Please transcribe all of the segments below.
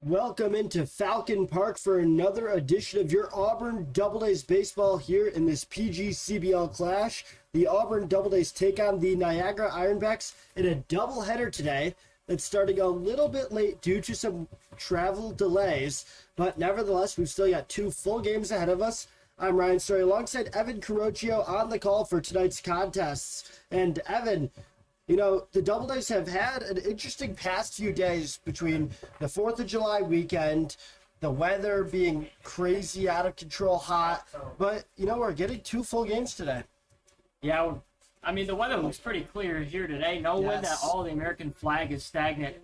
Welcome into Falcon Park for another edition of your Auburn Double Days baseball here in this PGCBL clash. The Auburn Double Days take on the Niagara Ironbacks in a doubleheader today that's starting a little bit late due to some travel delays, but nevertheless, we've still got two full games ahead of us. I'm Ryan Story alongside Evan Carocchio on the call for tonight's contests. And Evan, you know, the Double Days have had an interesting past few days between the 4th of July weekend, the weather being crazy, out of control, hot. But, you know, we're getting two full games today. Yeah, I mean, the weather looks pretty clear here today. No wind at all. The American flag is stagnant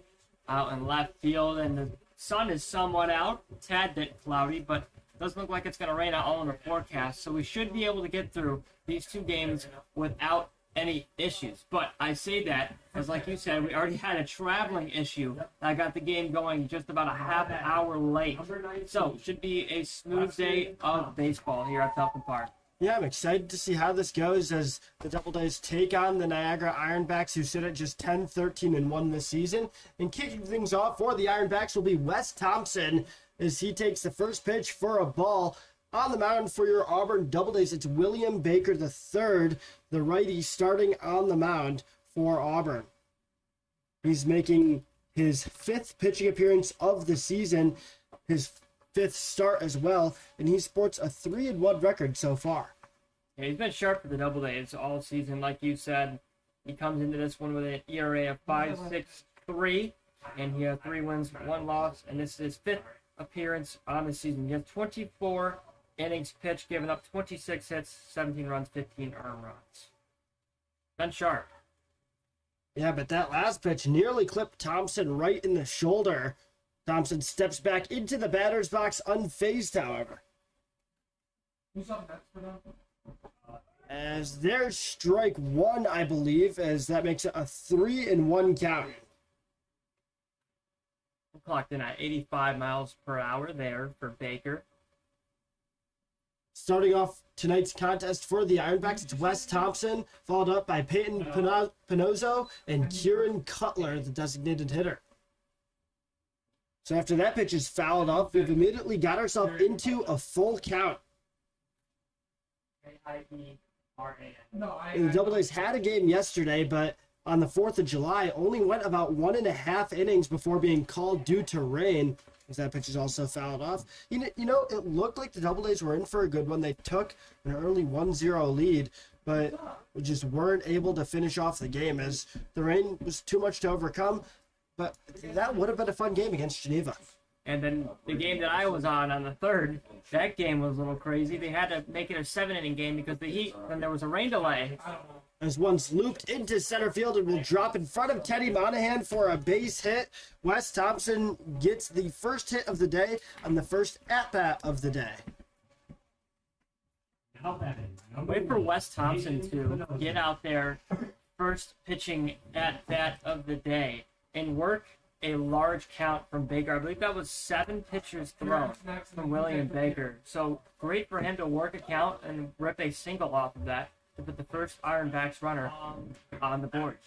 out in left field, and the sun is somewhat out, a tad bit cloudy, but it doesn't look like it's going to rain at all in the forecast. So we should be able to get through these two games without any issues. But I say that because, like you said, we already had a traveling issue that got the game going just about a half hour late. So should be a smooth day of baseball here at Falcon Park. Yeah, I'm excited to see how this goes as the Double Days take on the Niagara Ironbacks, who sit at just 10-13-1 this season. And kicking things off for the Ironbacks will be Wes Thompson as he takes the first pitch for a ball. On the mound for your Auburn Double Days, it's William Baker III, the righty, starting on the mound for Auburn. He's making his fifth pitching appearance of the season, his fifth start as well, and he sports a 3-1 record so far. Yeah, he's been sharp for the Double Days all season, like you said. He comes into this one with an ERA of 5.63, and he has 3 wins, 1 loss, and this is his fifth appearance on the season. He has 24 innings pitched, giving up 26 hits, 17 runs, 15 earned runs. Been sharp. Yeah, but that last pitch nearly clipped Thompson right in the shoulder. Thompson steps back into the batter's box, unfazed, however. As there's strike one, I believe, as that makes it a 3-1 count. Clocked in at 85 miles per hour there for Baker. Starting off tonight's contest for the Ironbacks, it's Wes Thompson, followed up by Peyton Pinozzo and Kieran Cutler, the designated hitter. So after that pitch is fouled off, we've immediately got ourselves into a full count. And the Double Days had a game yesterday, but on the 4th of July, only went about 1.5 innings before being called due to rain, as that pitch is also fouled off. You know, it looked like the Double Days were in for a good one. They took an early 1-0 lead, but just weren't able to finish off the game as the rain was too much to overcome. But that would have been a fun game against Geneva. And then the game that I was on the 3rd, that game was a little crazy. They had to make it a 7-inning game because the heat, and there was a rain delay. As one's looped into center field and will drop in front of Teddy Monahan for a base hit. Wes Thompson gets the first hit of the day on the first at-bat of the day. Wait for Wes Thompson to get out there, first pitching at-bat of the day, and work a large count from Baker. I believe that was 7 pitches thrown from William Baker. So great for him to work a count and rip a single off of that to put the first Ironbacks runner on the board.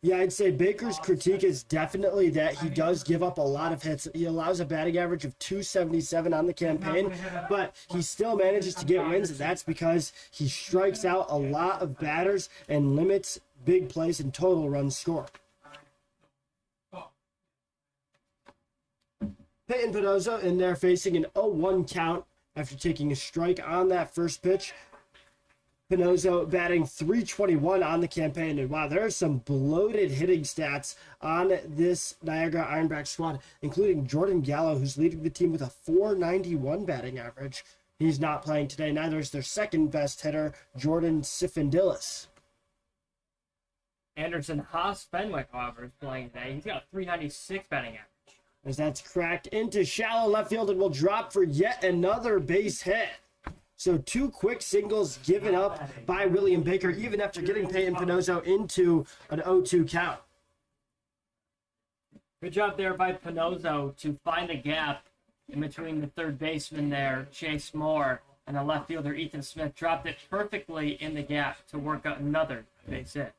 Yeah, I'd say Baker's critique is definitely that he does give up a lot of hits. He allows a batting average of .277 on the campaign, but he still manages to get wins, and that's because he strikes out a lot of batters and limits big plays and total runs scored. Peyton Pinozzo in there facing an 0-1 count after taking a strike on that first pitch. Pinozzo batting .321 on the campaign. And wow, there are some bloated hitting stats on this Niagara Ironback squad, including Jordan Gallo, who's leading the team with a .491 batting average. He's not playing today. Neither is their second best hitter, Jordan Sifindilis. Anderson Haas Fenwick, however, is playing today. He's got a .396 batting average. As that's cracked into shallow left field and will drop for yet another base hit. So 2 quick singles given up by William Baker, even after getting Peyton Pinozzo into an 0-2 count. Good job there by Pinozzo to find a gap in between the third baseman there, Chase Moore, and the left fielder, Ethan Smith. Dropped it perfectly in the gap to work out another base hit.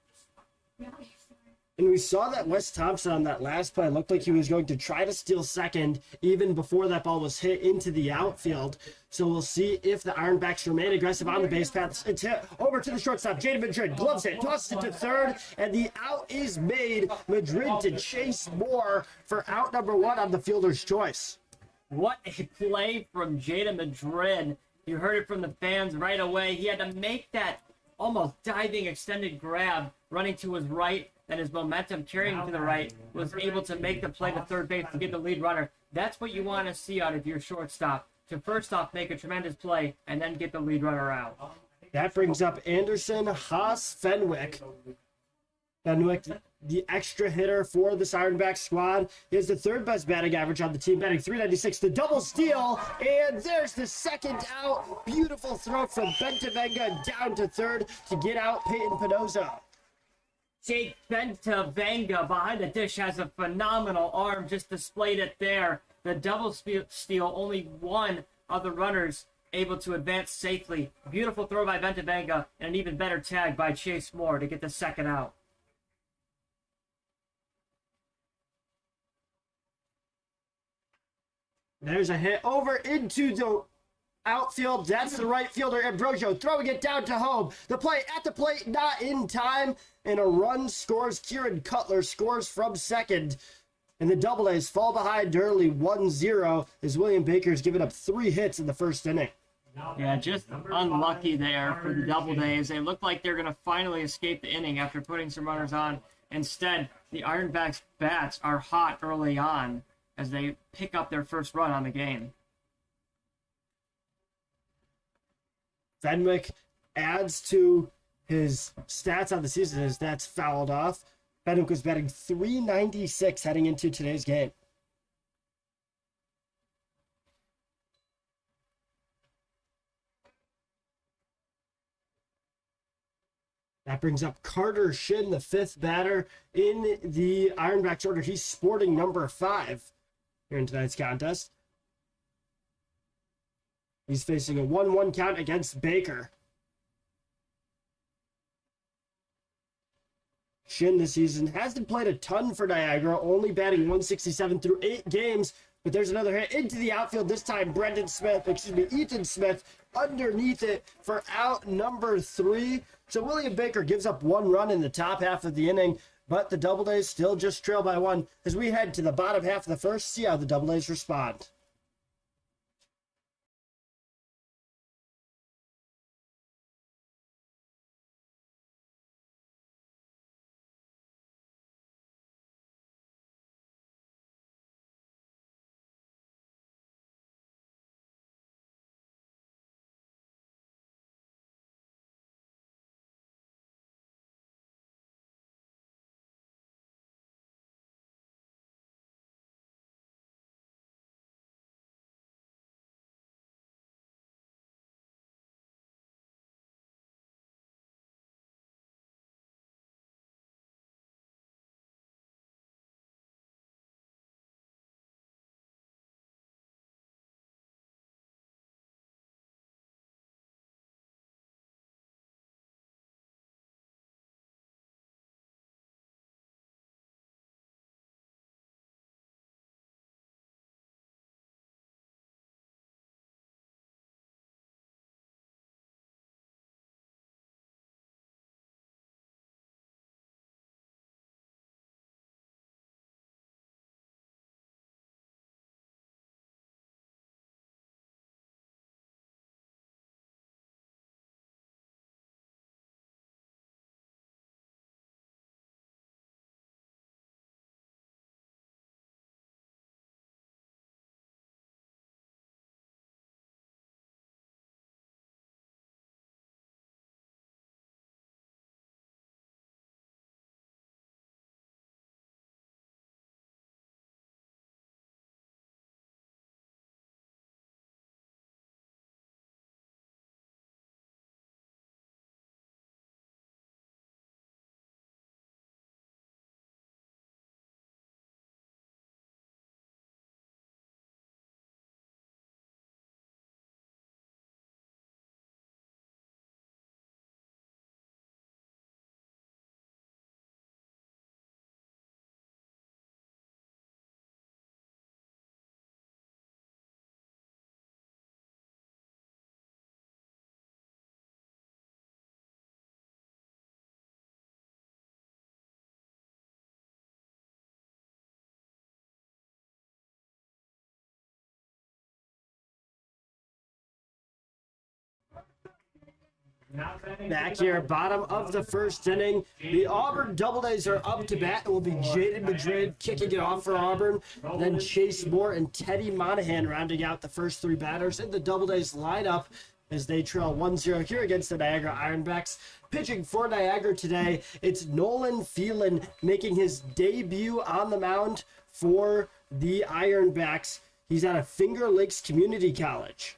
And we saw that Wes Thompson on that last play looked like he was going to try to steal second even before that ball was hit into the outfield. So we'll see if the Ironbacks remain aggressive on the base path. It's hit over to the shortstop. Jaden Madrid gloves it, tosses it to third, and the out is made. Madrid to Chase Moore for out number one on the fielder's choice. What a play from Jada Madrid. You heard it from the fans right away. He had to make that almost diving extended grab, running to his right, and his momentum carrying him to the right, was able to make the play to third base to get the lead runner. That's what you want to see out of your shortstop, to first off make a tremendous play and then get the lead runner out. That brings up Anderson Haas Fenwick. Fenwick, the extra hitter for the Ironback squad. He has the third best batting average on the team, batting .396. The double steal, and there's the second out. Beautiful throw from Bentavenga down to third to get out Peyton Pinoza. Jake Bentavenga behind the dish has a phenomenal arm, just displayed it there. The double steal, only one of the runners able to advance safely. Beautiful throw by Bentavenga, and an even better tag by Chase Moore to get the second out. There's a hit over into the outfield. That's the right fielder, Ambrosio, throwing it down to home. The play at the plate, not in time, and a run scores. Kieran Cutler scores from second. And the Double A's fall behind early 1-0 as William Baker's given up 3 hits in the first inning. Yeah, just unlucky there for the Double A's. They look like they're going to finally escape the inning after putting some runners on. Instead, the Ironbacks' bats are hot early on as they pick up their first run on the game. Fenwick adds to his stats on the season. His stats fouled off. Fenwick was batting .396 heading into today's game. That brings up Carter Shin, the fifth batter in the Ironbacks order. He's sporting number 5 here in tonight's contest. He's facing a 1-1 count against Baker. Shin this season hasn't played a ton for Niagara, only batting .167 through 8 games. But there's another hit into the outfield. This time, Ethan Smith underneath it for out number 3. So William Baker gives up 1 run in the top half of the inning, but the Double A's still just trail by 1 as we head to the bottom half of the first. See how the Double A's respond. Back here, bottom of the first inning. The Auburn Doubledays are up to bat. It will be Jaden Madrid kicking it off for Auburn. Then Chase Moore and Teddy Monahan rounding out the first three batters in the Doubledays lineup as they trail 1-0 here against the Niagara Ironbacks. Pitching for Niagara today, it's Nolan Phelan making his debut on the mound for the Ironbacks. He's out of Finger Lakes Community College.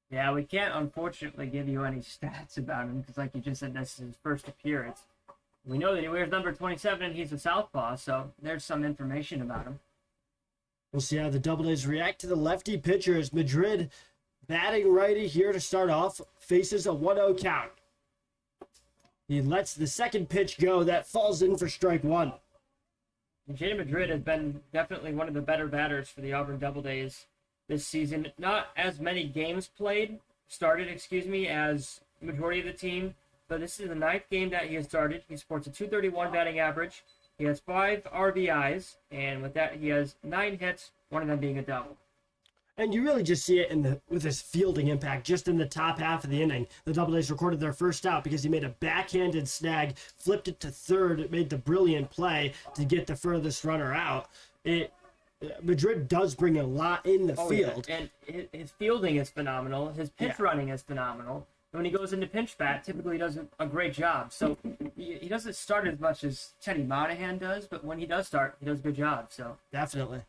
Yeah, we can't unfortunately give you any stats about him because, like you just said, this is his first appearance. We know that he wears number 27 and he's a southpaw, so there's some information about him. We'll see how the Doubledays react to the lefty pitcher as Madrid, batting righty here to start off, faces a 1-0 count. He lets the second pitch go. That falls in for strike one. Jaden Madrid has been definitely one of the better batters for the Auburn Doubledays this season. Not as many games started, as majority of the team, but this is the 9th game that he has started. He sports a .231 batting average. He has 5 RBIs, and with that, he has 9 hits, one of them being a double. And you really just see it with his fielding impact just in the top half of the inning. The Doubledays recorded their first out because he made a backhanded snag, flipped it to third, it made the brilliant play to get the furthest runner out. Madrid does bring a lot in the field. Yeah. And his fielding is phenomenal. His pitch running is phenomenal. And when he goes into pinch bat, typically he does a great job. So he doesn't start as much as Teddy Monahan does, but when he does start, he does a good job. So definitely.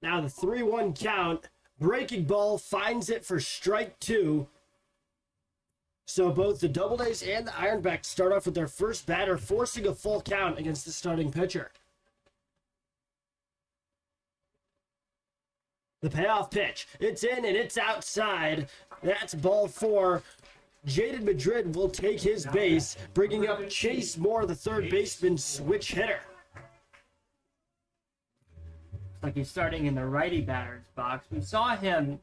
Now the 3-1 count. Breaking ball finds it for strike two. So both the Doubledays and the Ironbacks start off with their first batter, forcing a full count against the starting pitcher. The payoff pitch. It's in and it's outside. That's ball 4. Jaden Madrid will take his base, bringing up Chase Moore, the third baseman switch hitter. Like he's starting in the righty batter's box. We saw him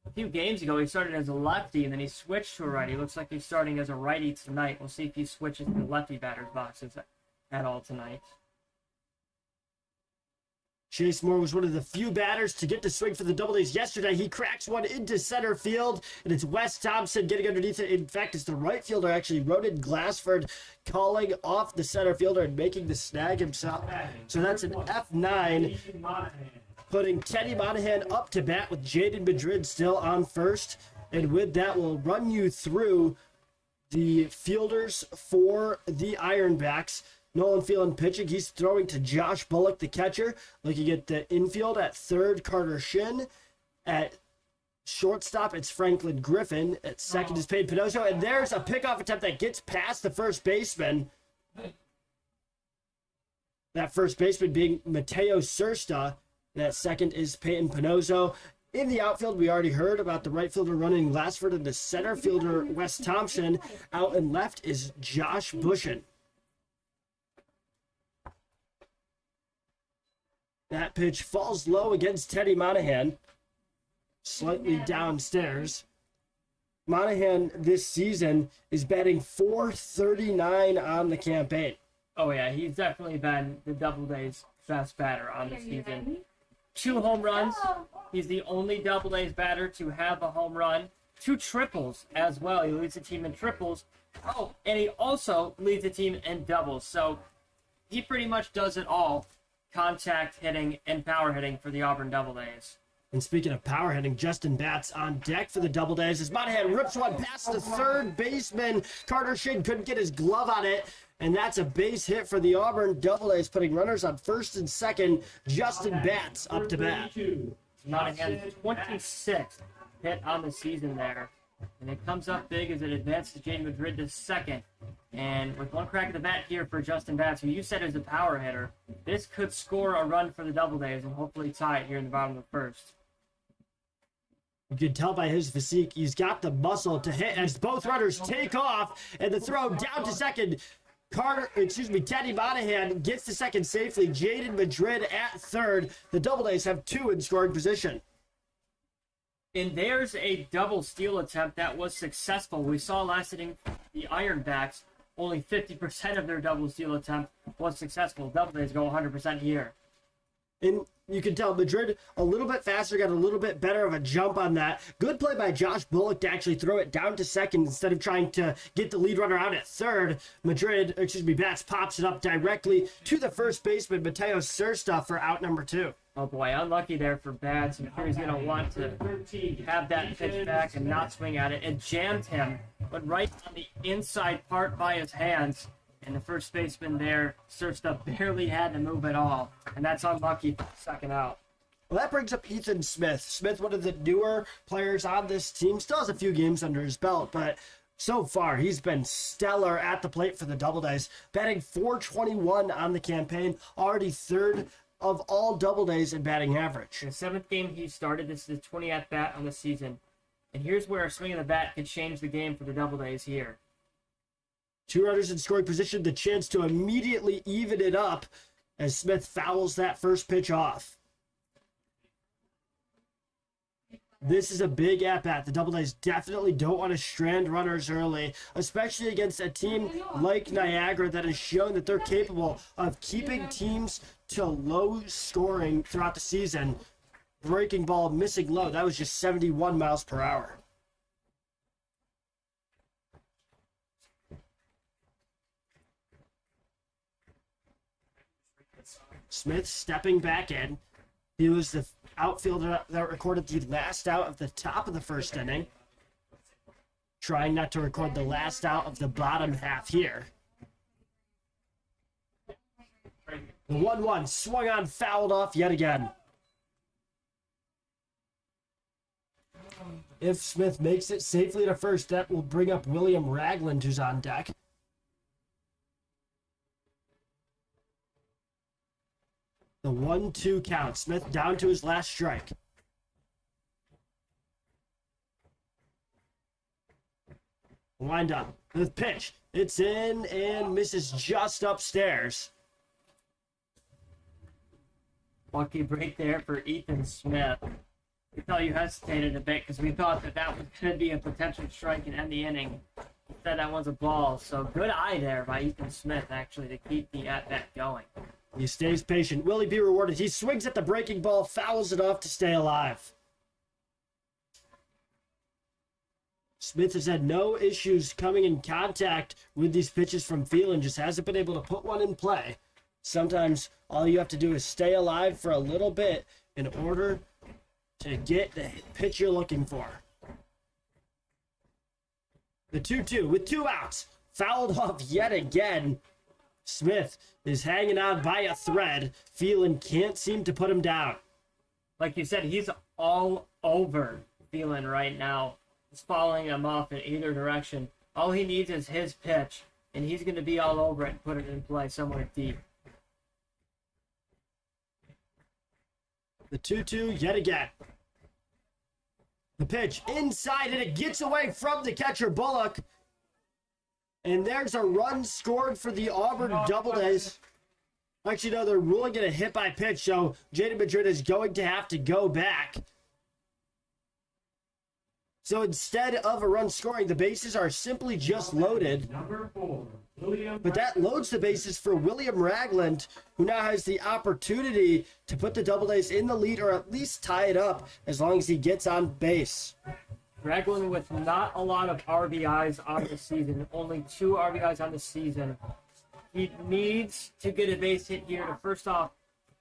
a few games ago. He started as a lefty, and then he switched to a righty. Looks like he's starting as a righty tonight. We'll see if he switches to the lefty batter's boxes at all tonight. Chase Moore was one of the few batters to get to swing for the Doubledays yesterday. He cracks one into center field, and it's Wes Thompson getting underneath it. In fact, it's the right fielder, actually, Ronan Glassford, calling off the center fielder and making the snag himself. So that's an F9, putting Teddy Monahan up to bat with Jaden Madrid still on first. And with that, we'll run you through the fielders for the Ironbacks. Nolan Phelan pitching. He's throwing to Josh Bullock, the catcher. Looking at the infield at third, Carter Shin. At shortstop, it's Franklin Griffin. At second is Payne Pinozo. And there's a pickoff attempt that gets past the first baseman. That first baseman being Mateo Sursta. That second is Peyton Pinozo. In the outfield, we already heard about the right fielder running Glassford and the center fielder Wes Thompson. Out and left is Josh Bushin. That pitch falls low against Teddy Monahan, slightly downstairs. Monahan this season is batting .439 on the campaign. Oh yeah, he's definitely been the Doubledays' best batter on the season. 2 home runs. He's the only Doubledays batter to have a home run. 2 triples as well. He leads the team in triples. Oh, and he also leads the team in doubles. So he pretty much does it all. Contact hitting and power hitting for the Auburn Doubledays. And speaking of power hitting, Justin Batts on deck for the Doubledays as Monahan rips one past the third baseman. Carter Shin couldn't get his glove on it, and that's a base hit for the Auburn Doubledays, putting runners on first and second. Justin Batts up to bat. Monahan's 26th hit on the season there. And it comes up big as it advances Jaden Madrid to second. And with one crack at the bat here for Justin Batts, who you said is a power hitter, this could score a run for the Doubledays and hopefully tie it here in the bottom of the first. You can tell by his physique, he's got the muscle to hit as both runners take off, and the throw down to second. Teddy Monahan gets to second safely. Jaden Madrid at third. The Doubledays have 2 in scoring position. And there's a double steal attempt that was successful. We saw last inning the Ironbacks, only 50% of their double steal attempt was successful. Doubledays go 100% here. And you can tell Madrid a little bit faster, got a little bit better of a jump on that. Good play by Josh Bullock to actually throw it down to second instead of trying to get the lead runner out at third. Bats pops it up directly to the first baseman, Mateo Sursta, for out number 2. Oh boy, unlucky there for Bats. I'm sure he's going to want to have that pitch back and not swing at it. It jammed him, but right on the inside part by his hands. And the first baseman there, Sursta, barely had to move at all. And that's unlucky for the second out. Well, that brings up Ethan Smith. Smith, one of the newer players on this team, still has a few games under his belt, but so far he's been stellar at the plate for the Doubledays, batting .421 on the campaign, already third of all Doubledays in batting average. In the 7th game he started, this is the 20th at-bat on the season. And here's where a swing of the bat could change the game for the Doubledays here. 2 runners in scoring position, the chance to immediately even it up as Smith fouls that first pitch off. This is a big at-bat. The Doubledays definitely don't want to strand runners early, especially against a team like Niagara that has shown that they're capable of keeping teams to low scoring throughout the season. Breaking ball missing low. That was just 71 miles per hour. Smith stepping back in. He was the outfielder that recorded the last out of the top of the first inning. Trying not to record the last out of the bottom half here. The 1-1 swung on, fouled off yet again. If Smith makes it safely to first, that will bring up William Ragland, who's on deck. The 1-2 count. Smith down to his last strike. Wind up. The pitch. It's in and misses just upstairs. Lucky break there for Ethan Smith. We thought you hesitated a bit because we thought that was going to be a potential strike and end the inning. Instead, that one's a ball. So good eye there by Ethan Smith, actually, to keep the at-bat going. He stays patient. Will he be rewarded? He swings at the breaking ball, fouls it off to stay alive. Smith has had no issues coming in contact with these pitches from Phelan, just hasn't been able to put one in play. Sometimes all you have to do is stay alive for a little bit in order to get the pitch you're looking for. The 2-2 with 2 outs. Fouled off yet again. Smith is hanging on by a thread. Phelan can't seem to put him down. Like you said, he's all over Phelan right now. He's following him off in either direction. All he needs is his pitch, and he's going to be all over it and put it in play somewhere deep. The 2-2 yet again. The pitch inside, and it gets away from the catcher, Bullock. And there's a run scored for the Auburn Doubledays. Actually, no, they're ruling it a hit by pitch, so Jaden Madrid is going to have to go back. So instead of a run scoring, the bases are simply just loaded. But that loads the bases for William Ragland, who now has the opportunity to put the Doubledays in the lead or at least tie it up as long as he gets on base. Ragland with not a lot of RBIs on the season, only 2 RBIs on the season. He needs to get a base hit here to first off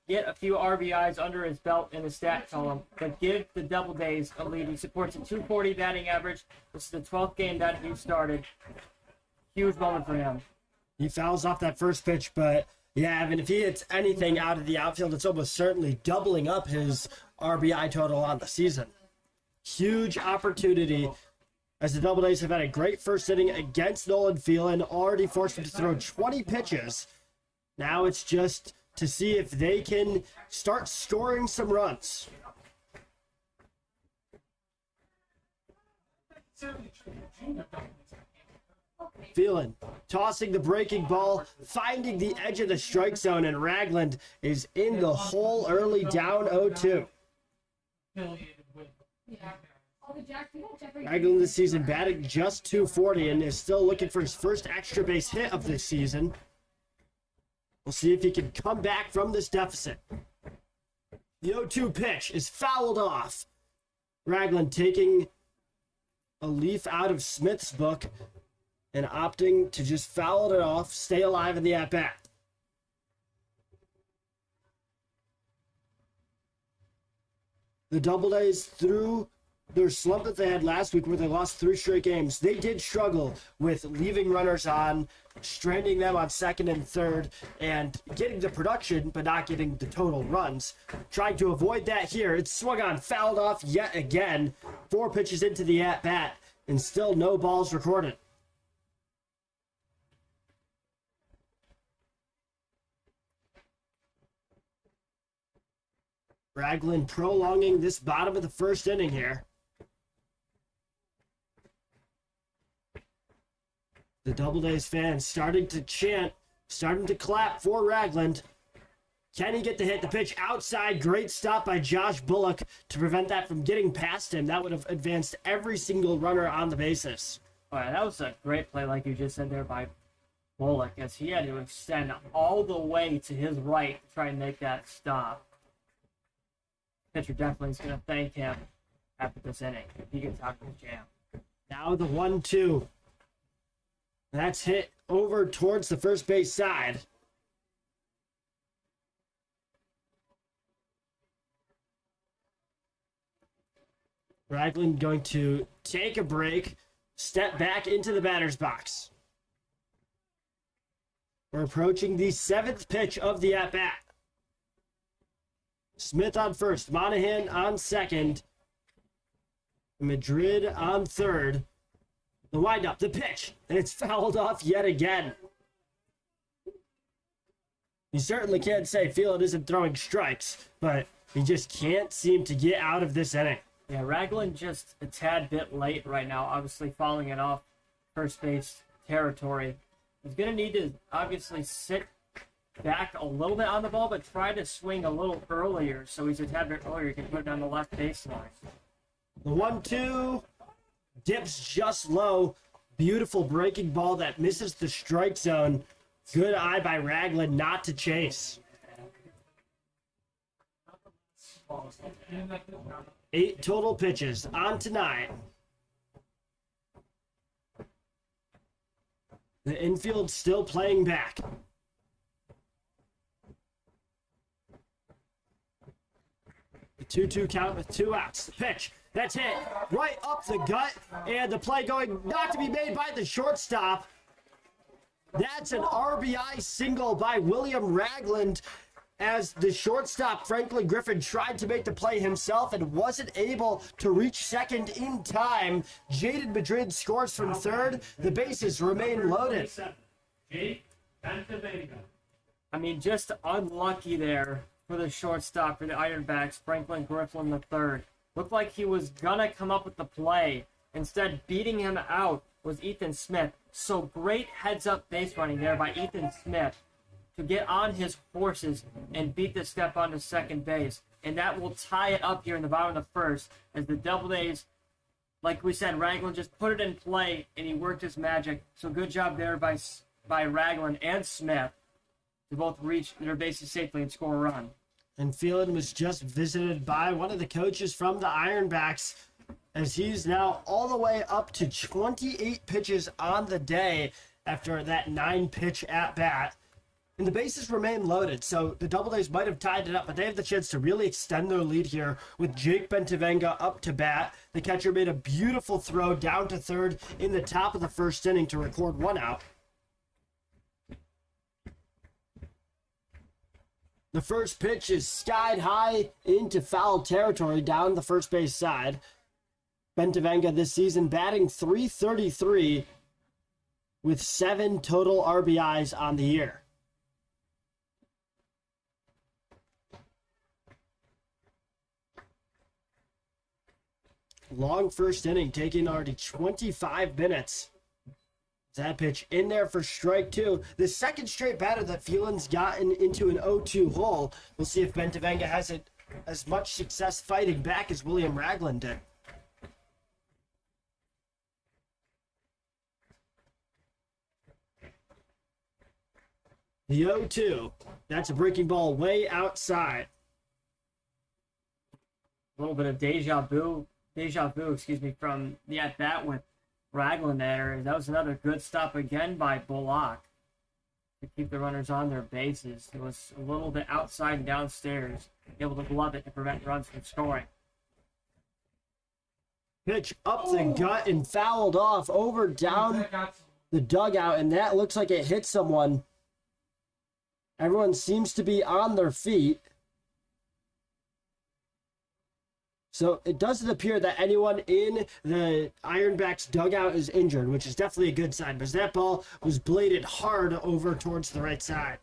get a few RBIs under his belt in the stat column, but give the Doubledays a lead. He supports a .240 batting average. This is the 12th game that he started. Huge moment for him. He fouls off that first pitch, but yeah, I mean, if he hits anything out of the outfield, it's almost certainly doubling up his RBI total on the season. Huge opportunity as the Doubledays have had a great first inning against Nolan Phelan, already forced him to throw 20 pitches. Now it's just to see if they can start scoring some runs. Phelan tossing the breaking ball, finding the edge of the strike zone, and Ragland is in the hole early, down 0-2. Ragland this season batting just .240 and is still looking for his first extra base hit of this season. We'll see if he can come back from this deficit. The 0-2 pitch is fouled off. Ragland taking a leaf out of Smith's book and opting to just foul it off, stay alive in the at-bat. The Doubledays, through their slump that they had last week where they lost 3 straight games, they did struggle with leaving runners on, stranding them on second and third, and getting the production but not getting the total runs. Trying to avoid that here. It's swung on, fouled off yet again. 4 pitches into the at-bat, and still no balls recorded. Ragland prolonging this bottom of the first inning here. The Doubledays fans starting to chant, starting to clap for Ragland. Can he get the hit? The pitch outside. Great stop by Josh Bullock to prevent that from getting past him. That would have advanced every single runner on the bases. All right, that was a great play, like you just said there, by Bullock, as he had to extend all the way to his right to try and make that stop. Pitcher definitely is going to thank him after this inning if he gets out of his jam. Now the 1-2. That's hit over towards the first base side. Ragland going to take a break, step back into the batter's box. We're approaching the 7th pitch of the at-bat. Smith on first, Monahan on second, Madrid on third. The windup, the pitch, and it's fouled off yet again. You certainly can't say Phelan isn't throwing strikes, but he just can't seem to get out of this inning. Yeah, Ragland just a tad bit late right now, obviously falling it off first base territory. He's going to need to obviously sit back a little bit on the ball, but try to swing a little earlier, so he's a tad bit earlier. You can put it on the left baseline. The 1-2 dips just low. Beautiful breaking ball that misses the strike zone. Good eye by Ragland not to chase. 8 total pitches, on to 9. The infield still playing back. The 2-2 count with 2 outs. The pitch, that's hit right up the gut, and the play going not to be made by the shortstop. That's an RBI single by William Ragland, as the shortstop, Franklin Griffin, tried to make the play himself and wasn't able to reach second in time. Jaden Madrid scores from third. The bases remain loaded. I mean, just unlucky there for the shortstop for the Ironbacks, Franklin Griffin III. Looked like he was gonna come up with the play. Instead, beating him out was Ethan Smith. So great heads-up base running there by Ethan Smith to get on his horses and beat the step onto second base. And that will tie it up here in the bottom of the first, as the Doubledays, like we said, Ragland just put it in play and he worked his magic. So good job there by Ragland and Smith to both reach their bases safely and score a run. And Phelan was just visited by one of the coaches from the Ironbacks, as he's now all the way up to 28 pitches on the day after that 9-pitch at-bat. And the bases remain loaded, so the Doubledays might have tied it up, but they have the chance to really extend their lead here with Jake Bentavenga up to bat. The catcher made a beautiful throw down to third in the top of the first inning to record 1 out. The first pitch is skied high into foul territory down the first base side. Bentavenga this season batting .333 with 7 total RBIs on the year. Long first inning, taking already 25 minutes. That pitch in there for strike 2. The second straight batter that Phelan's gotten into an 0-2 hole. We'll see if Bentavenga has as much success fighting back as William Ragland did. The 0-2. That's a breaking ball way outside. little bit of deja vu, from the at bat with Ragland there. That was another good stop again by Bullock to keep the runners on their bases. It was a little bit outside and downstairs, able to glove it to prevent runs from scoring. Pitch up the gut and fouled off over down the dugout, and that looks like it hit someone. Everyone seems to be on their feet. So it doesn't appear that anyone in the Ironbacks dugout is injured, which is definitely a good sign, because that ball was bladed hard over towards the right side.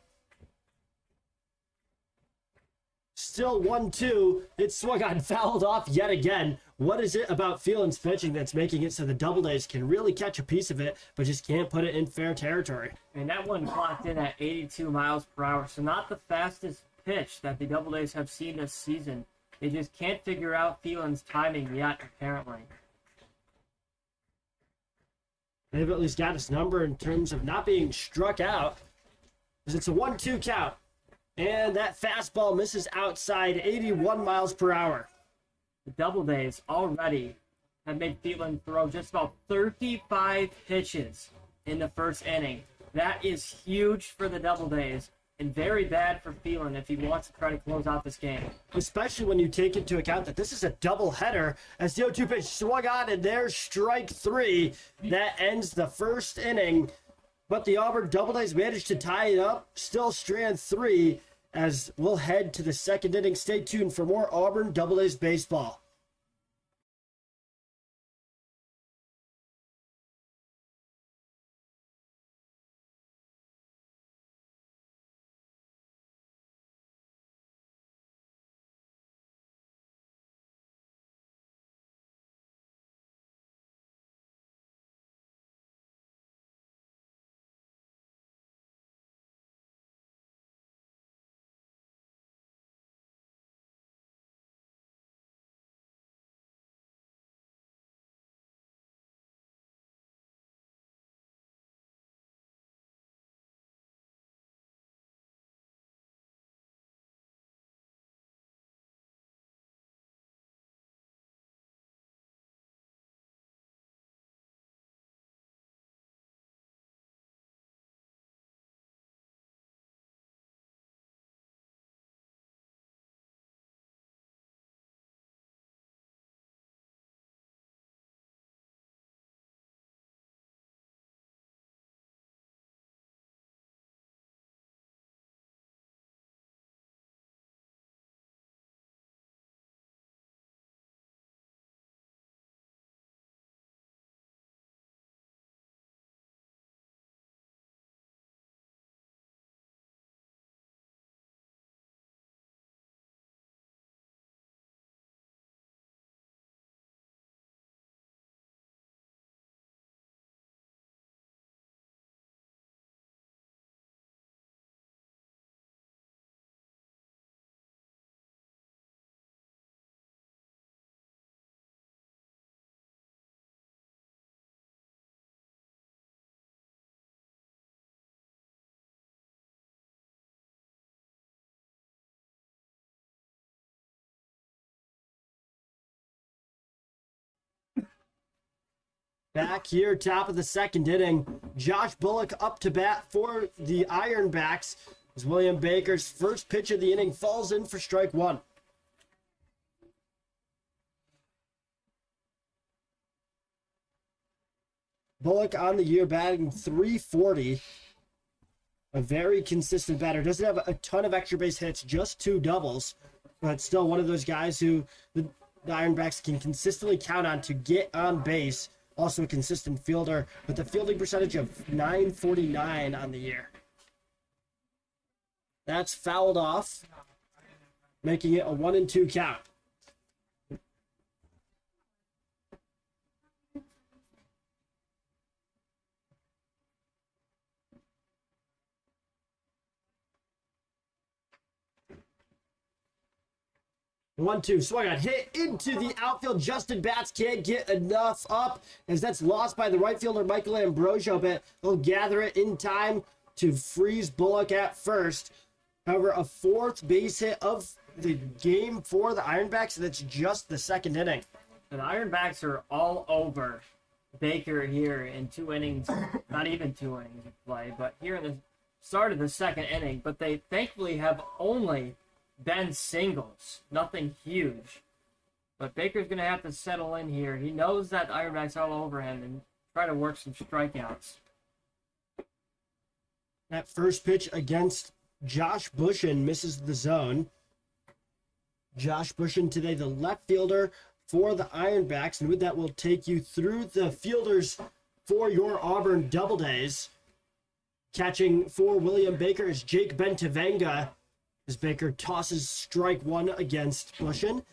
Still 1-2. It swung on, fouled off yet again. What is it about Phelan's pitching that's making it so the Doubledays can really catch a piece of it, but just can't put it in fair territory? And that one clocked in at 82 miles per hour, so not the fastest pitch that the Doubledays have seen this season. They just can't figure out Phelan's timing yet, apparently. They've at least got his number in terms of not being struck out, because it's a 1-2 count. And that fastball misses outside, 81 miles per hour. The Doubledays already have made Phelan throw just about 35 pitches in the first inning. That is huge for the Doubledays and very bad for Phelan if he wants to try to close out this game. Especially when you take into account that this is a doubleheader, as the 0-2 pitch swung on, and there's strike three. That ends the first inning. But the Auburn Doubledays managed to tie it up, still strand three, as we'll head to the second inning. Stay tuned for more Auburn Doubledays baseball. Back here, top of the second inning, Josh Bullock up to bat for the Ironbacks as William Baker's first pitch of the inning falls in for strike one. Bullock on the year batting .340. A very consistent batter. Doesn't have a ton of extra base hits, just 2 doubles, but still one of those guys who the Ironbacks can consistently count on to get on base. Also a consistent fielder with a fielding percentage of .949 on the year. That's fouled off, making it a 1-2 count. The 1-2 swung on, hit into the outfield. Justin Batts can't get enough up, as that's lost by the right fielder Michael Ambrosio, but he'll gather it in time to freeze Bullock at first. However, a 4th base hit of the game for the Ironbacks, and it's just the second inning. The Ironbacks are all over Baker here in 2 innings, not even 2 innings of play, but here in the start of the second inning. But they thankfully have only been singles, nothing huge. But Baker's going to have to settle in here. He knows that the Ironbacks are all over him and try to work some strikeouts. That first pitch against Josh Bushin misses the zone. Josh Bushin today, the left fielder for the Ironbacks, and with that, we'll take you through the fielders for your Auburn Doubledays. Catching for William Baker is Jake Bentavanga, as Baker tosses strike one against Bushin.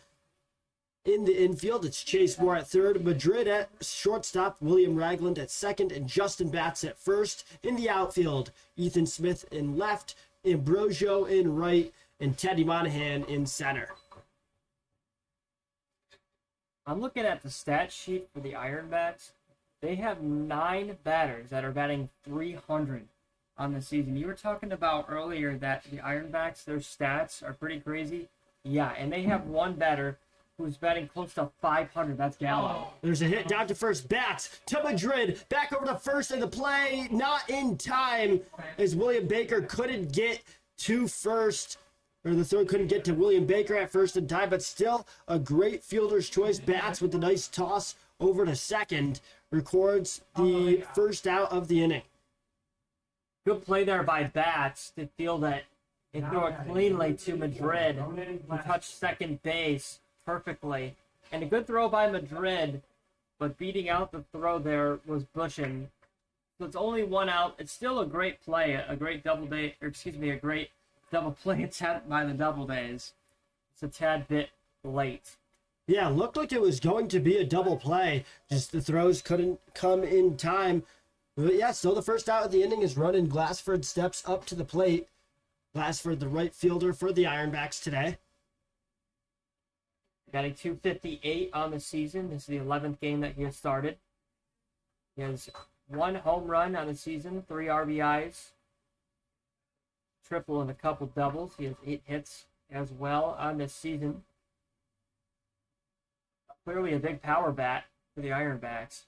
In the infield, it's Chase Moore at third, Madrid at shortstop, William Ragland at second, and Justin Batts at first. In the outfield, Ethan Smith in left, Ambrosio in right, and Teddy Monahan in center. I'm looking at the stat sheet for the Ironbacks. They have 9 batters that are batting .300 on the season. You were talking about earlier that the Ironbacks, their stats are pretty crazy. Yeah, and they have one batter who's batting close to .500. That's Gallo. There's a hit down to first. Batts to Madrid. Back over to first, and the play not in time as William Baker couldn't get to first. Or the third couldn't get to William Baker at first in time, but still a great fielder's choice. Batts with a nice toss over to second records the first out of the inning. Good play there by Batts to field it and throw it cleanly to Madrid. He touched second base perfectly. And a good throw by Madrid, but beating out the throw there was Bushin. So it's only one out. It's still a great play, a great a great double play attempt by the Doubledays. It's a tad bit late. Yeah, looked like it was going to be a double play. Just the throws couldn't come in time. But yeah, still the first out of the inning is running. Glassford steps up to the plate. Glassford, the right fielder for the Ironbacks today. Batting .258 on the season. This is the 11th game that he has started. He has 1 home run on the season, 3 RBIs, triple and a couple doubles. He has 8 hits as well on this season. Clearly a big power bat for the Ironbacks.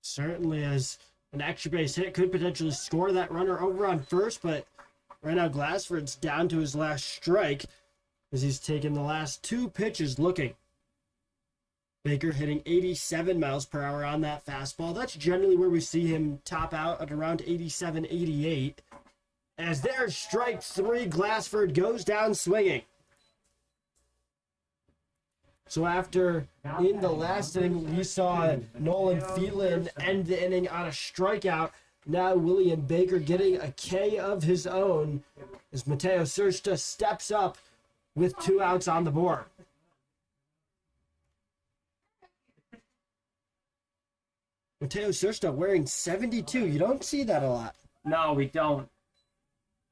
Certainly, as an extra base hit could potentially score that runner over on first, but right now Glassford's down to his last strike as he's taken the last 2 pitches looking. Baker hitting 87 miles per hour on that fastball. That's generally where we see him top out at around 87, 88. As there's strike 3, Glassford goes down swinging. So after, in the last inning, we saw Nolan Phelan end the inning on a strikeout. Now William Baker getting a K of his own as Mateo Sursta steps up with 2 outs on the board. Mateo Sursta wearing 72. You don't see that a lot. No, we don't.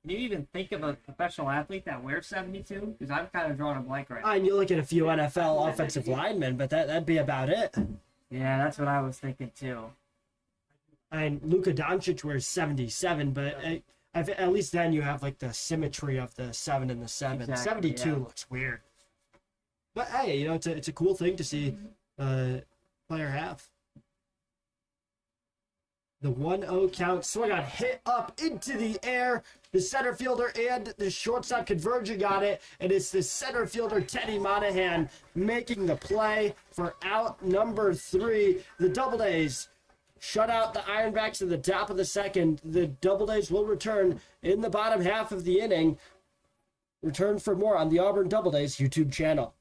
Can you even think of a professional athlete that wears 72? Because I'm kind of drawing a blank right now. And you look at a few NFL offensive linemen, but that'd be about it. Yeah, that's what I was thinking too. And Luka Doncic wears 77, but at least then you have like the symmetry of the 7 and the 7. Exactly, 72 looks weird. But hey, you know, it's a cool thing to see a player have. The 1-0 count, swing on, hit up into the air. The center fielder and the shortstop converging on it, and it's the center fielder Teddy Monahan making the play for out number 3. The Doubledays shut out the Ironbacks at the top of the second. The Doubledays will return in the bottom half of the inning. Return for more on the Auburn Doubledays YouTube channel.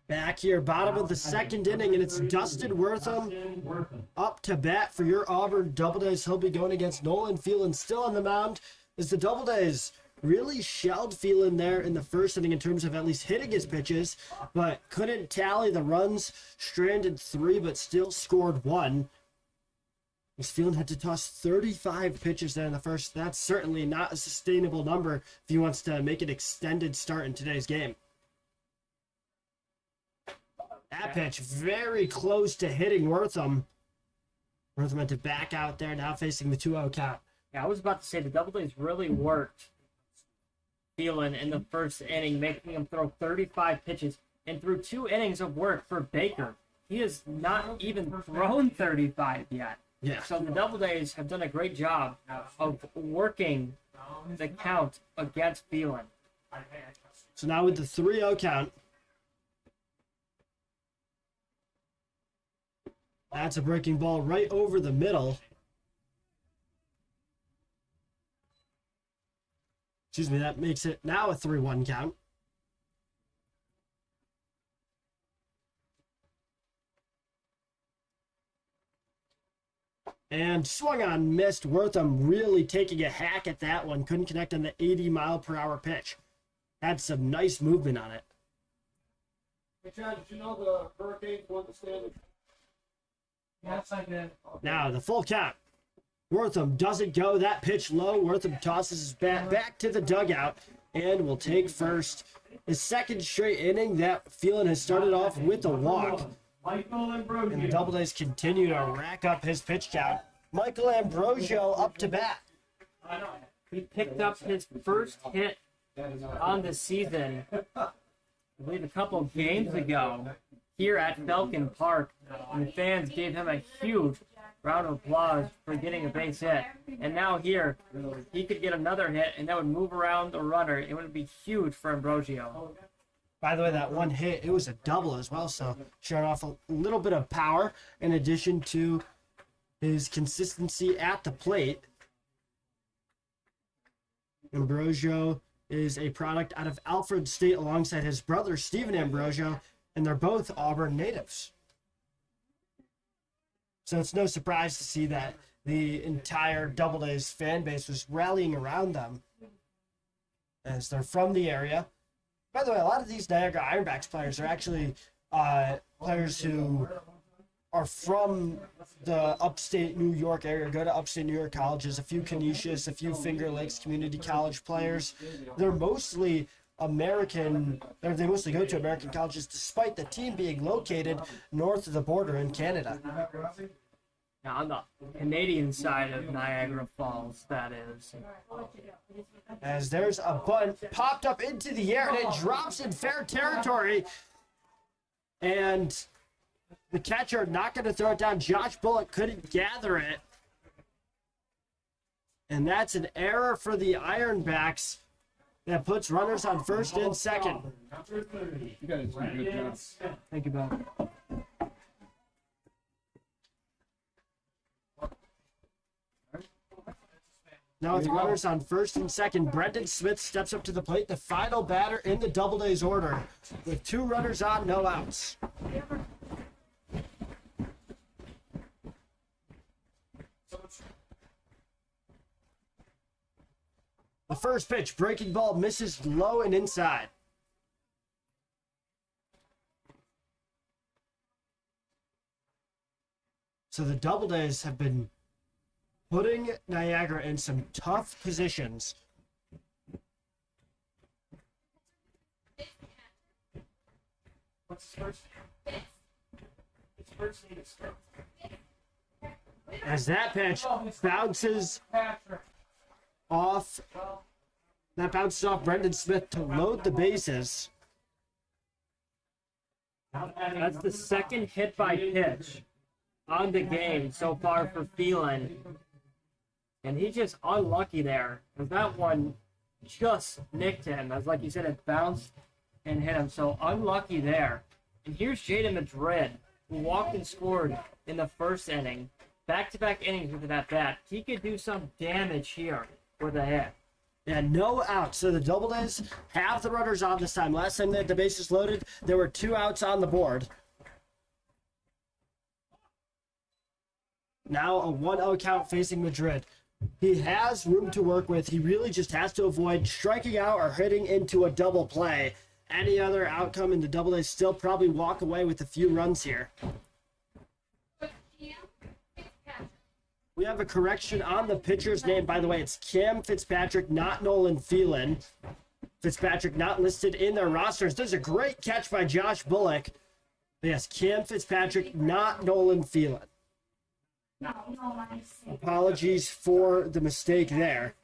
Back here, bottom of the second inning, and it's Dustin Wortham up to bat for your Auburn Doubledays. He'll be going against Nolan Phelan, still on the mound, as the Doubledays really shelled Phelan there in the first inning in terms of at least hitting his pitches, but couldn't tally the runs, stranded 3, but still scored 1. As Phelan had to toss 35 pitches there in the first. That's certainly not a sustainable number if he wants to make an extended start in today's game. That pitch very close to hitting Wortham. Wortham had to back out there, now facing the 2-0 count. Yeah, I was about to say the Doubledays really worked Phelan in the first inning, making him throw 35 pitches. And through 2 innings of work for Baker, he has not even thrown 35 yet. Yeah. So the Doubledays have done a great job of working the count against Phelan. So now with the 3-0 count, that's a breaking ball right over the middle. Excuse me, that makes it now a 3-1 count. And swung on, missed. Wortham really taking a hack at that one. Couldn't connect on the 80-mile-per-hour pitch. Had some nice movement on it. Hey, Chad, did you know the Hurricanes won the Stanley? Yes, I did. Now, the full count. Wortham doesn't go. That pitch low. Wortham tosses his bat back to the dugout and will take first. His second straight inning, that Phelan has started off with a walk. Michael Ambrosio. And the Doubledays continue to rack up his pitch count. Michael Ambrosio up to bat. He picked up his first hit on the season, I believe a couple of games ago, here at Falcon Park. And the fans gave him a huge round of applause for getting a base hit. And now here, he could get another hit, and that would move around the runner. It would be huge for Ambrosio. By the way, that one hit, it was a double as well, so showing off a little bit of power in addition to his consistency at the plate. Ambrosio is a product out of Alfred State alongside his brother, Stephen Ambrosio, and they're both Auburn natives. So it's no surprise to see that the entire Doubledays fan base was rallying around them as they're from the area. By the way, a lot of these Niagara Ironbacks players are actually players who are from the upstate New York area, go to upstate New York colleges, a few Canisius, a few Finger Lakes Community College players. They're mostly American, or they mostly go to American colleges despite the team being located north of the border in Canada. Now, on the Canadian side of Niagara Falls, that is. As there's a bunt popped up into the air and it drops in fair territory. And the catcher not going to throw it down. Josh Bullock couldn't gather it. And that's an error for the Ironbacks that puts runners on first and second. You guys did a good job. Thank you, Bob. Now with runners on first and second, Brendan Smith steps up to the plate, the final batter in the Doubledays order, with 2 runners on, no outs. The first pitch, breaking ball, misses low and inside. So the Doubledays have been putting Niagara in some tough positions. What's his first? His first name is As that pitch bounces off, Brendan Smith to load the bases. That's the second hit by pitch on the game so far for Phelan. And he's just unlucky there, because that one just nicked him. As like you said, it bounced and hit him. So unlucky there. And here's Jaden Madrid, who walked and scored in the first inning. Back-to-back innings with that bat. He could do some damage here with a hit. And no outs. So the Doubledays have the runners on this time. Last time they had the bases loaded, there were 2 outs on the board. Now a 1-0 count facing Madrid. He has room to work with. He really just has to avoid striking out or hitting into a double play. Any other outcome in the Doubledays still probably walk away with a few runs here. We have a correction on the pitcher's name. By the way, it's Cam Fitzpatrick, not Nolan Phelan. Fitzpatrick not listed in their rosters. There's a great catch by Josh Bullock. Yes, Cam Fitzpatrick, not Nolan Phelan. Apologies for the mistake there.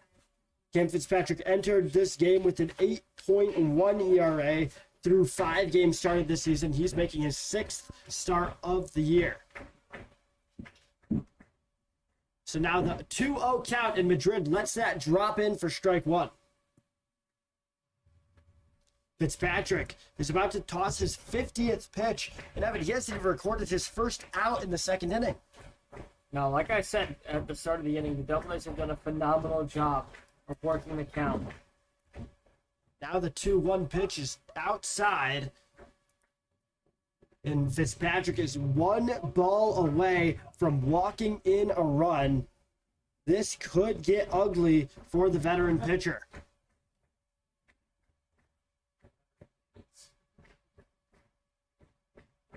Cam Fitzpatrick entered this game with an 8.1 ERA through 5 games started this season. He's making his 6th start of the year. So now the 2-0 count in Madrid lets that drop in for strike 1. Fitzpatrick is about to toss his 50th pitch. And Evan, he hasn't even recorded his first out in the 2nd inning. Now, like I said at the start of the inning, the Doubledays have done a phenomenal job of working the count. Now the 2-1 pitch is outside. And Fitzpatrick is 1 ball away from walking in a run. This could get ugly for the veteran pitcher.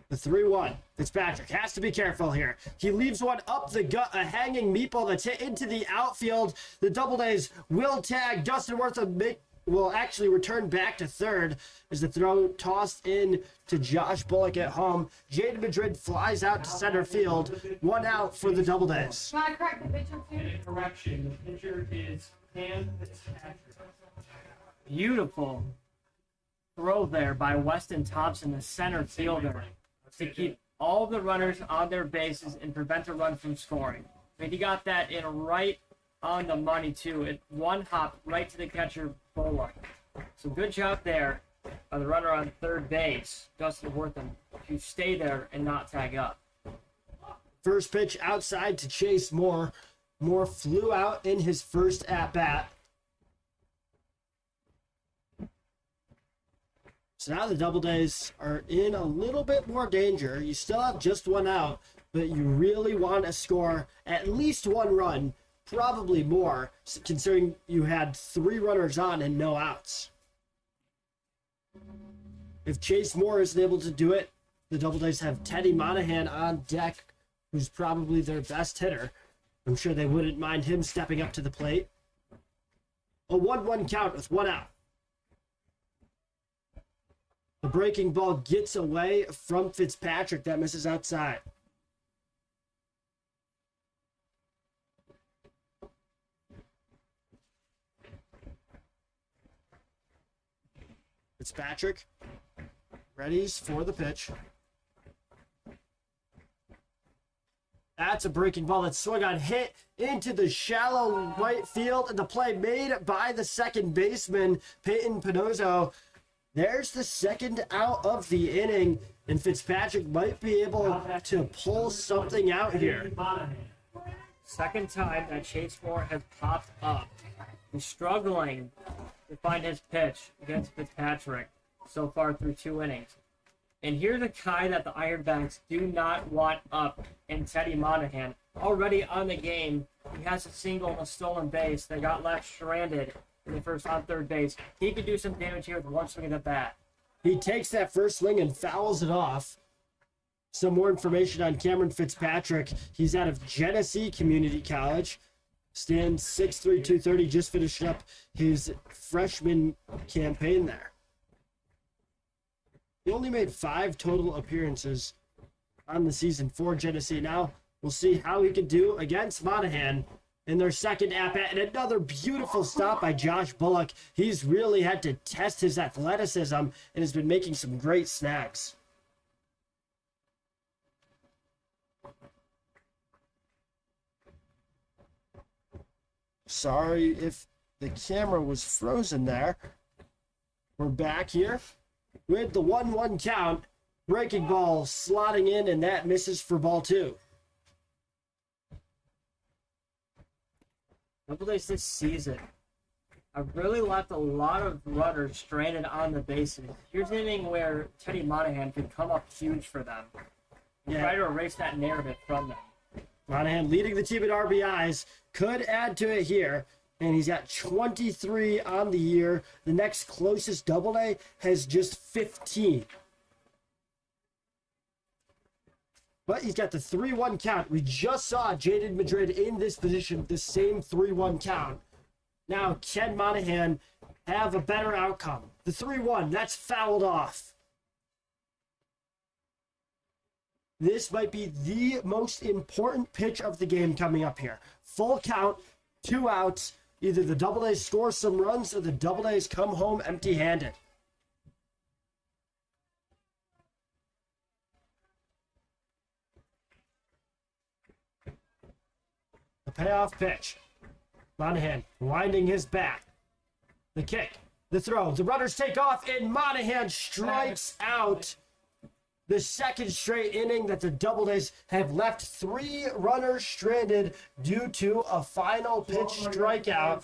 The 3-1. Fitzpatrick has to be careful here. He leaves one up the gut, a hanging meatball that's hit into the outfield. The Doubledays will tag. Dustin Wortham will actually return back to third as the throw tossed in to Josh Bullock at home. Jaden Madrid flies out to center field. 1 out for the Doubledays. And a correction, the pitcher is Cam Fitzpatrick. Beautiful throw there by Weston Thompson, the center fielder, to keep all the runners on their bases and prevent a run from scoring. I mean, he got that in right on the money, too. It 1 hop right to the catcher, Bullock. So good job there by the runner on third base, Dustin Wortham, to stay there and not tag up. First pitch outside to Chase Moore. Moore flew out in his first at-bat. So now the Doubledays are in a little bit more danger. You still have just 1 out, but you really want to score at least 1 run, probably more, considering you had 3 runners on and no outs. If Chase Moore isn't able to do it, the Doubledays have Teddy Monahan on deck, who's probably their best hitter. I'm sure they wouldn't mind him stepping up to the plate. A 1-1 count with 1 out. The breaking ball gets away from Fitzpatrick. That misses outside. Fitzpatrick readies for the pitch. That's a breaking ball that swung on, hit into the shallow right field, and the play made by the second baseman, Peyton Pinozzo. There's the 2nd out of the inning, and Fitzpatrick might be able to pull something out here. 2nd time that Chase Moore has popped up. He's struggling to find his pitch against Fitzpatrick so far through 2 innings. And here's a guy that the Ironbacks do not want up in Teddy Monahan. Already on the game, he has a single and a stolen base that got left stranded in the first on third base. He could do some damage here with 1 swing of the bat. He takes that first swing and fouls it off. Some more information on Cameron Fitzpatrick. He's out of Genesee Community College. Stands 6'3", 230, just finished up his freshman campaign there. He only made 5 total appearances on the season for Genesee. Now we'll see how he can do against Monahan in their 2nd at-bat. And another beautiful stop by Josh Bullock. He's really had to test his athleticism and has been making some great snags. Sorry if the camera was frozen there. We're back here with the 1-1 count. Breaking ball slotting in, and that misses for ball 2. Doubledays this season I've really left a lot of runners stranded on the bases. Here's an inning where Teddy Monahan could come up huge for them and try to erase that narrative from them. Monahan leading the team in RBIs, could add to it here, and he's got 23 on the year. The next closest Double-A has just 15. But he's got the 3-1 count. We just saw Jaden Madrid in this position, the same 3-1 count. Now, can Monahan have a better outcome? The 3-1, that's fouled off. This might be the most important pitch of the game coming up here. Full count, 2 outs. Either the Double-A's score some runs or the Double-A's come home empty-handed. The payoff pitch. Monahan winding his bat. The kick, the throw, the runners take off, and Monahan strikes out. The second straight inning that the Double-A's have left 3 runners stranded due to a final pitch strikeout.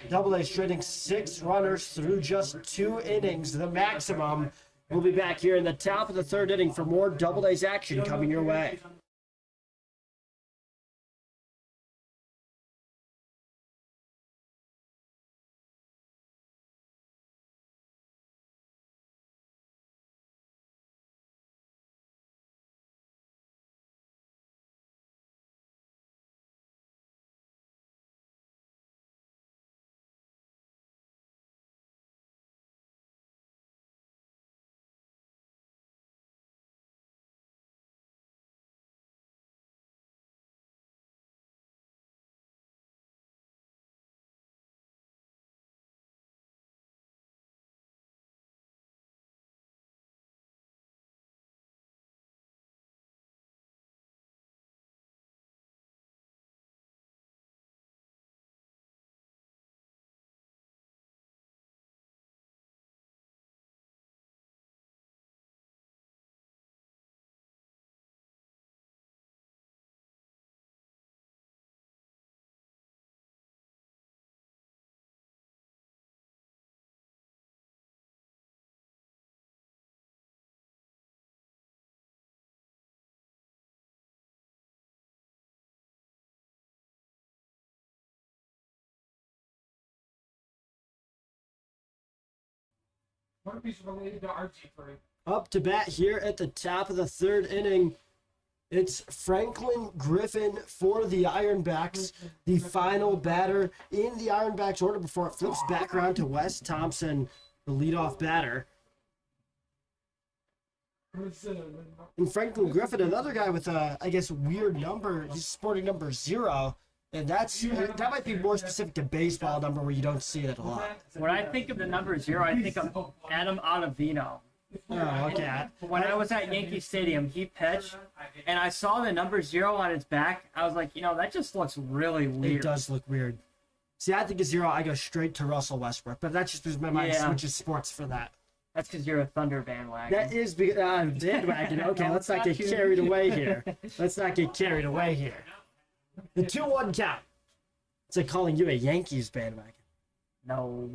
Double-A's stranding 6 runners through just 2 innings, the maximum. We'll be back here in the top of the 3rd inning for more Double-A's action coming your way. One piece related to RG3. Up to bat here at the top of the 3rd inning. It's Franklin Griffin for the Ironbacks, the final batter in the Ironbacks order before it flips back around to Wes Thompson, the leadoff batter. And Franklin Griffin, another guy with a, I guess, weird number. He's sporting number 0. And that might be more specific to baseball number where you don't see it a lot. When I think of the number 0, I think of Adam Ottavino. Oh, okay. When I was at Yankee Stadium, he pitched, and I saw the number 0 on his back. I was like, that just looks really weird. It does look weird. See, I think of 0, I go straight to Russell Westbrook, but that's just because my mind switches sports for that. That's because you're a Thunder bandwagon. That is because I'm bandwagon. Okay, let's not get carried away here. Let's not get carried away here. The 2-1 count. It's like calling you a Yankees bandwagon. No.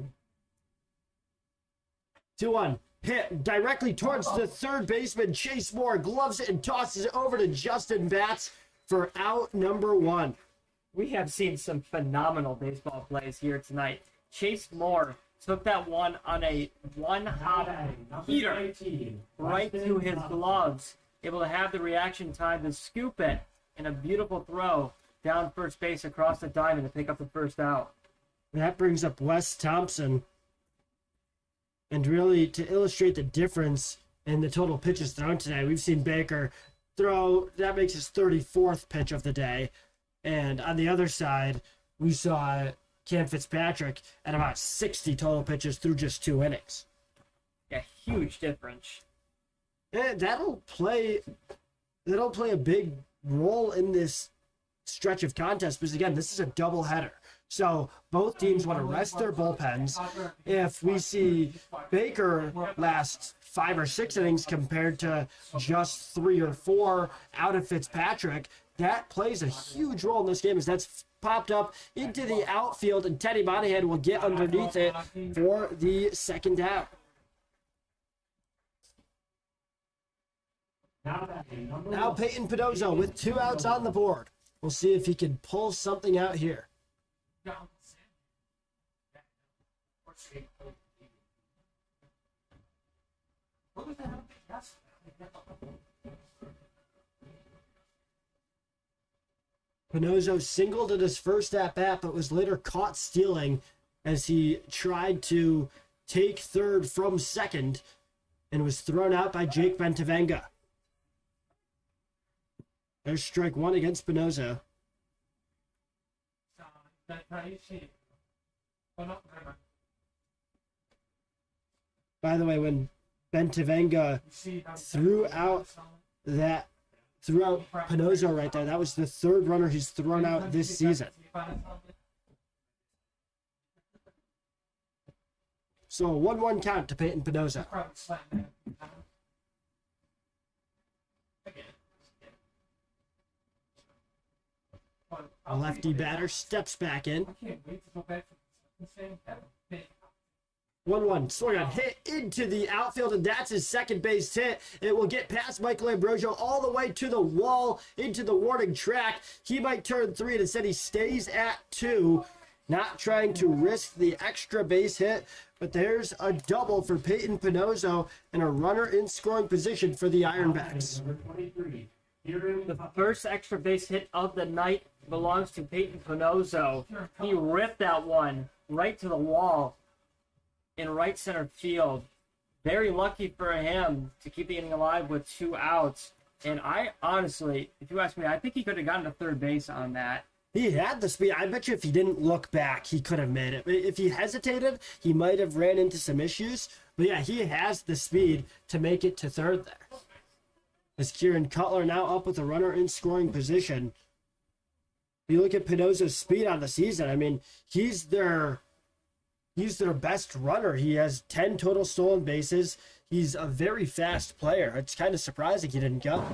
2-1. Hit directly towards the 3rd baseman. Chase Moore gloves it and tosses it over to Justin Batts for out number 1. We have seen some phenomenal baseball plays here tonight. Chase Moore took that one on a one-hop heater right to his gloves, able to have the reaction time to scoop it in a beautiful throw down first base across the diamond to pick up the first out. That brings up Wes Thompson. And really, to illustrate the difference in the total pitches thrown today, we've seen Baker throw, that makes his 34th pitch of the day. And on the other side, we saw Cam Fitzpatrick at about 60 total pitches through just 2 innings. Yeah, huge difference. And that'll play a big role in this stretch of contest because, again, this is a doubleheader. So both teams want to rest their bullpens. If we see Baker last 5 or 6 innings compared to just 3 or 4 out of Fitzpatrick, that plays a huge role in this game as that's popped up into the outfield, and Teddy Monahan will get underneath it for the second down. Now Peyton Pedozzo with 2 outs on the board. We'll see if he can pull something out here. Pedozzo singled at his first at-bat, but was later caught stealing as he tried to take third from second and was thrown out by Jake Bentavenga. There's strike 1 against Pedozzo. By the way, when Bentavenga threw out Pedozzo right there, that was the 3rd runner he's thrown out this season. So a 1-1 count to Peyton Pedozzo. A lefty batter steps back in. 1-1. Swung on, hit into the outfield, and that's his second base hit. It will get past Michael Ambrosio all the way to the wall, into the warning track. He might turn 3, and instead he stays at 2, not trying to risk the extra base hit. But there's a double for Peyton Pedozzo and a runner in scoring position for the Ironbacks. The first extra base hit of the night belongs to Peyton Pedozzo. He ripped that one right to the wall in right center field. Very lucky for him to keep the inning alive with 2 outs. And I honestly, if you ask me, I think he could have gotten to third base on that. He had the speed. I bet you if he didn't look back, he could have made it. If he hesitated, he might have ran into some issues. But yeah, he has the speed to make it to third there. As Kieran Cutler now up with a runner in scoring position. If you look at Pedozzo's speed on the season, I mean, he's their best runner. He has 10 total stolen bases. He's a very fast player. It's kind of surprising he didn't go.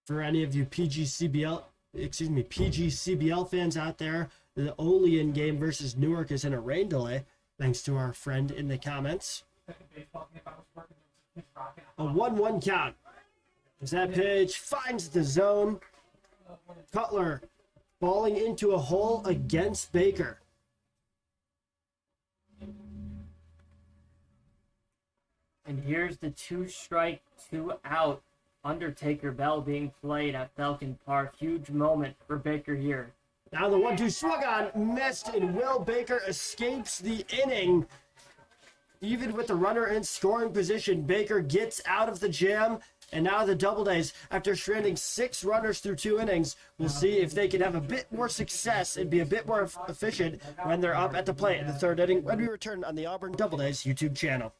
For any of you PGCBL fans out there, the Olean game versus Newark is in a rain delay, thanks to our friend in the comments. A 1-1 count. As that pitch finds the zone. Cutler falling into a hole against Baker. And here's the 2-strike, 2-out Undertaker Bell being played at Falcon Park. Huge moment for Baker here. Now the 1-2 swung on, missed, and Will Baker escapes the inning. Even with the runner in scoring position, Baker gets out of the jam. And now the Double Days, after stranding 6 runners through 2 innings, we'll see if they can have a bit more success and be a bit more efficient when they're up at the plate in the 3rd inning when we return on the Auburn Double Days YouTube channel.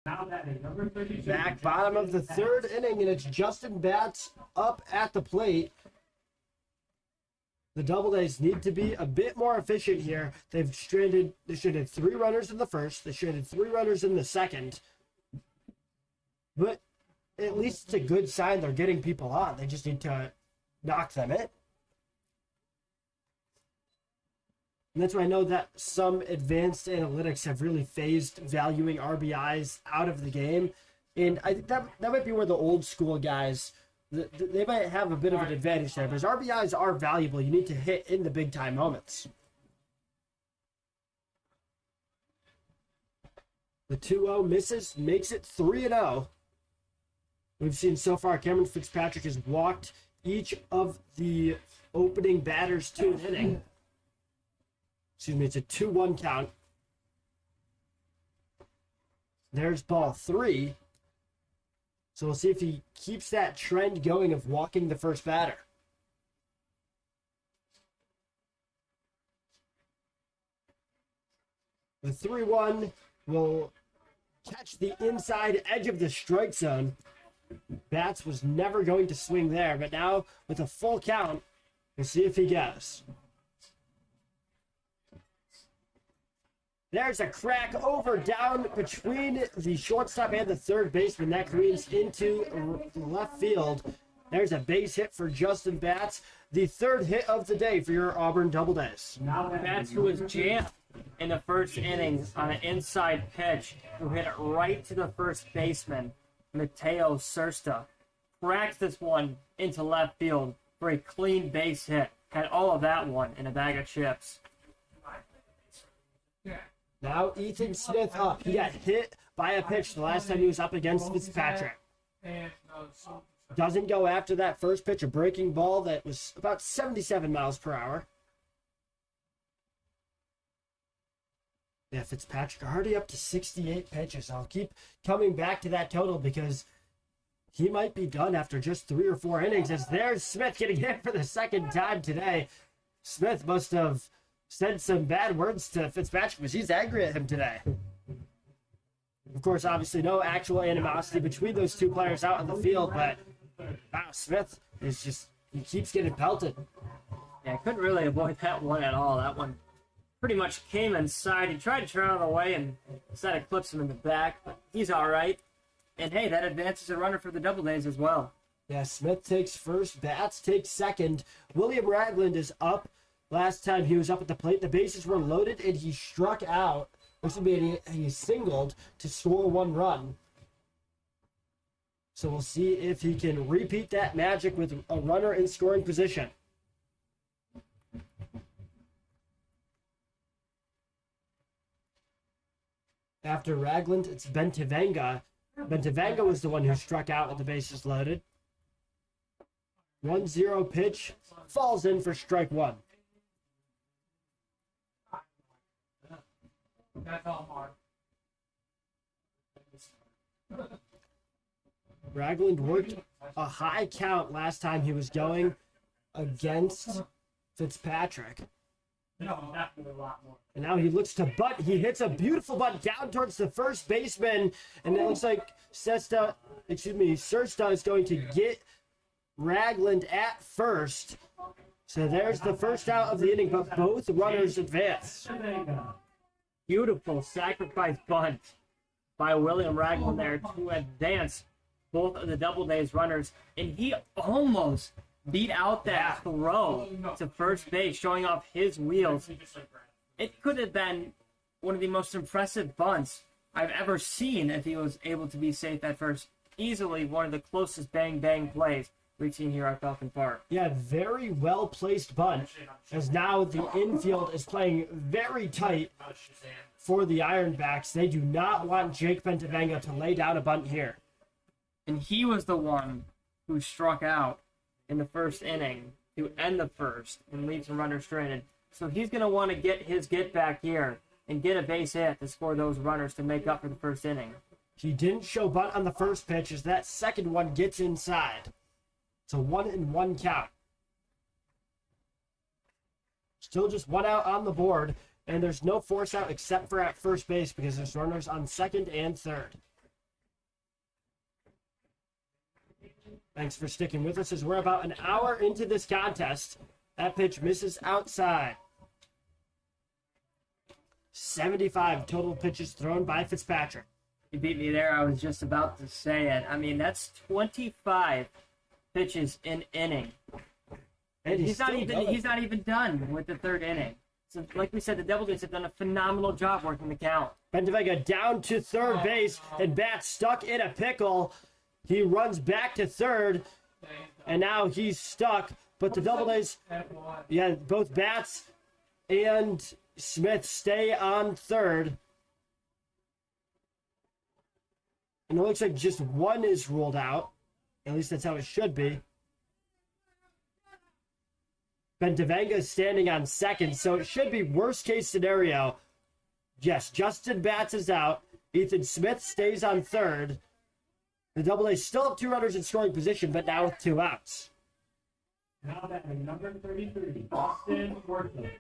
Back bottom of the third inning, and it's Justin Batts up at the plate. The Doubledays need to be a bit more efficient here. They stranded 3 runners in the first. They stranded 3 runners in the second. But at least it's a good sign they're getting people on. They just need to knock them in. And that's why I know that some advanced analytics have really phased valuing RBIs out of the game. And I think that might be where the old school guys, they might have a bit of an advantage there. Because RBIs are valuable. You need to hit in the big time moments. The 2-0 misses, makes it 3-0. We've seen so far Cameron Fitzpatrick has walked each of the opening batters to an inning. Excuse me, it's a 2-1 count. There's ball 3. So we'll see if he keeps that trend going of walking the first batter. The 3-1 will catch the inside edge of the strike zone. Batts was never going to swing there, but now with a full count, we'll see if he gets. There's a crack over down between the shortstop and the third baseman. That careen's into left field. There's a base hit for Justin Batts. The third hit of the day for your Auburn Doubledays. Batts, who was jammed in the first inning on an inside pitch, who hit it right to the first baseman, Mateo Sursta. Cracked this one into left field for a clean base hit. Had all of that one in a bag of chips. Now Ethan Smith up. He got hit by a pitch the last time he was up against Fitzpatrick. Doesn't go after that first pitch, a breaking ball that was about 77 miles per hour. Yeah, Fitzpatrick already up to 68 pitches. I'll keep coming back to that total because he might be done after just 3 or 4 innings. As there's Smith getting hit for the second time today. Smith must have said some bad words to Fitzpatrick because he's angry at him today. Of course, obviously no actual animosity between those two players out on the field, but wow, Smith is just, he keeps getting pelted. Yeah, couldn't really avoid that one at all. That one pretty much came inside. He tried to turn out of the way and decided to clip him in the back, but he's all right. And hey, that advances a runner for the Doubledays as well. Yeah, Smith takes first, Batts takes second. William Ragland is up. Last time he was up at the plate, the bases were loaded and he struck out. He singled to score 1 run. So we'll see if he can repeat that magic with a runner in scoring position. After Ragland, it's Bentavanga. Bentavanga was the one who struck out with the bases loaded. 1-0 pitch falls in for strike 1. That's all hard. Ragland worked a high count last time he was going against Fitzpatrick. No, definitely a lot more. And now he looks to bunt. He hits a beautiful bunt down towards the first baseman. And it looks like Sursta is going to get Ragland at first. So there's the first out of the inning, but both runners advance. Beautiful sacrifice bunt by William Ragland there to advance both of the Doubledays runners. And he almost beat out that throw to first base, showing off his wheels. It could have been one of the most impressive bunts I've ever seen if he was able to be safe at first. Easily one of the closest bang-bang plays we've seen here at Falcon Park. Yeah, very well-placed bunt, as now the infield is playing very tight for the Ironbacks. They do not want Jake Bentavanga to lay down a bunt here. And he was the one who struck out in the first inning to end the first and leave some runners stranded. So he's going to want to get his get back here and get a base hit to score those runners to make up for the first inning. He didn't show bunt on the first pitch as that second one gets inside. It's a 1-1 count. Still just 1 out on the board, and there's no force out except for at first base because there's runners on second and third. Thanks for sticking with us as we're about an hour into this contest. That pitch misses outside. 75 total pitches thrown by Fitzpatrick. You beat me there. I was just about to say it. I mean, that's 25 pitches in inning. And He's not even done with the third inning. So, like we said, the Devil Rays have done a phenomenal job working the count. Bentavega down to third base, and Bat stuck in a pickle. He runs back to third, and now he's stuck. But the Doubledays, both Bats and Smith stay on third. And it looks like just one is ruled out. At least that's how it should be. Bentavega is standing on second, so it should be worst case scenario. Yes, Justin Batts is out. Ethan Smith stays on third. The Doubledays still have 2 runners in scoring position, but now with 2 outs. Now that number 33, Austin Wortham.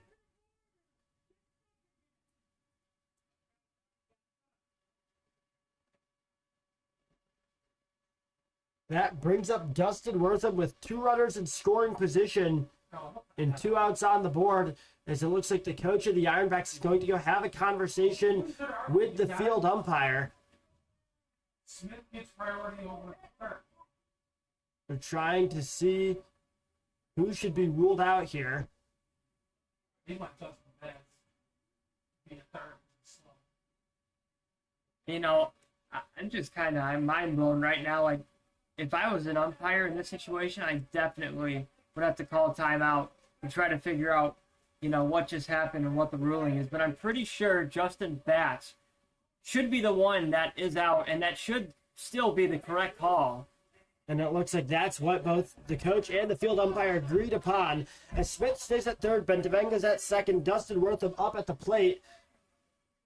That brings up Dustin Wortham with 2 runners in scoring position and 2 outs on the board, as it looks like the coach of the Ironbacks is going to go have a conversation with the field umpire. Smith gets priority over third. They're trying to see who should be ruled out here. He might touch the beds. Be a third. You know, I'm mind blown right now. Like, if I was an umpire in this situation, I definitely would have to call a timeout and try to figure out, what just happened and what the ruling is. But I'm pretty sure Justin Batts should be the one that is out, and that should still be the correct call. And it looks like that's what both the coach and the field umpire agreed upon. As Smith stays at third, Bentavenga's at second, Dustin Wortham up at the plate.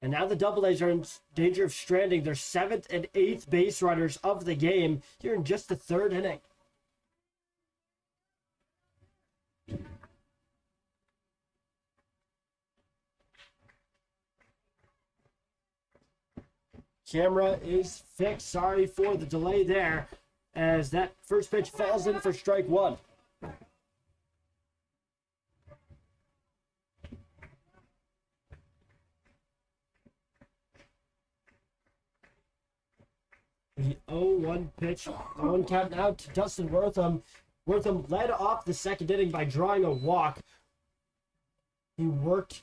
And now the Doubledays are in danger of stranding their 7th and 8th base runners of the game here in just the 3rd inning. Camera is fixed. Sorry for the delay there, as that first pitch falls in for strike 1. The 0-1 pitch. 1 count now to Dustin Wortham. Wortham led off the 2nd inning by drawing a walk. He worked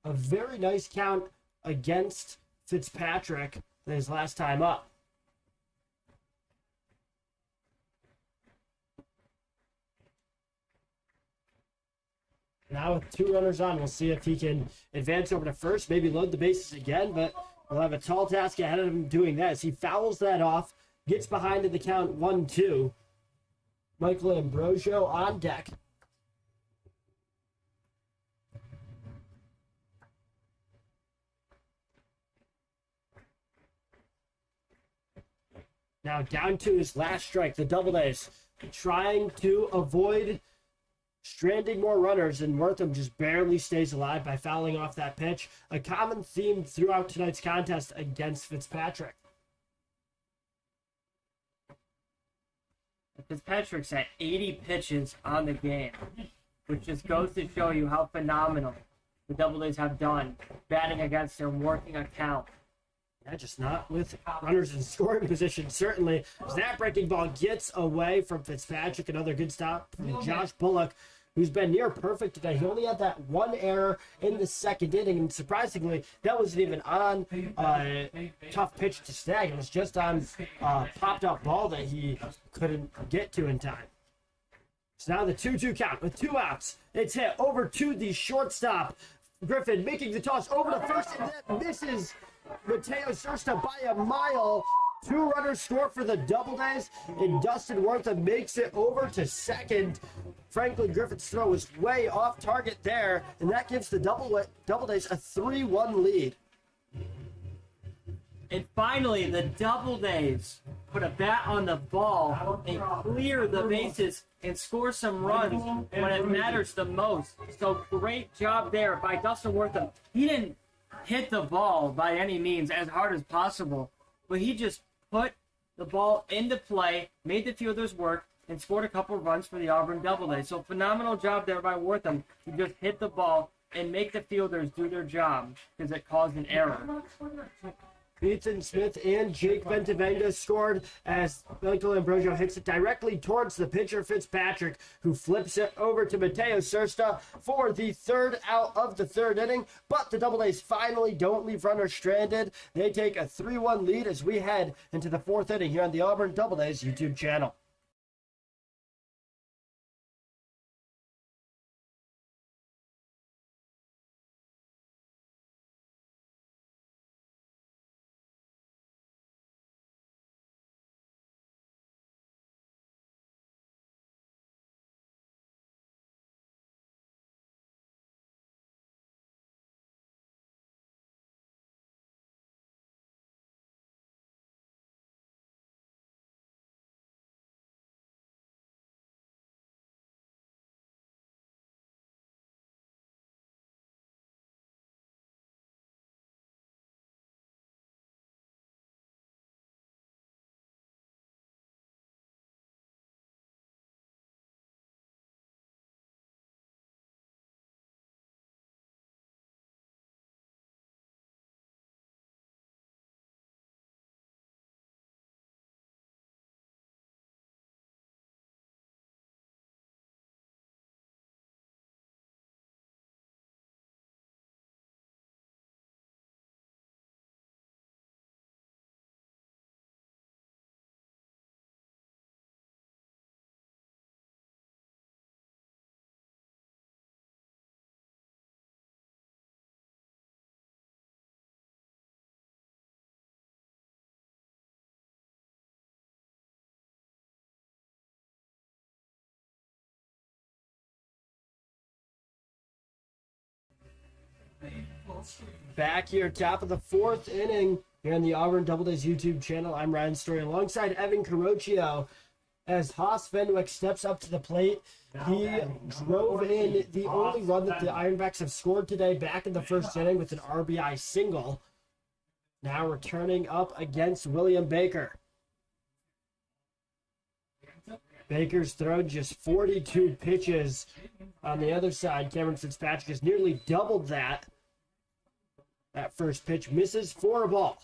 a very nice count against Fitzpatrick his last time up. Now with 2 runners on, we'll see if he can advance over to first, maybe load the bases again, but we'll have a tall task ahead of him doing that as he fouls that off, gets behind in the count 1-2. Michael Ambrosio on deck. Now down to his last strike, the Doubledays trying to avoid stranding more runners, and Wortham just barely stays alive by fouling off that pitch. A common theme throughout tonight's contest against Fitzpatrick. Fitzpatrick's at 80 pitches on the game, which just goes to show you how phenomenal the Doubledays have done batting against him, working a count. Yeah, just not with runners in scoring position, certainly. As that breaking ball gets away from Fitzpatrick. Another good stop from Josh Bullock, who's been near perfect today. He only had that 1 error in the 2nd inning, and surprisingly, that wasn't even on a tough pitch to snag. It was just on a popped-up ball that he couldn't get to in time. So now the 2-2 count with 2 outs. It's hit over to the shortstop. Griffin making the toss over to first, and that misses Mateo Sursta by a mile. 2 runners score for the Doubledays, and Dustin Wortham makes it over to second. Franklin Griffin's throw was way off target there, and that gives the Doubledays a 3-1 lead. And finally, the Doubledays put a bat on the ball and clear the bases and score some runs when it matters the most. So great job there by Dustin Wortham. He didn't hit the ball by any means as hard as possible, but he just put the ball into play, made the fielders work, and scored a couple runs for the Auburn Doubleday. So phenomenal job there by Wortham to just hit the ball and make the fielders do their job because it caused an error. Ethan Smith and Jake Bentavenga scored as Michael Ambrosio hits it directly towards the pitcher Fitzpatrick, who flips it over to Mateo Sursta for the third out of the third inning. But the Doubledays finally don't leave runners stranded. They take a 3-1 lead as we head into the fourth inning here on the Auburn Doubledays YouTube channel. Back here, top of the fourth inning here on the Auburn Doubledays YouTube channel. I'm Ryan Story alongside Evan Carocchio as Haas Fenwick steps up to the plate. He drove in the only run that the Ironbacks have scored today back in the first inning with an RBI single. Now returning up against William Baker. Baker's thrown just 42 pitches. On the other side, Cameron Fitzpatrick has nearly doubled that. That first pitch misses for a ball.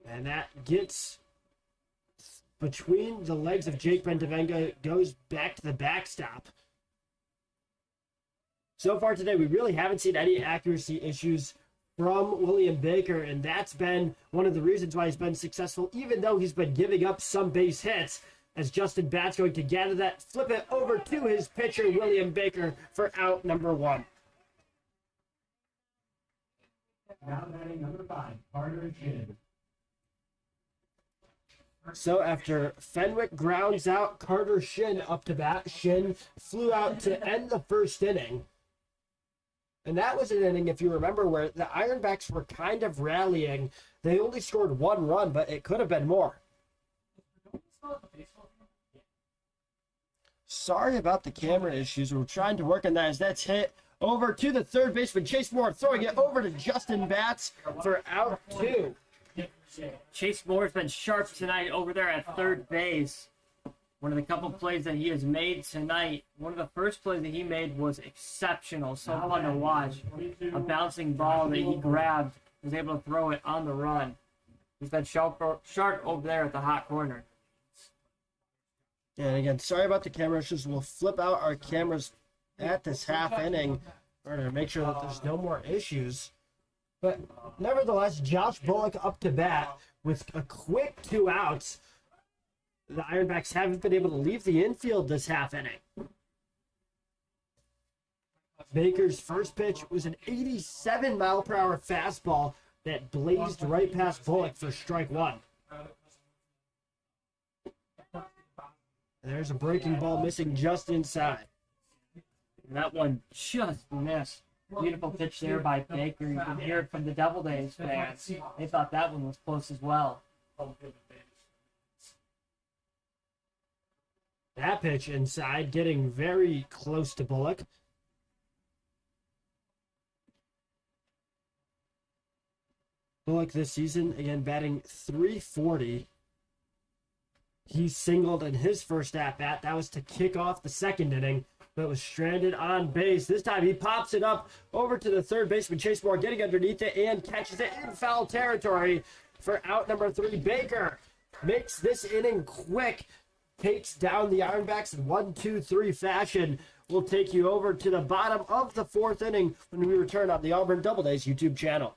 And that gets between the legs of Jake Bentavenga, goes back to the backstop. So far today, we really haven't seen any accuracy issues from William Baker, and that's been one of the reasons why he's been successful, even though he's been giving up some base hits. As Justin Batt's going to gather that, flip it over to his pitcher, William Baker, for out number one. Now batting number 5, Carter Shin. So after Fenwick grounds out Carter Shin up to bat, Shin flew out to end the first inning. And that was an inning, if you remember, where the Ironbacks were kind of rallying. They only scored one run, but it could have been more. Sorry about the camera issues. We're trying to work on that as that's hit over to the third baseman, Chase Moore, throwing it over to Justin Batts for out 2. Chase Moore's been sharp tonight over there at third base. One of the couple plays that he has made tonight, one of the first plays that he made was exceptional. So fun to watch. A bouncing ball that he grabbed, was able to throw it on the run. He's been sharp over there at the hot corner. And again, sorry about the camera issues. We'll flip out our cameras at this half inning in order to make sure that there's no more issues. But nevertheless, Josh Bullock up to bat with a quick 2 outs. The Ironbacks haven't been able to leave the infield this half inning. Baker's first pitch was an 87-mile-per-hour fastball that blazed right past Bullock for strike 1. There's a breaking ball missing just inside. That one just missed. Beautiful pitch there by Baker. You can hear it from the Doubledays fans. They thought that one was close as well. That pitch inside, getting very close to Bullock. Bullock this season, again, batting .340. He singled in his first at-bat. That was to kick off the second inning, but was stranded on base. This time he pops it up over to the third baseman, Chase Moore, getting underneath it and catches it in foul territory for out number 3. Baker makes this inning quick, takes down the Ironbacks in 1-2-3 fashion. We'll take you over to the bottom of the 4th inning when we return on the Auburn Doubledays YouTube channel.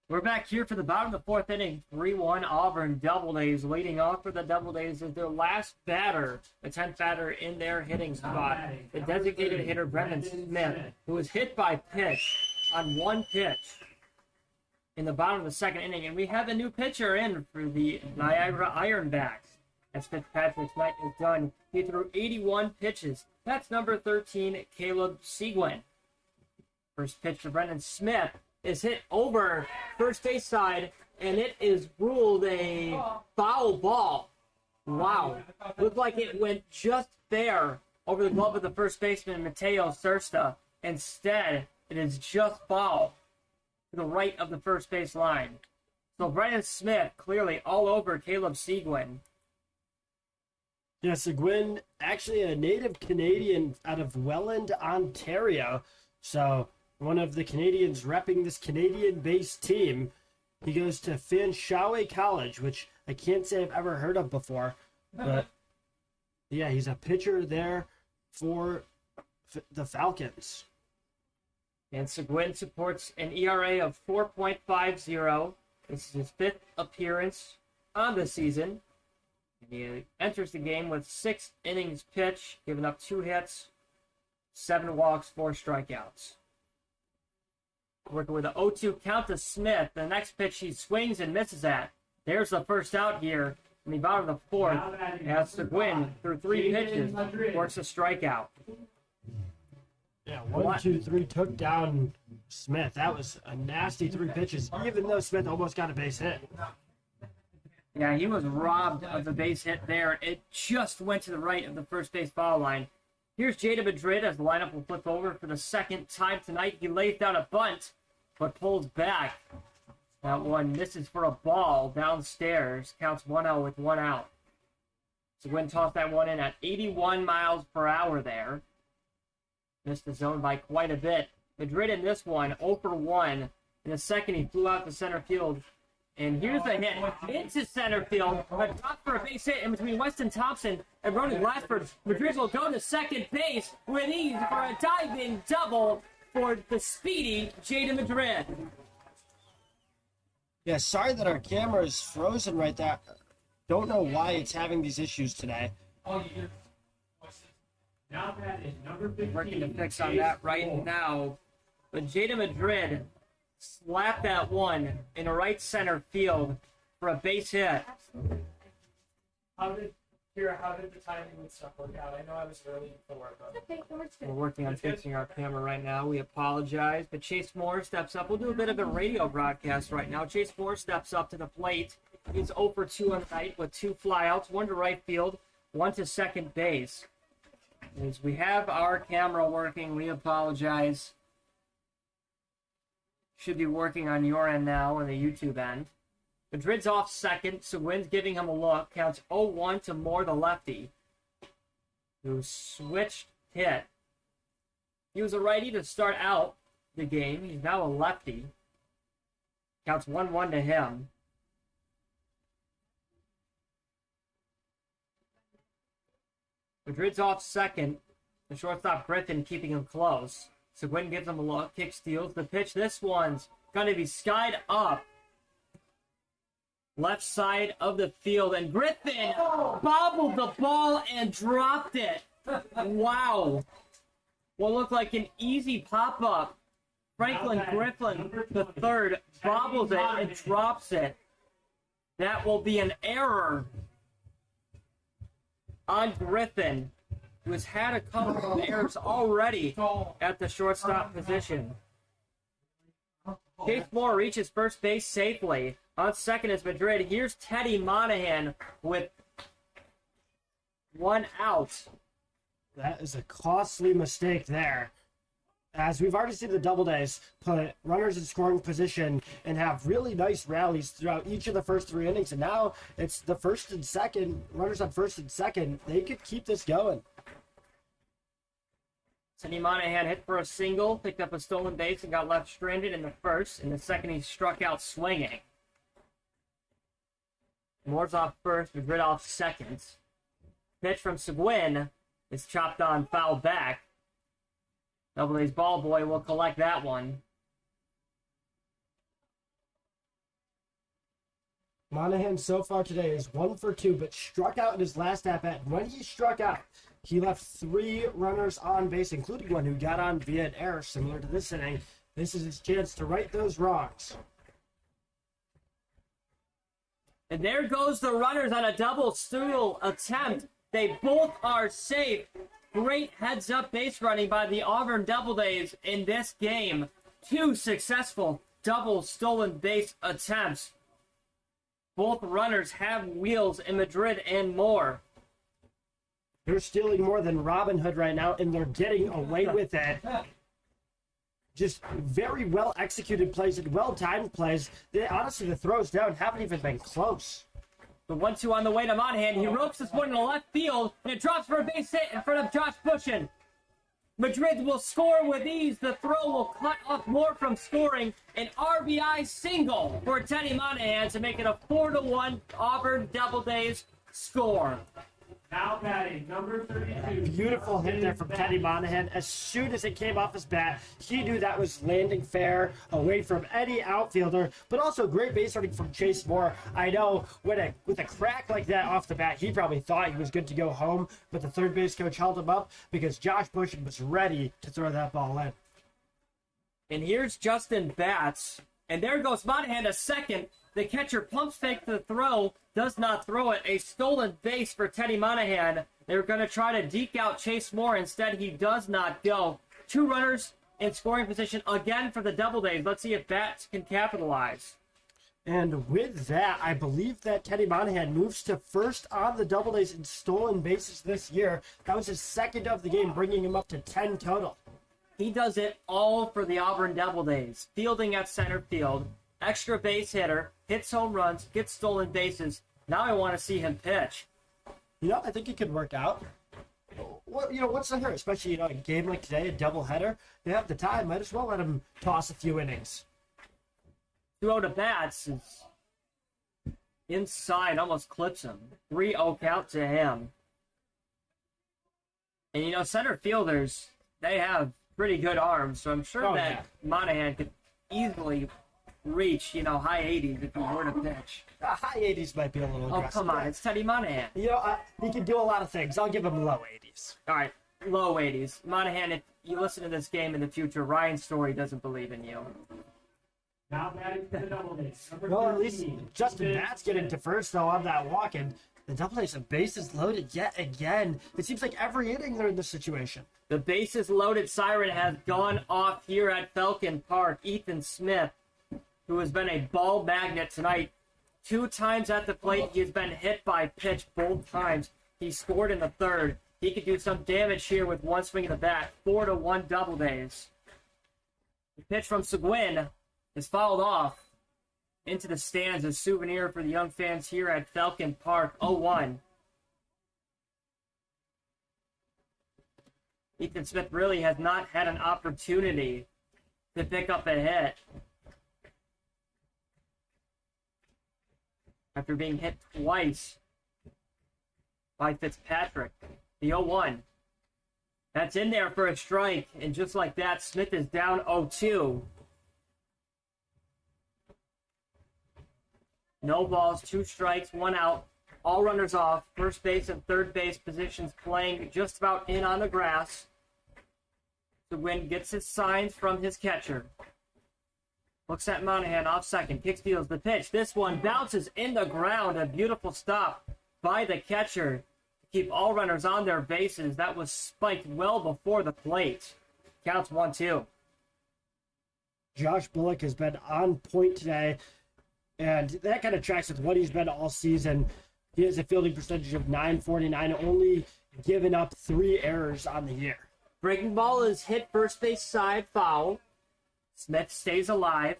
We're back here for the bottom of the 4th inning. 3-1 Auburn Doubledays. Leading off for the Doubledays is their last batter, the 10th batter in their hitting spot, the designated hitter Brendan Smith, who was hit by pitch on one pitch in the bottom of the 2nd inning. And we have a new pitcher in for the Niagara Ironbacks. As Fitzpatrick's night is done, he threw 81 pitches. That's number 13, Caleb Seguin. First pitch to Brendan Smith is hit over first base side, and it is ruled a foul ball. Wow. Looked like it went just there over the glove of the first baseman, Mateo Sursta. Instead, it is just foul to the right of the first base line. So Brendan Smith clearly all over Caleb Seguin. Yeah, Seguin, actually a native Canadian out of Welland, Ontario. So one of the Canadians repping this Canadian-based team. He goes to Fanshawe College, which I can't say I've ever heard of before. But, yeah, he's a pitcher there for the Falcons. And Seguin supports an ERA of 4.50. This is his 5th appearance on the season. And he enters the game with 6 innings pitched, giving up 2 hits, 7 walks, 4 strikeouts. Working with an 0-2 count to Smith. The next pitch he swings and misses at. There's the first out here in the bottom of the 4th. As Seguin, through 3 pitches, works a strikeout. Yeah, 1, 2, 3 took down Smith. That was a nasty 3 pitches, even though Smith almost got a base hit. Yeah, he was robbed of the base hit there. It just went to the right of the first base foul line. Here's Jada Madrid as the lineup will flip over for the 2nd time tonight. He lays down a bunt, but pulls back. That one misses for a ball downstairs. Counts 1-0 with 1 out. Seguin tossed that one in at 81 miles per hour there. Missed the zone by quite a bit. Madrid in this one, 0 for 1. In the second, he flew out to center field And here's a hit into center field. A drop for a base hit in between Weston Thompson and Ronan Glassford. Madrid will go to second base with ease for a diving double for the speedy Jada Madrid. Yeah, sorry that our camera is frozen right there. Don't know why it's having these issues today. Now that is number 15. Working to fix on that right now. But Jada Madrid slapped that one in right center field for a base hit. How did the timing and stuff work out? I know I was early before, but We're working on fixing our camera right now. We apologize, but Chase Moore steps up. We'll do a bit of a radio broadcast right now. Chase Moore steps up to the plate. He's 0 for 2 on the night with 2 flyouts, 1 to right field, 1 to second base. As we have our camera working, we apologize. Should be working on your end now on the YouTube end. Madrid's off second, Seguin's giving him a look. Counts 0-1 to Moore, the lefty, who switched hit. He was a righty to start out the game. He's now a lefty. Counts 1-1 to him. Madrid's off second. The shortstop Griffin keeping him close. Seguin gives him a look, kick steals the pitch. This one's going to be skied up. Left side of the field, and Griffin bobbled the ball and dropped it. Wow. What looked like an easy pop-up. Franklin Griffin, the third, bobbles it and drops it. That will be an error on Griffin, who has had a couple of errors already at the shortstop position. Chase Moore reaches first base safely. On second is Madrid. Here's Teddy Monahan with 1 out. That is a costly mistake there. As we've already seen the Double Days put runners in scoring position and have really nice rallies throughout each of the first 3 innings. And now it's the first and second, runners on first and second. They could keep this going. Teddy Monahan hit for a single, picked up a stolen base, and got left stranded in the first. In the second, he struck out swinging. Moore's off first, Madrid off second. Pitch from Seguin is chopped on, foul back. Double A's ball boy will collect that one. Monahan so far today is 1 for 2, but struck out in his last at-bat. When he struck out, he left 3 runners on base, including one who got on via an error similar to this inning. This is his chance to right those wrongs. And there goes the runners on a double steal attempt. They both are safe. Great heads-up base running by the Auburn Doubledays in this game. 2 successful double stolen base attempts. Both runners have wheels in Madrid and Moore. They're stealing more than Robin Hood right now, and they're getting away with it. Just very well-executed plays and well-timed plays. Honestly, the throws down haven't even been close. The 1-2 on the way to Monahan. He ropes this one in the left field, and it drops for a base hit in front of Josh Bushin. Madrid will score with ease. The throw will cut off Moore from scoring. An RBI single for Teddy Monahan to make it a 4-1 Auburn Doubledays score. now batting number 32. Beautiful hit there from Teddy Monahan. As soon as it came off his bat, he knew that was landing fair, away from any outfielder, but also great base running from Chase Moore. I know with a crack like that off the bat, he probably thought he was good to go home, but the third base coach held him up because Josh Bushin was ready to throw that ball in. And here's Justin Batts. And there goes Monahan to second. The catcher pumps fake the throw, does not throw it. A stolen base for Teddy Monahan. They're going to try to deke out Chase Moore. Instead, he does not go. 2 runners in scoring position again for the Doubledays. Let's see if Batts can capitalize. And with that, I believe that Teddy Monahan moves to first on the Doubledays in stolen bases this year. That was his second of the game, bringing him up to 10 total. He does it all for the Auburn Doubledays. Fielding at center field, extra base hitter, hits home runs, gets stolen bases. Now I want to see him pitch. I think he could work out. What's the hurt? Especially, a game like today, a doubleheader. You have the time. Might as well let him toss a few innings. 2-0 to Batts is inside, almost clips him. 3-0 count to him. And, you know, center fielders, they have pretty good arms, so I'm sure that Monahan could easily reach, you know, high 80s if he were to pitch. High 80s might be a little aggressive. Oh, come on. It's Teddy Monahan. You know, he can do a lot of things. I'll give him low 80s. All right, low 80s. Monahan, if you listen to this game in the future, Ryan Story doesn't believe in you. Now batting for the double days. Well, at least Justin Matt's getting to first, though, on that walk. And the double days have bases loaded yet again. It seems like every inning they're in this situation. The bases loaded siren has gone off here at Falcon Park. Ethan Smith, who has been a ball magnet tonight, 2 times at the plate. He has been hit by pitch both times. He scored in the third. He could do some damage here with one swing of the bat. 4-1 double days. The pitch from Seguin is fouled off into the stands, a souvenir for the young fans here at Falcon Park. 0-1. Ethan Smith really has not had an opportunity to pick up a hit after being hit twice by Fitzpatrick. The 0-1. That's in there for a strike, and just like that, Smith is down 0-2. No balls, 2 strikes, 1 out. All runners off. First base and third base positions playing just about in on the grass. Seguin gets his signs from his catcher. Looks at Monahan off second. Kicks, deals the pitch. This one bounces in the ground. A beautiful stop by the catcher to keep all runners on their bases. That was spiked well before the plate. Counts 1-2. Josh Bullock has been on point today, and that kind of tracks with what he's been all season. He has a fielding percentage of .949, only given up 3 errors on the year. Breaking ball is hit first base side, foul. Smith stays alive.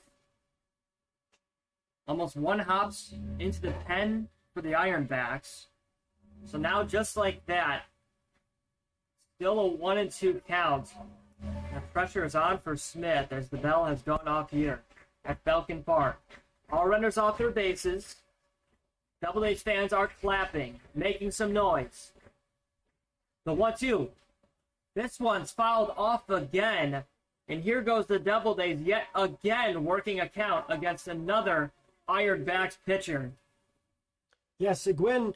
Almost 1 hops into the pen for the Ironbacks. So now, just like that, still a 1-2 count. The pressure is on for Smith as the bell has gone off here at Falcon Park. All runners off their bases. Double H fans are clapping, making some noise. The 1-2. This one's fouled off again. And here goes the Double Days yet again working a count against another Ironbacks pitcher. Yeah, Seguin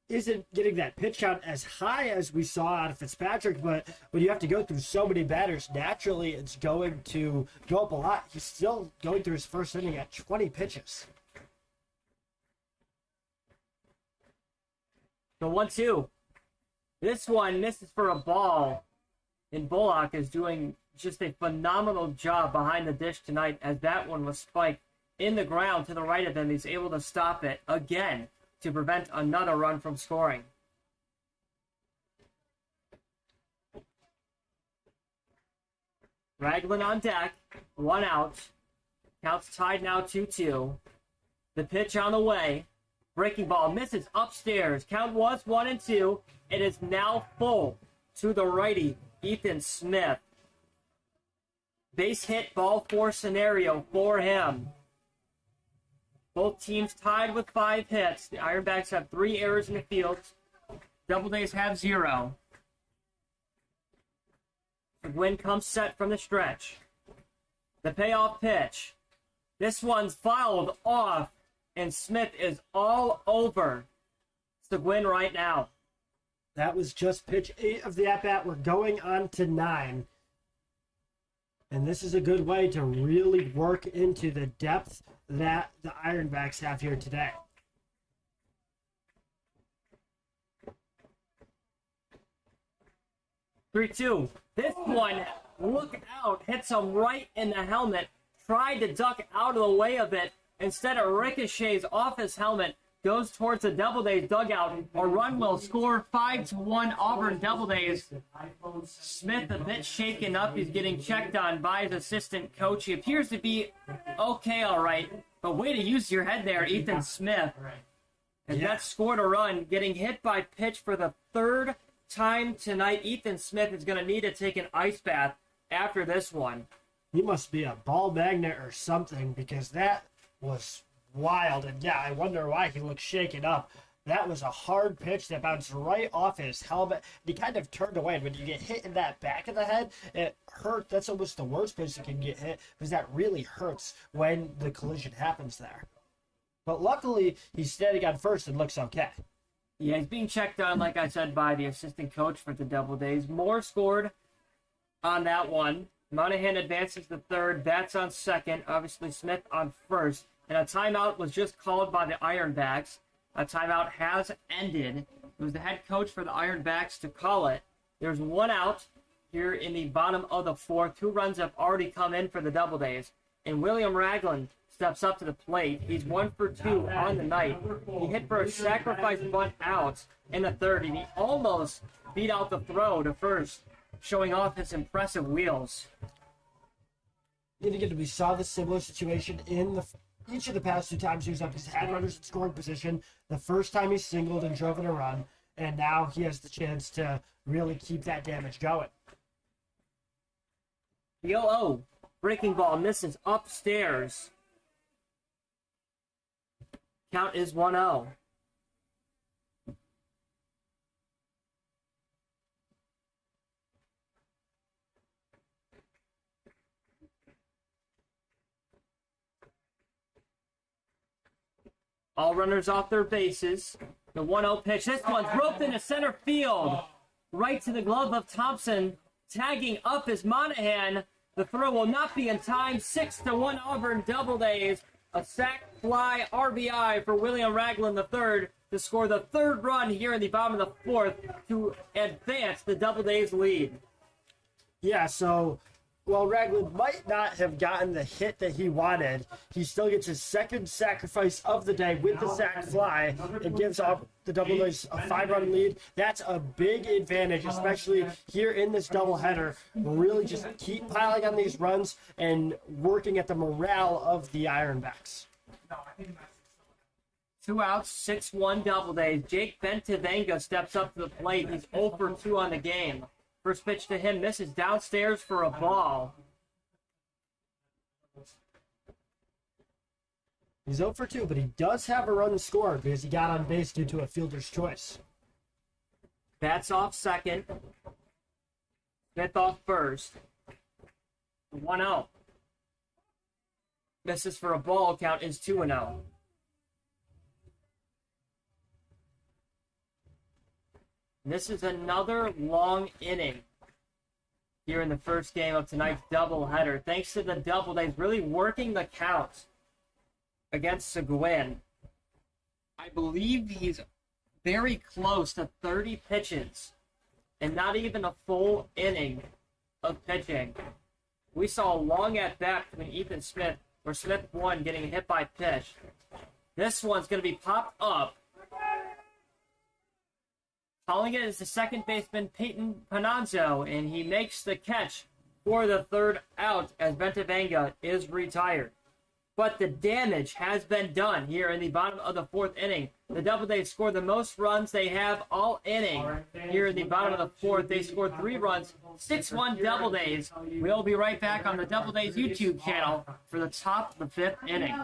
isn't getting that pitch count as high as we saw out of Fitzpatrick, but when you have to go through so many batters, naturally it's going to go up a lot. He's still going through his first inning at 20 pitches. The 1-2. This one misses for a ball. And Bullock is doing just a phenomenal job behind the dish tonight as that one was spiked in the ground to the right of him. He's able to stop it again to prevent another run from scoring. Ragland on deck, 1 out. Counts tied now 2-2. The pitch on the way. Breaking ball misses upstairs. Count was 1-2. It is now full to the righty, Ethan Smith. Base hit, ball 4 scenario for him. Both teams tied with 5 hits. The Ironbacks have 3 errors in the field. Double Days have 0. The win comes set from the stretch. The payoff pitch. This one's fouled off, and Smith is all over Seguin right now. That was just pitch 8 of the at-bat. We're going on to 9. And this is a good way to really work into the depth that the Ironbacks have here today. Three, 2. This one, look out, hits him right in the helmet. Tried to duck out of the way of it. Instead, it ricochets off his helmet. Goes towards the Double Days dugout. A run will score. 5-1 Auburn Double Days. Smith a bit shaken up. He's getting checked on by his assistant coach. He appears to be okay, all right. But way to use your head there, Ethan Smith. And that scored a run. Getting hit by pitch for the 3rd time tonight. Ethan Smith is going to need to take an ice bath after this one. He must be a ball magnet or something, because that was wild. And yeah, I wonder why he looked shaken up. That was a hard pitch that bounced right off his helmet. He kind of turned away. And when you get hit in that back of the head, it hurt. That's almost the worst place you can get hit because that really hurts when the collision happens there. But luckily, he's standing on first and looks okay. Yeah, he's being checked on, like I said, by the assistant coach for the Doubledays. Moore scored on that one. Monahan advances to third. Bats on second. Obviously, Smith on first. And a timeout was just called by the Ironbacks. A timeout has ended. It was the head coach for the Ironbacks to call it. There's one out here in the bottom of the fourth. 2 runs have already come in for the Doubledays. And William Ragland steps up to the plate. He's 1 for 2 on the night. He hit for a sacrifice bunt out in the third, and he almost beat out the throw to first, showing off his impressive wheels. And again, we saw the similar situation in each of the past 2 times he was up. He's had runners in scoring position. The first time he singled and drove in a run, and now he has the chance to really keep that damage going. The 0-0 breaking ball misses upstairs. Count is 1-0. All runners off their bases. The 1-0 pitch. This one's roped into center field. Right to the glove of Thompson. Tagging up is Monahan. The throw will not be in time. 6-1 Auburn Doubledays. A sac fly RBI for William Ragland III to score the 3rd run here in the bottom of the 4th to advance the Doubledays lead. Yeah, so while Ragland might not have gotten the hit that he wanted, he still gets his 2nd sacrifice of the day with the sac fly and gives up the Doubledays a 5-run lead. That's a big advantage, especially here in this doubleheader. Really just keep piling on these runs and working at the morale of the Ironbacks. 2 outs, 6-1 Doubledays. Jake Bentavenga steps up to the plate. He's 0 for 2 on the game. First pitch to him misses downstairs for a ball. He's 0 for 2, but he does have a run scored because he got on base due to a fielder's choice. Bats off second. Smith off first. 1-0. Misses for a ball. Count is 2-0. This is another long inning here in the first game of tonight's doubleheader. Thanks to the Doubledays really working the count against Seguin. I believe he's very close to 30 pitches and not even a full inning of pitching. We saw a long at-bat between Ethan Smith, where Smith won getting hit by pitch. This one's going to be popped up. Calling it is the second baseman, Peyton Pananzo, and he makes the catch for the 3rd out as Bentavenga is retired. But the damage has been done here in the bottom of the 4th inning. The Doubledays scored the most runs they have all inning. Here in the bottom of the 4th, they scored 3 runs, 6-1 Doubledays. We'll be right back on the Doubledays YouTube channel for the top of the 5th inning.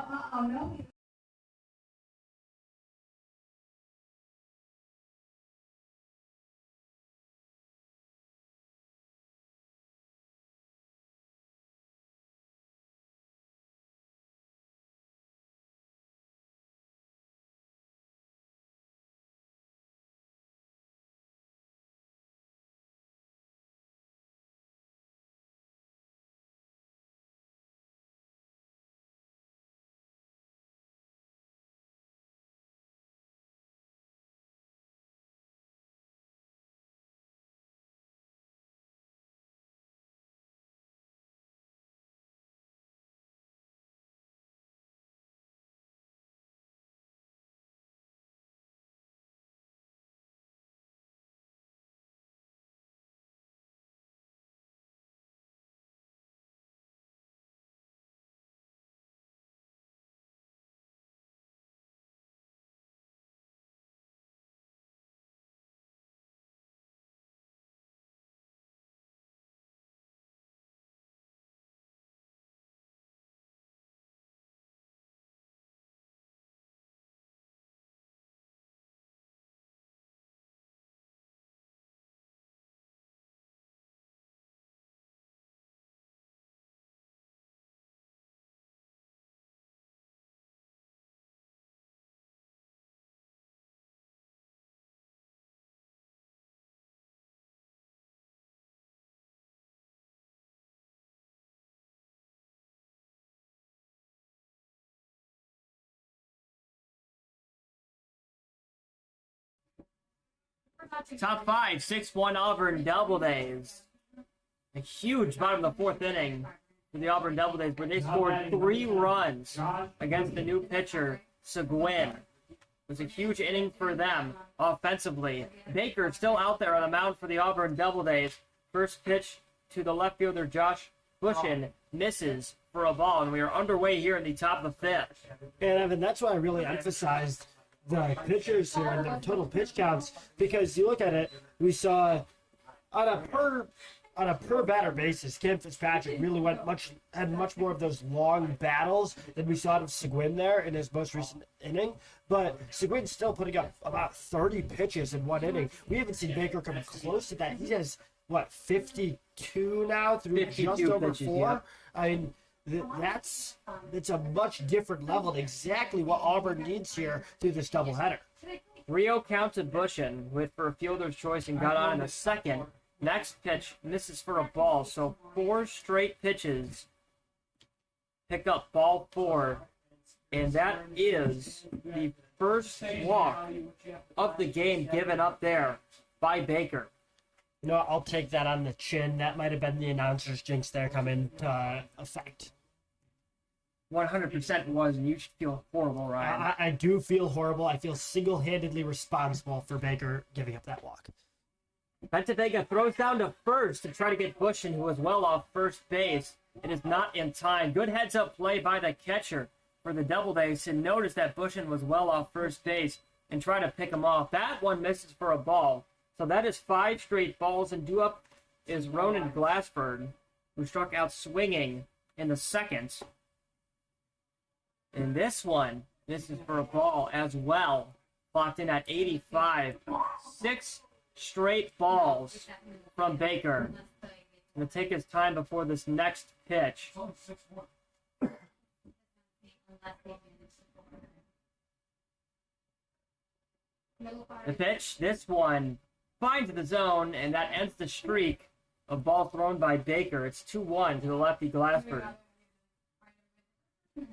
Top five, 6-1 Auburn Doubledays. A huge bottom of the fourth inning for the Auburn Doubledays, where they scored 3 runs against the new pitcher, Seguin. It was a huge inning for them offensively. Baker still out there on the mound for the Auburn Doubledays. First pitch to the left fielder, Josh Bushin, misses for a ball, and we are underway here in the top of the fifth. And Evan, that's why I really emphasized the pitchers here and their total pitch counts, because you look at it, we saw on a per batter basis, Cam Fitzpatrick really had much more of those long battles than we saw out of Seguin there in his most recent inning. But Seguin's still putting up about 30 pitches in one inning. We haven't seen Baker come close to that. He has 52 now through just over pitches, 4. yeah. I mean, that's a much different level and exactly what Auburn needs here through this doubleheader. 3-0 count to Bushin, went for a fielder's choice and got on in the second. Next pitch misses for a ball, so 4 straight pitches pick up ball 4, and that is the first walk of the game given up there by Baker. You know what, I'll take that on the chin. That might have been the announcer's jinx there come into effect. 100% was, and you should feel horrible, Ryan. I do feel horrible. I feel single-handedly responsible for Baker giving up that walk. Vega throws down to first to try to get Bushin, who was well off first base. It is not in time. Good heads-up play by the catcher for the Doubledays to notice that Bushin was well off first base and try to pick him off. That one misses for a ball. So that is 5 straight balls, and due up is Ronan Glassford, who struck out swinging in the second. And this one misses for a ball as well. Clocked in at 85. 6 straight balls from Baker. Going to take his time before this next pitch. The pitch, this one finds the zone, and that ends the streak of ball thrown by Baker. It's 2-1 to the lefty Glassford.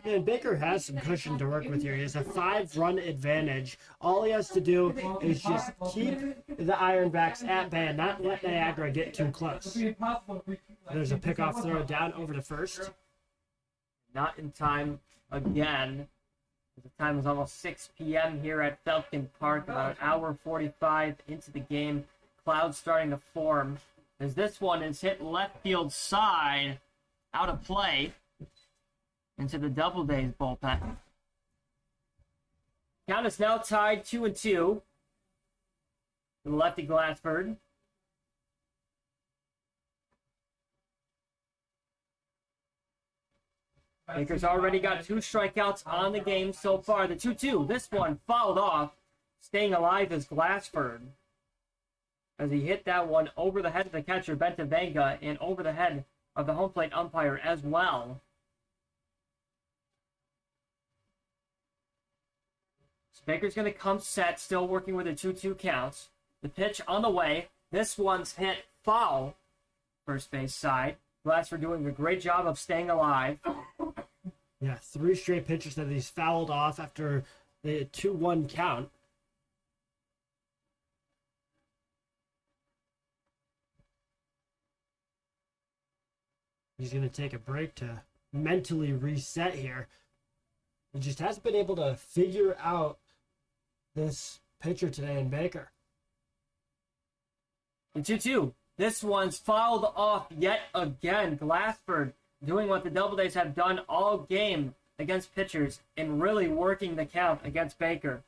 And Baker has some cushion to work with here. He has a 5-run advantage. All he has to do is just keep the Ironbacks at bay and not let Niagara get too close. There's a pickoff throw down over to first. Not in time again. The time is almost 6 p.m. here at Falcon Park, about an hour 45 into the game. Clouds starting to form as this one is hit left field side, out of play, into the Doubledays bullpen. Count is now tied 2-2 to the lefty Glassford. Baker's already got 2 strikeouts on the game so far. The 2-2, this one fouled off. Staying alive is Glassford, as he hit that one over the head of the catcher, Vega, and over the head of the home plate umpire as well. So Baker's going to come set, still working with the 2-2 counts. The pitch on the way. This one's hit foul, first base side. Glassford doing a great job of staying alive. Yeah, 3 straight pitches that he's fouled off after the 2-1 count. He's going to take a break to mentally reset here. He just hasn't been able to figure out this pitcher today in Baker. The 2-2. This one's fouled off yet again. Glassford doing what the Doubledays have done all game against pitchers and really working the count against Baker.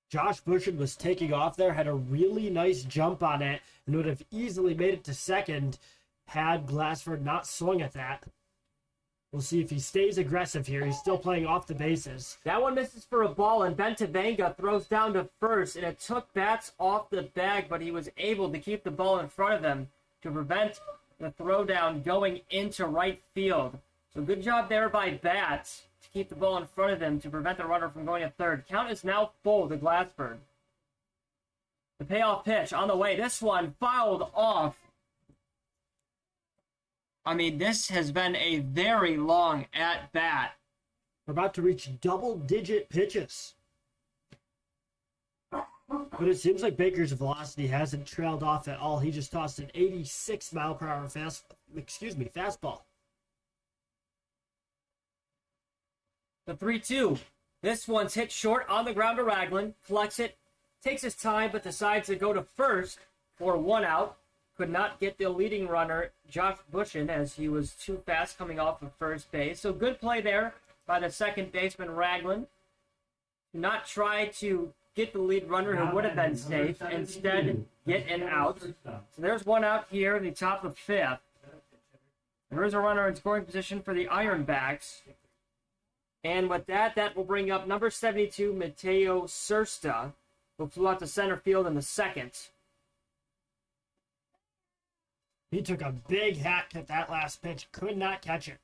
Josh Bushin was taking off there, had a really nice jump on it, and would have easily made it to second had Glassford not swung at that. We'll see if he stays aggressive here. He's still playing off the bases. That one misses for a ball, and Vega throws down to first, and it took bats off the bag, but he was able to keep the ball in front of him to prevent the throwdown going into right field. So good job there by bats to keep the ball in front of him to prevent the runner from going to third. Count is now full to Glassford. The payoff pitch on the way. This one fouled off. I mean, this has been a very long at-bat. We're about to reach double-digit pitches. But it seems like Baker's velocity hasn't trailed off at all. He just tossed an 86-mile-per-hour fastball. The 3-2. This one's hit short on the ground to Ragland. Collects it, takes his time, but decides to go to first for 1 out. Could not get the leading runner, Josh Bushin, as he was too fast coming off of first base. So good play there by the second baseman, Ragland. Not try to get the lead runner who would have been safe. Instead, get an out. So there's 1 out here in the top of 5th. There is a runner in scoring position for the Ironbacks. And with that, that will bring up number 72, Mateo Sursta, who flew out to center field in the second. He took a big hack at that last pitch. Could not catch it.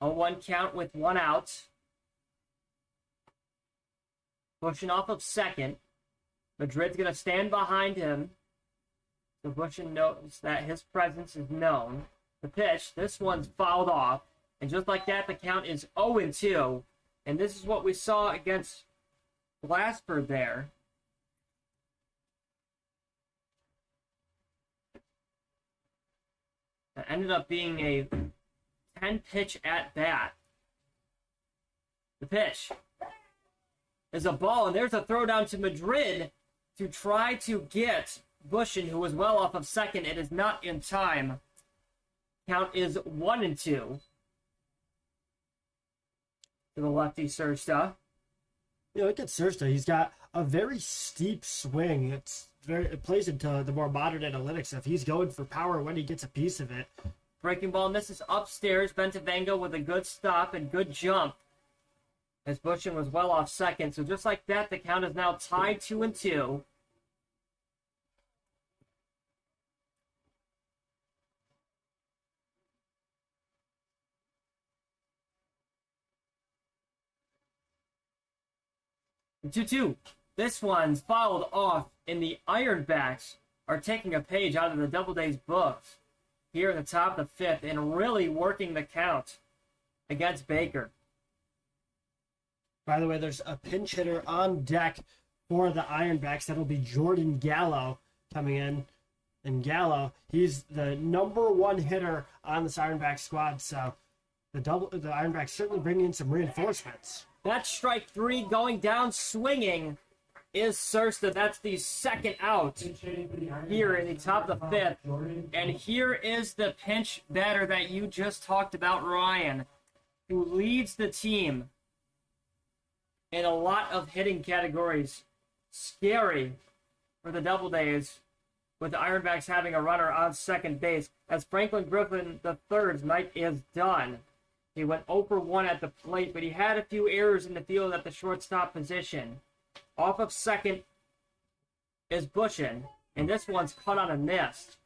A 1 count with 1 out. Pushing off of second. Madrid's going to stand behind him. So Bushin knows that his presence is known. The pitch, this one's fouled off. And just like that, the count is 0-2. And this is what we saw against Glassford there. That ended up being a 10-pitch at bat. The pitch is a ball, and there's a throw down to Madrid to try to get Bushin, who was well off of second. It is not in time. Count is 1-2. To the lefty Sursta. Yeah, look at Sursta. He's got a very steep swing. It plays into the more modern analytics. If he's going for power when he gets a piece of it. Breaking ball misses upstairs. Bentavenga with a good stop and good jump. As Bushin was well off second. So just like that, the count is now tied 2-2. The 2-2. This one's fouled off, and the Ironbacks are taking a page out of the Doubleday's books here in the top of the 5th and really working the count against Baker. By the way, there's a pinch hitter on deck for the Ironbacks. That'll be Jordan Gallo coming in. And Gallo, he's the number 1 hitter on this Ironback squad. So the Ironbacks certainly bringing in some reinforcements. That's strike 3 going down swinging is Sursta. That's the second out here in the top of the 5th. And here is the pinch batter that you just talked about, Ryan, who leads the team in a lot of hitting categories. Scary for the Doubledays with the Ironbacks having a runner on second base, as Franklin Griffin III's night is done. He went 0 for 1 at the plate, but he had a few errors in the field at the shortstop position. Off of second is Bushin, and this one's caught on a miss.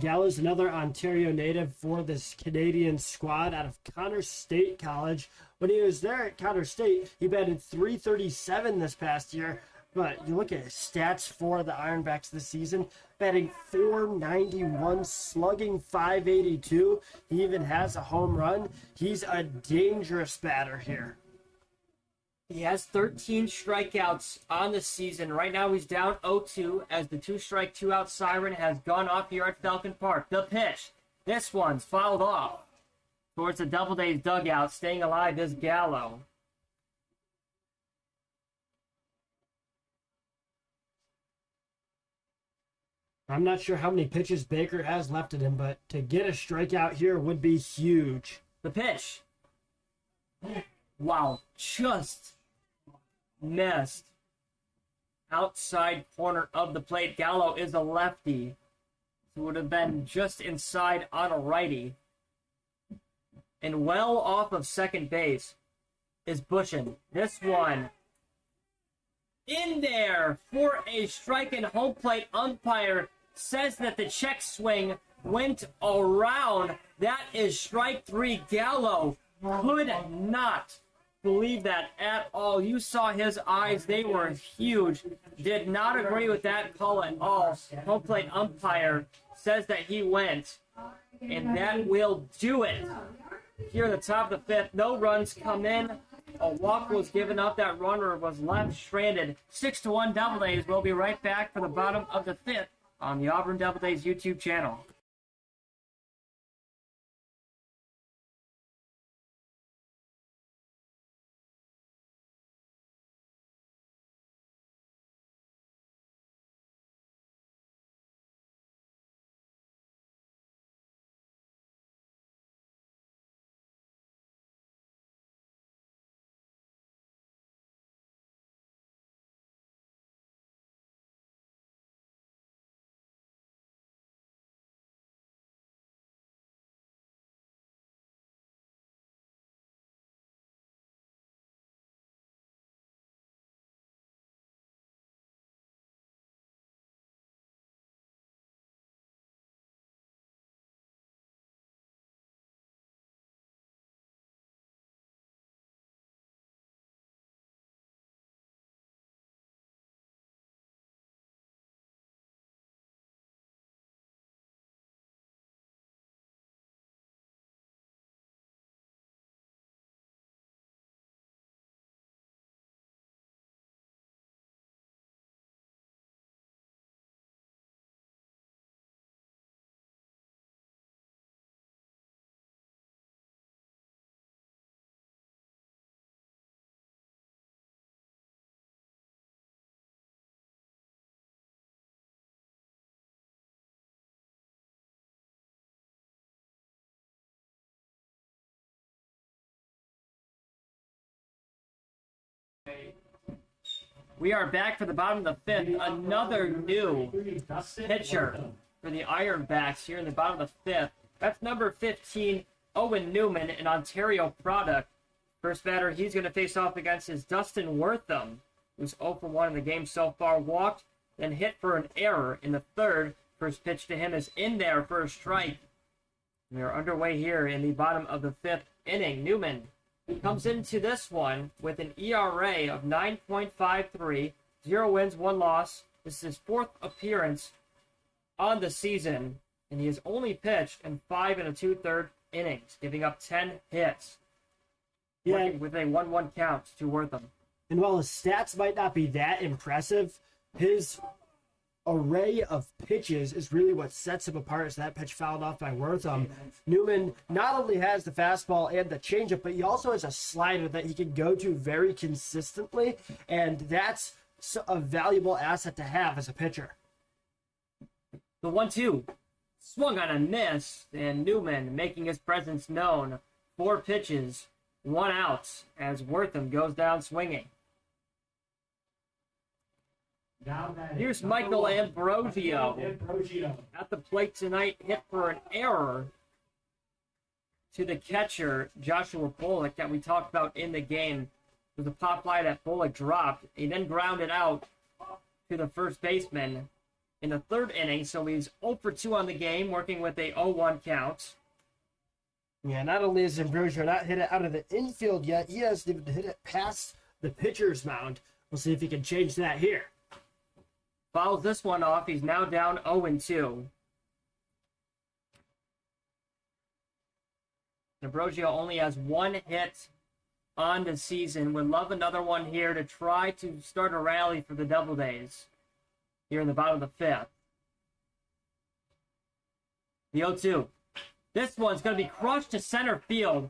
Gallo's another Ontario native for this Canadian squad out of Connor State College. When he was there at Connor State, he batted .337 this past year. But you look at his stats for the Ironbacks this season, batting .491, slugging .582. He even has a home run. He's a dangerous batter here. He has 13 strikeouts on the season. Right now he's down 0-2 as the 2-strike, 2-out siren has gone off here at Falcon Park. The pitch. This one's fouled off towards the Doubledays dugout. Staying alive is Gallo. I'm not sure how many pitches Baker has left in him, but to get a strikeout here would be huge. The pitch. Wow, just missed. Outside corner of the plate. Gallo is a lefty. So it would have been just inside on a righty. And well off of second base is Bushin. This one in there for a strike, and home plate umpire says that the check swing went around. That is strike 3. Gallo could not believe that at all. You saw his eyes. They were huge. Did not agree with that call at all. Home plate umpire says that he went, and that will do it. Here at the top of the 5th, no runs come in. A walk was given up. That runner was left stranded. 6-1 Doubledays. We'll be right back for the bottom of the 5th on the Auburn Doubledays YouTube channel. We are back for the bottom of the 5th. Another new pitcher for the Ironbacks here in the bottom of the 5th. That's number 15, Owen Newman, an Ontario product. First batter he's going to face off against is Dustin Wortham, who's 0 for 1 in the game so far. Walked, then hit for an error in the 3rd. First pitch to him is in there for a strike. We are underway here in the bottom of the 5th inning. Newman comes into this one with an ERA of 9.53, 0 wins, 1 loss. This is his 4th appearance on the season, and he has only pitched in 5 2/3 innings, giving up 10 hits. Yeah. Working with a 1-1 count to Wortham. And while his stats might not be that impressive, his array of pitches is really what sets him apart as that pitch fouled off by Wortham. Newman not only has the fastball and the changeup, but he also has a slider that he can go to very consistently, and that's a valuable asset to have as a pitcher. The 1-2 swung on a miss, and Newman making his presence known. 4 pitches, 1 out as Wortham goes down swinging. Here's Michael Ambrosio at the plate tonight, hit for an error to the catcher, Joshua Bullock, that we talked about in the game. With a pop fly that Bullock dropped. He then grounded out to the first baseman in the 3rd inning, so he's 0 for 2 on the game, working with a 0-1 count. Yeah, not only has Ambrosio not hit it out of the infield yet, he hasn't even hit it past the pitcher's mound. We'll see if he can change that here. Fouls this one off. He's now down 0-2. Ambrosio only has 1 hit on the season. Would love another one here to try to start a rally for the Doubledays here in the bottom of the 5th. The 0-2. This one's going to be crushed to center field.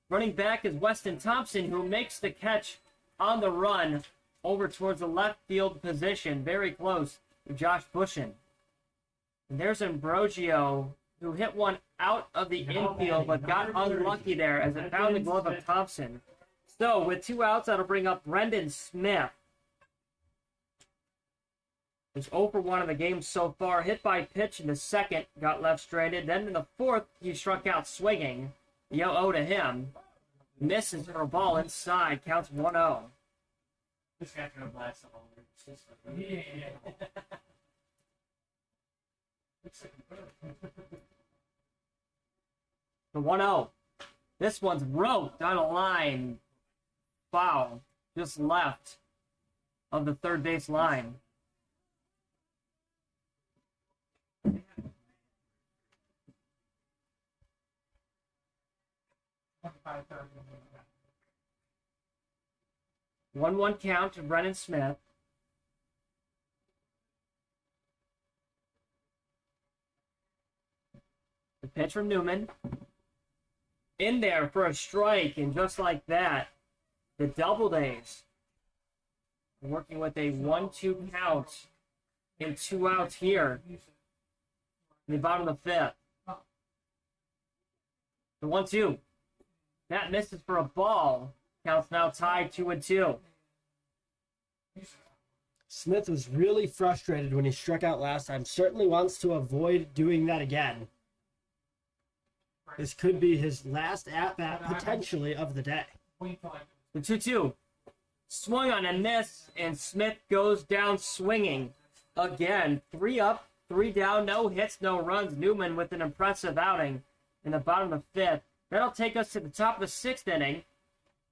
Running back is Weston Thompson, who makes the catch on the run over towards the left field position, very close to Josh Bushin. And there's Ambrosio, who hit one out of the infield, but got unlucky there as it found the glove of Thompson. So, with 2 outs, that'll bring up Brendan Smith. He's 0 for 1 in the game so far. Hit by pitch in the 2nd, got left stranded. Then in the 4th, he struck out swinging. The 0-0 to him. Misses for a ball inside, counts 1-0. This guy's gonna blast all over. Yeah. The 1-0. This one's roped on a line. Foul. Just left of the 3rd base line. 1-1 count to Brennan Smith. The pitch from Newman. In there for a strike, and just like that, the Doubledays working with a 1-2 count and 2 outs here in the bottom of the 5th. The 1-2. That misses for a ball. Counts now tied 2-2. Smith was really frustrated when he struck out last time. Certainly wants to avoid doing that again. This could be his last at-bat, potentially, of the day. The 2-2. Swung on a miss, and Smith goes down swinging. Again, 3 up, 3 down, no hits, no runs. Newman with an impressive outing in the bottom of the 5th. That'll take us to the top of the 6th inning,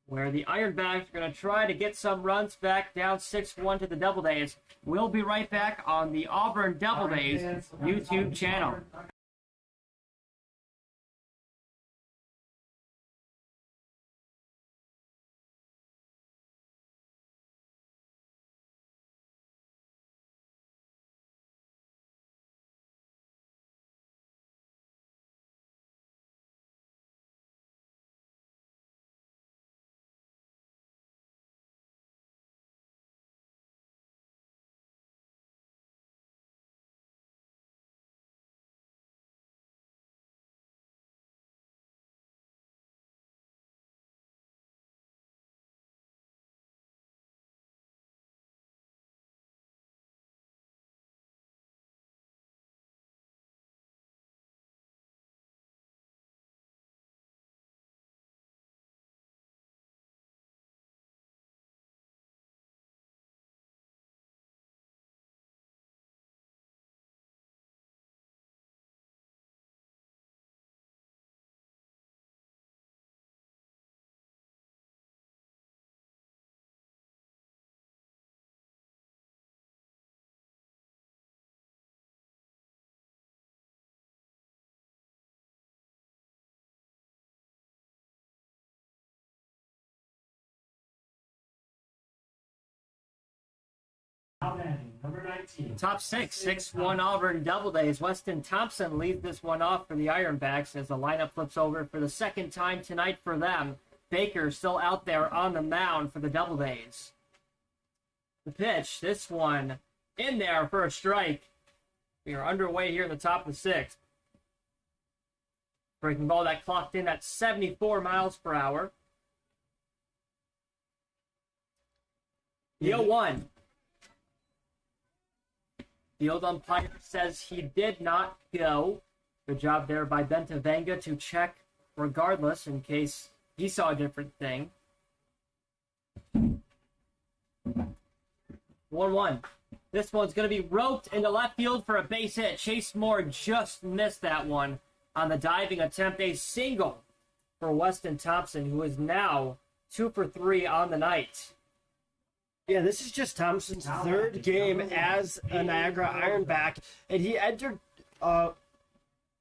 where the Ironbacks are going to try to get some runs back, down 6-1 to the Doubledays. We'll be right back on the Auburn Doubledays YouTube channel. Number 19. Top 6, 6-1 Auburn Doubledays. Weston Thompson leads this one off for the Ironbacks as the lineup flips over for the second time tonight for them. Baker still out there on the mound for the Doubledays. The pitch, this one in there for a strike. We are underway here in the top of the 6th. Breaking ball that clocked in at 74 miles per hour. The 0-1. Field umpire says he did not go. Good job there by Bentavenga to check regardless in case he saw a different thing. 1-1. This one's going to be roped into left field for a base hit. Chase Moore just missed that one on the diving attempt. A single for Weston Thompson, who is now 2 for 3 on the night. Yeah, this is just Thompson's 3rd game as a Niagara Ironback, and he entered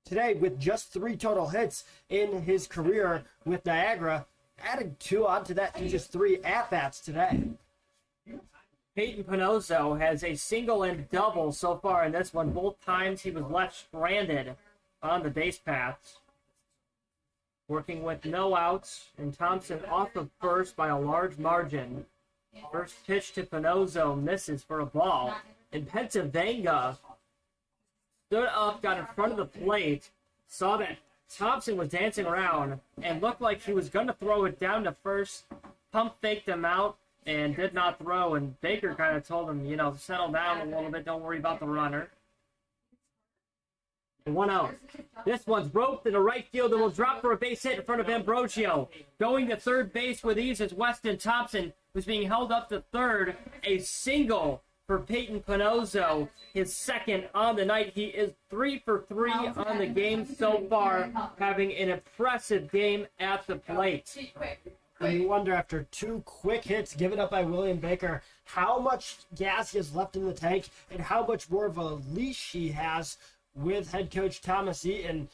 today with just 3 total hits in his career with Niagara, adding 2 onto that to just 3 at-bats today. Peyton Panozzo has a single and double so far in this one. Both times he was left stranded on the base paths. Working with no outs, and Thompson off of first by a large margin. First pitch to Panozzo misses for a ball. And Bentavenga stood up, got in front of the plate, saw that Thompson was dancing around, and looked like he was going to throw it down to first. Pump faked him out and did not throw, and Baker kind of told him, settle down a little bit, don't worry about the runner. 1-0. This one's roped into right field and will drop for a base hit in front of Ambrosio. Going to third base with ease is Weston Thompson, who's being held up to third. A single for Peyton Panozzo, his 2nd on the night. He is 3 for 3 on the game so far, having an impressive game at the plate. And you wonder, after 2 quick hits given up by William Baker, how much gas he has left in the tank and how much more of a leash he has with head coach Thomas Eaton,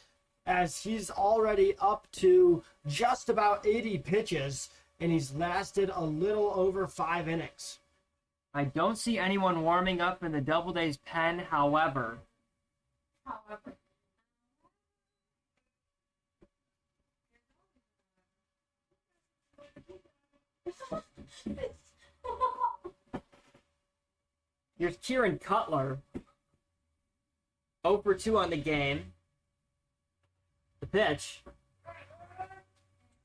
as he's already up to just about 80 pitches and he's lasted a little over 5 innings. I don't see anyone warming up in the Doubledays pen, however. Here's Kieran Cutler. 0 for 2 on the game. The pitch.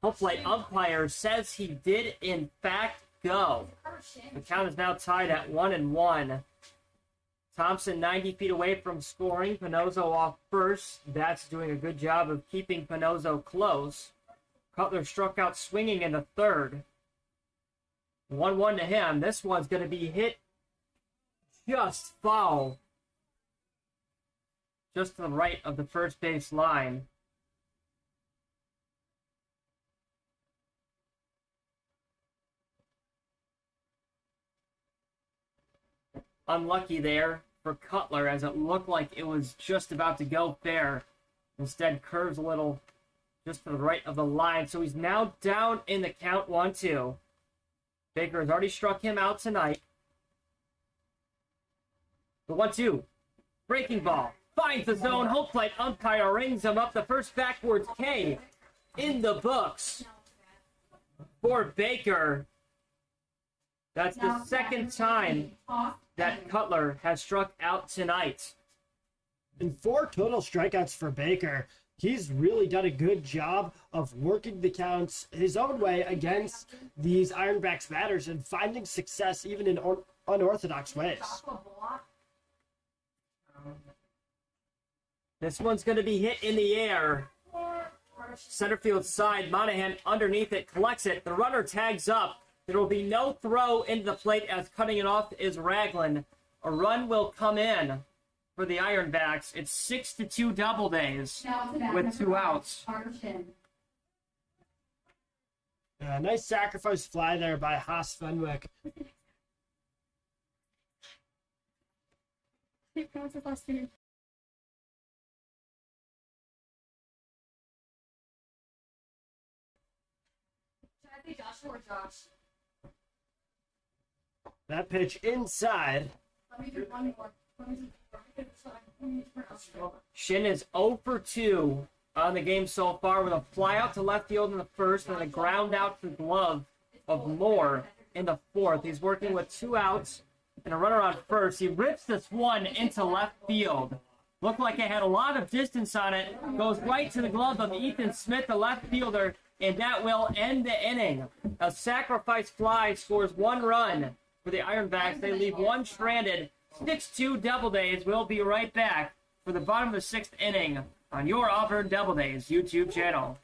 Home plate umpire says he did in fact go. The count is now tied at 1-1. Thompson 90 feet away from scoring. Panozzo off first. That's doing a good job of keeping Panozzo close. Cutler struck out swinging in the third. 1-1 to him. This one's going to be hit just foul. Just to the right of the first base line. Unlucky there for Cutler, as it looked like it was just about to go fair. Instead, curves a little just to the right of the line. So he's now down in the count 1-2. Baker has already struck him out tonight. The 1-2. Breaking ball. Finds the zone. Home plate umpire rings him up. The first backwards K in the books for Baker. That's the second time that Cutler has struck out tonight. And 4 total strikeouts for Baker. He's really done a good job of working the counts his own way against these Ironbacks batters and finding success even in unorthodox ways. This one's going to be hit in the air. Center field side. Monahan underneath it, collects it. The runner tags up. There will be no throw into the plate as cutting it off is Ragland. A run will come in for the Ironbacks. It's 6-2 Doubledays with 2 outs. Nice sacrifice fly there by Haas Fenwick. That pitch inside. Shin is 0 for 2 on the game so far with a fly out to left field in the first and a ground out to the glove of Moore in the fourth. He's working with 2 outs and a runner on first. He rips this one into left field. Looked like it had a lot of distance on it. Goes right to the glove of Ethan Smith, the left fielder, and that will end the inning. A sacrifice fly scores 1 run for the Ironbacks. They leave 1 stranded. 6-2 Doubledays. We'll be right back for the bottom of the 6th inning on your Auburn Doubledays YouTube channel.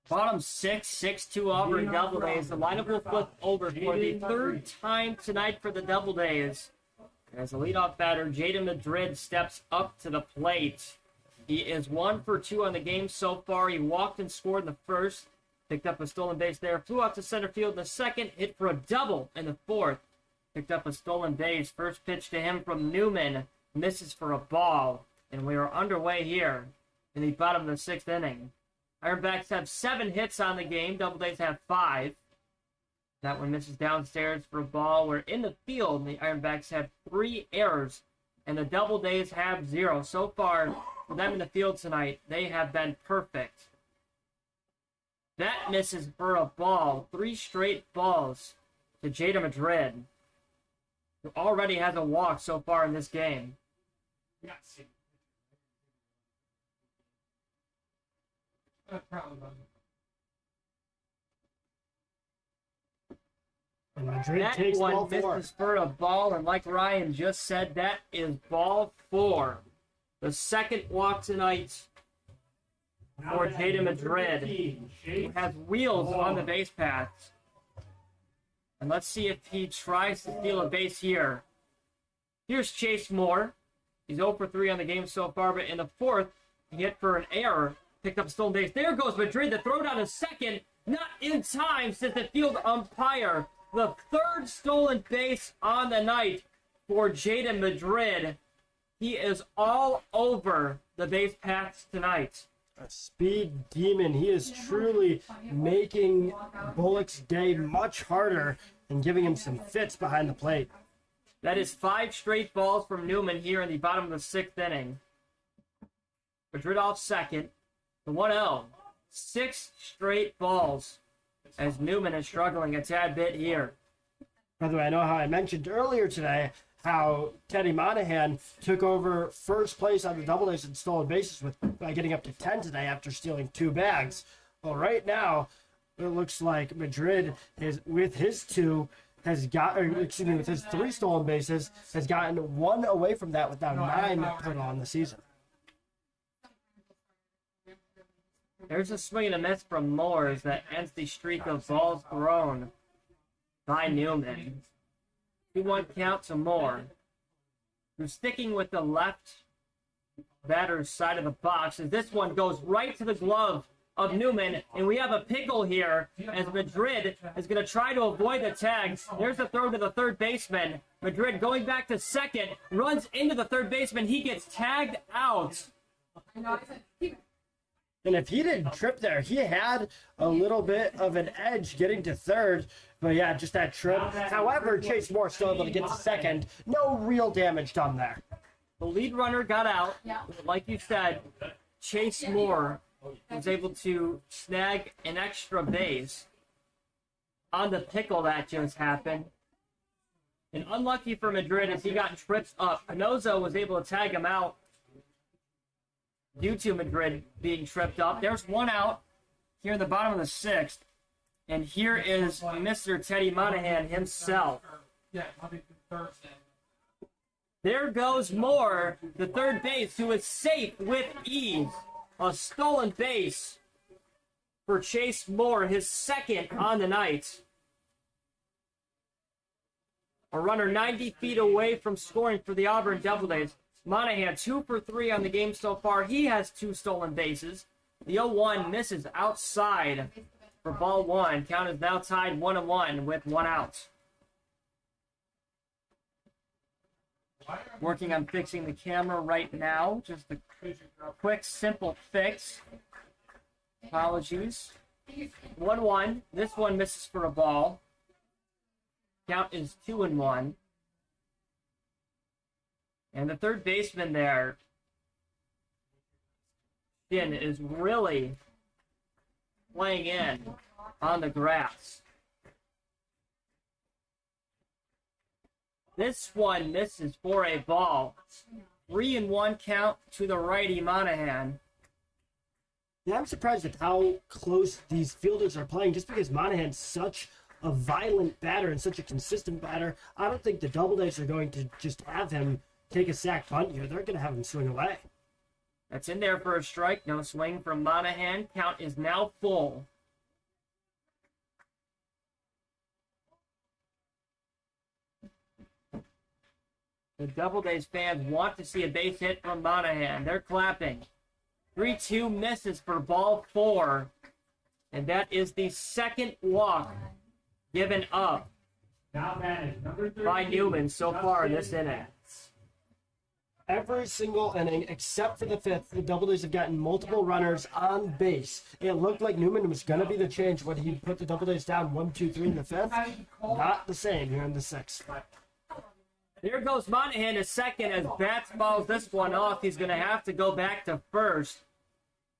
Bottom 6, 6-2 Auburn Doubledays. The lineup will flip over for the 3rd time tonight for the Doubledays. As the leadoff batter, Jaden Madrid, steps up to the plate. He is 1 for 2 on the game so far. He walked and scored in the first. Picked up a stolen base there. Flew out to center field in the second. Hit for a double in the fourth. Picked up a stolen base. First pitch to him from Newman. Misses for a ball. And we are underway here in the bottom of the sixth inning. Ironbacks have 7 hits on the game. Doubledays have 5. That one misses downstairs for a ball. We're in the field. The Ironbacks have 3 errors. And the Doubledays have 0. So far, for them in the field tonight, they have been perfect. That misses for a ball. 3 straight balls to Jada Madrid, who already has a walk so far in this game. And Madrid That takes ball one 4. misses for a ball, and like Ryan just said, that is ball 4. The second walk tonight for Jada Madrid, who has wheels on the base paths. And let's see if he tries to steal a base here. Here's Chase Moore. He's 0 for 3 on the game so far, but in the fourth, he hit for an error. Picked up a stolen base. There goes Madrid. The throw down to second. Not in time, says the field umpire. The third stolen base on the night for Jada Madrid. He is all over the base paths tonight. A speed demon. He is truly making Bullock's day much harder and giving him some fits behind the plate. That is 5 straight balls from Newman here in the bottom of the 6th inning. Madrid off second. The 1-0. 6 straight balls as Newman is struggling a tad bit here. By the way, I know how I mentioned earlier today how Teddy Monahan took over first place on the Doubledays and stolen bases by getting up to 10 today after stealing 2 bags. Well, right now, it looks like Madrid is with his 3 stolen bases, has gotten 1 away from that with now 9 total on the season. There's a swing and a miss from Moores that ends the streak of balls thrown by Newman. 2-1 count to Moore, who's sticking with the left batter's side of the box, as this one goes right to the glove of Newman, and we have a pickle here as Madrid is going to try to avoid the tag. There's the throw to the third baseman. Madrid going back to second, runs into the third baseman. He gets tagged out. And if he didn't trip there, he had a little bit of an edge getting to third. But yeah, just that trip. However, Chase Moore still able to get to second. No real damage done there. The lead runner got out. Like you said, Chase Moore was able to snag an extra base on the pickle that just happened. And unlucky for Madrid as he got tripped up. Pinozo was able to tag him out due to Madrid being tripped up. There's 1 out here in the bottom of the 6th. And here is Mr. Teddy Monahan himself. There goes Moore, the third base, who is safe with ease. A stolen base for Chase Moore, his 2nd on the night. A runner 90 feet away from scoring for the Auburn Doubledays. Monahan 2 for 3 on the game so far. He has 2 stolen bases. The 0-1 misses outside for ball 1. Count is now tied 1-1 with 1 out. Working on fixing the camera right now. Just a quick, simple fix. Apologies. 1-1. This one misses for a ball. Count is 2-1. And the third baseman there, Shin, is really playing in on the grass. This one misses for a ball. 3-1 count to the righty Monahan. Yeah, I'm surprised at how close these fielders are playing just because Monahan's such a violent batter and such a consistent batter. I don't think the Doubledays are going to just have him take a sack bunt here. They're going to have him swing away. That's in there for a strike. No swing from Monahan. Count is now full. The Doubledays fans want to see a base hit from Monahan. They're clapping. 3-2 misses for ball 4. And that is the second walk given up Now managed. Number 13. by Newman so far in this inning. Every single inning except for the fifth, the Doubledays have gotten multiple runners on base. It looked like Newman was going to be the change when he put the Doubledays down 1-2-3 in the fifth. Not the same here in the sixth. Here goes Monahan to second as Batts fouls this one off. He's going to have to go back to first.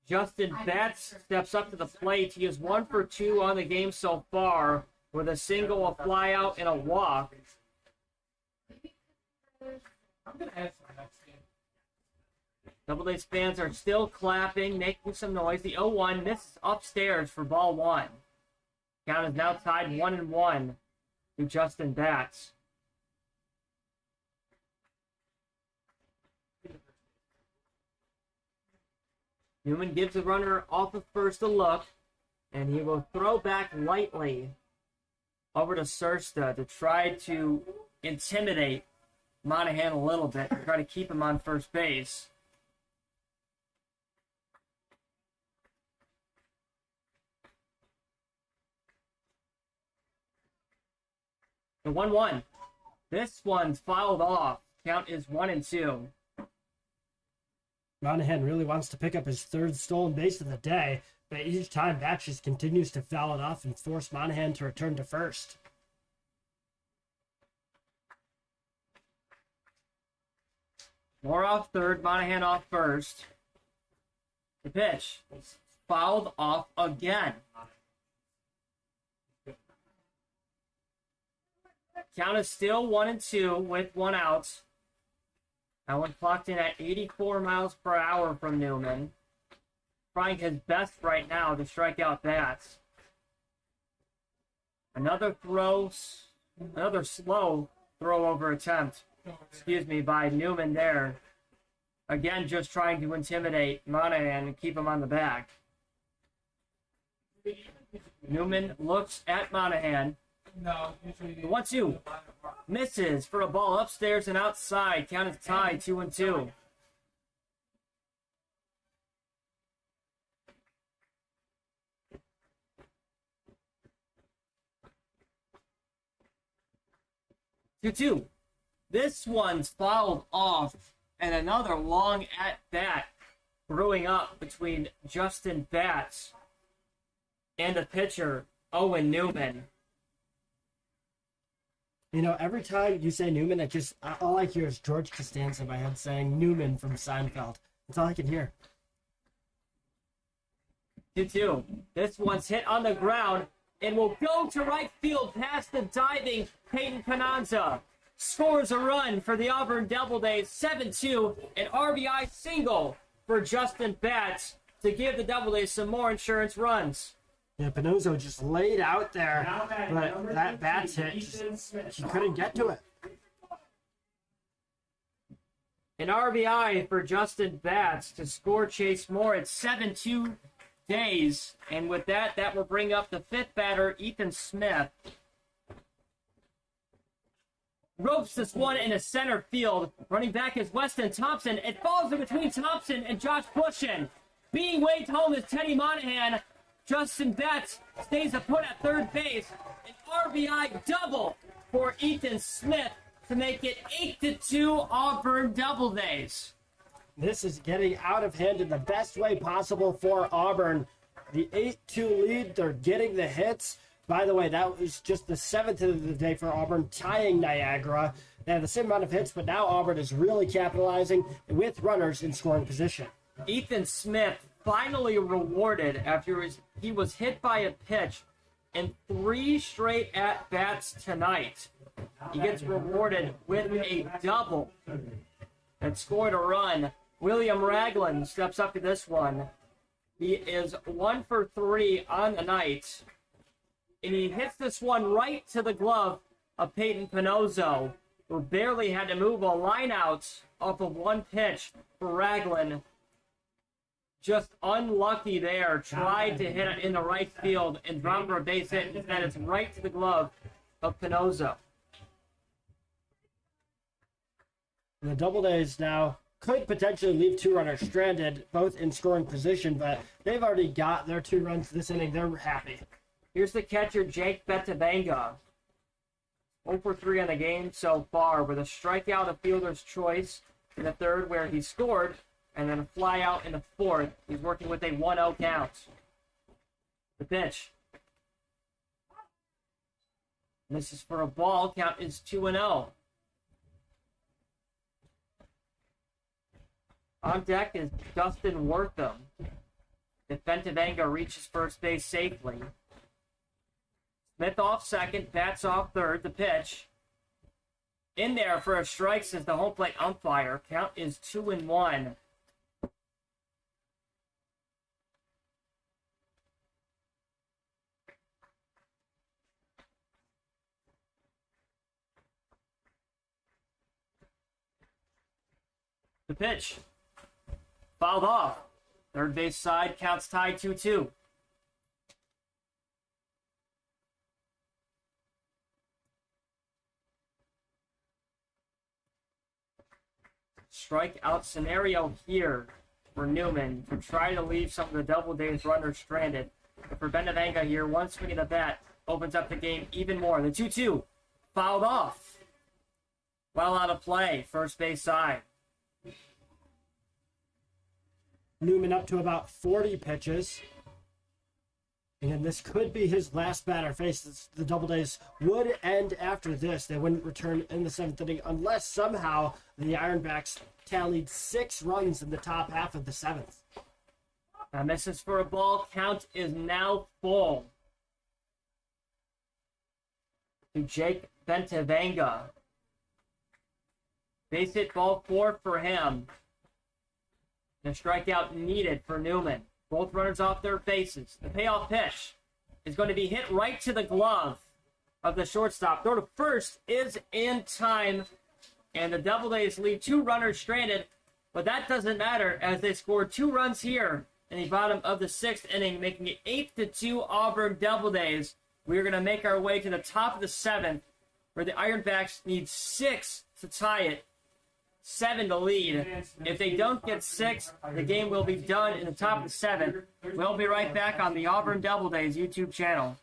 Justin Batts steps up to the plate. He is 1 for 2 on the game so far with a single, a fly out, and a walk. I'm going to ask my next game. Doubledays fans are still clapping, making some noise. The 0-1 misses upstairs for ball one. Count is now tied 1-1 to Justin Batts. Newman gives the runner off of first a look, and he will throw back lightly over to Sursta to try to intimidate Monahan a little bit, try to keep him on first base. The 1-1. This one's fouled off. Count is 1-2. Monahan really wants to pick up his third stolen base of the day, but each time Batch just continues to foul it off and force Monahan to return to first. Moore off third, Monahan off first. The pitch. Fouled off again. Count is still 1-2 with one out. That one clocked in at 84 miles per hour from Newman. Trying his best right now to strike out Batts. Another slow throw over attempt, by Newman there. Again, just trying to intimidate Monahan and keep him on the back. Newman looks at Monahan. No, usually. The 1-2 misses for a ball upstairs and outside. Count is tied 2-2. Two. This one's fouled off, and another long at bat brewing up between Justin Batts and the pitcher Owen Newman. You know, every time you say Newman, all I hear is George Costanza in my head saying Newman from Seinfeld. That's all I can hear. 2-2. This one's hit on the ground and will go to right field past the diving Peyton Pananza. Scores a run for the Auburn Doubledays, 7-2, an RBI single for Justin Batts to give the Doubledays some more insurance runs. Yeah, Panuzzo just laid out there, but that Bat's hit, he couldn't get to it. An RBI for Justin Batts to score Chase Moore at 7-2 days. And with that, that will bring up the fifth batter, Ethan Smith. Ropes this one in a center field. Running back is Weston Thompson. It falls in between Thompson and Josh Bushin. Being waved home is Teddy Monahan. Justin Batts stays put at third base. An RBI double for Ethan Smith to make it 8-2 Auburn Doubledays. This is getting out of hand in the best way possible for Auburn. The 8-2 lead, they're getting the hits. By the way, that was just the seventh hit of the day for Auburn, tying Niagara. They have the same amount of hits, but now Auburn is really capitalizing with runners in scoring position. Ethan Smith finally rewarded after he was hit by a pitch in 3 straight at-bats tonight. He gets rewarded with a double and scored a run. William Ragland steps up to this one. He is 1 for 3 on the night. And he hits this one right to the glove of Peyton Panozzo, who barely had to move a line out off of one pitch for Ragland. Just unlucky there. Tried to hit it in the right field and drop for a base hit. Instead, it's right to the glove of Panozzo. The Doubledays now could potentially leave 2 runners stranded, both in scoring position, but they've already got their 2 runs this inning. They're happy. Here's the catcher, Jake Betabanga. 0 for 3 on the game so far, with a strikeout, a fielder's choice in the third where he scored, and then a fly out in the fourth. He's working with a 1-0 count. The pitch. This is for a ball. Count is 2-0. On deck is Dustin Wortham. If Betabanga reaches first base safely. Smith off second, bats off third. The pitch. In there for a strike, says the home plate umpire. Count is 2-1. The pitch. Fouled off. Third base side, counts tied 2-2. Strikeout scenario here for Newman to try to leave some of the Doubledays runners stranded. But for Betabanga here, one swing of the bat opens up the game even more. The 2-2 fouled off. Well out of play, first base side. Newman up to about 40 pitches. And this could be his last batter faced. The Doubledays would end after this. They wouldn't return in the 7th inning unless somehow the Ironbacks tallied 6 runs in the top half of the 7th. And this is for a ball. Count is now full to Jake Betabanga. Base hit, ball 4 for him. The strikeout needed for Newman. Both runners off their bases. The payoff pitch is going to be hit right to the glove of the shortstop. Throw to first is in time, and the Doubledays leave 2 runners stranded, but that doesn't matter as they scored 2 runs here in the bottom of the 6th inning, making it 8-2 Auburn Doubledays. We're going to make our way to the top of the 7th, where the Ironbacks need 6 to tie it. 7 to lead. If they don't get 6, the game will be done in the top of the 7th. We'll be right back on the Auburn Doubledays YouTube channel.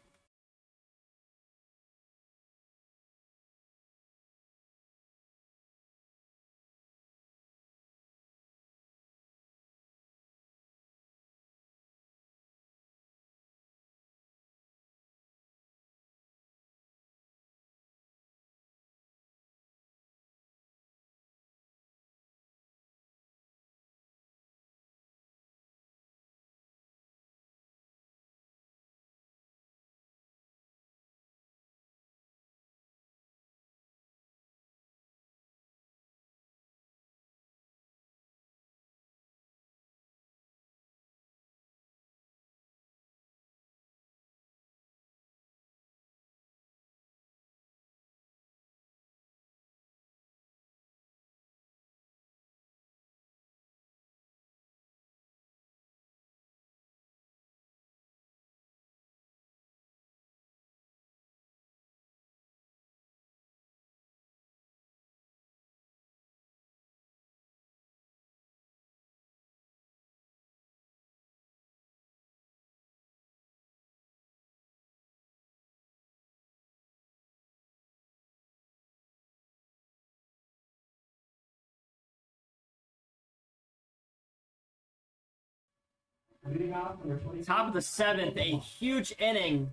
Top of the 7th, a huge inning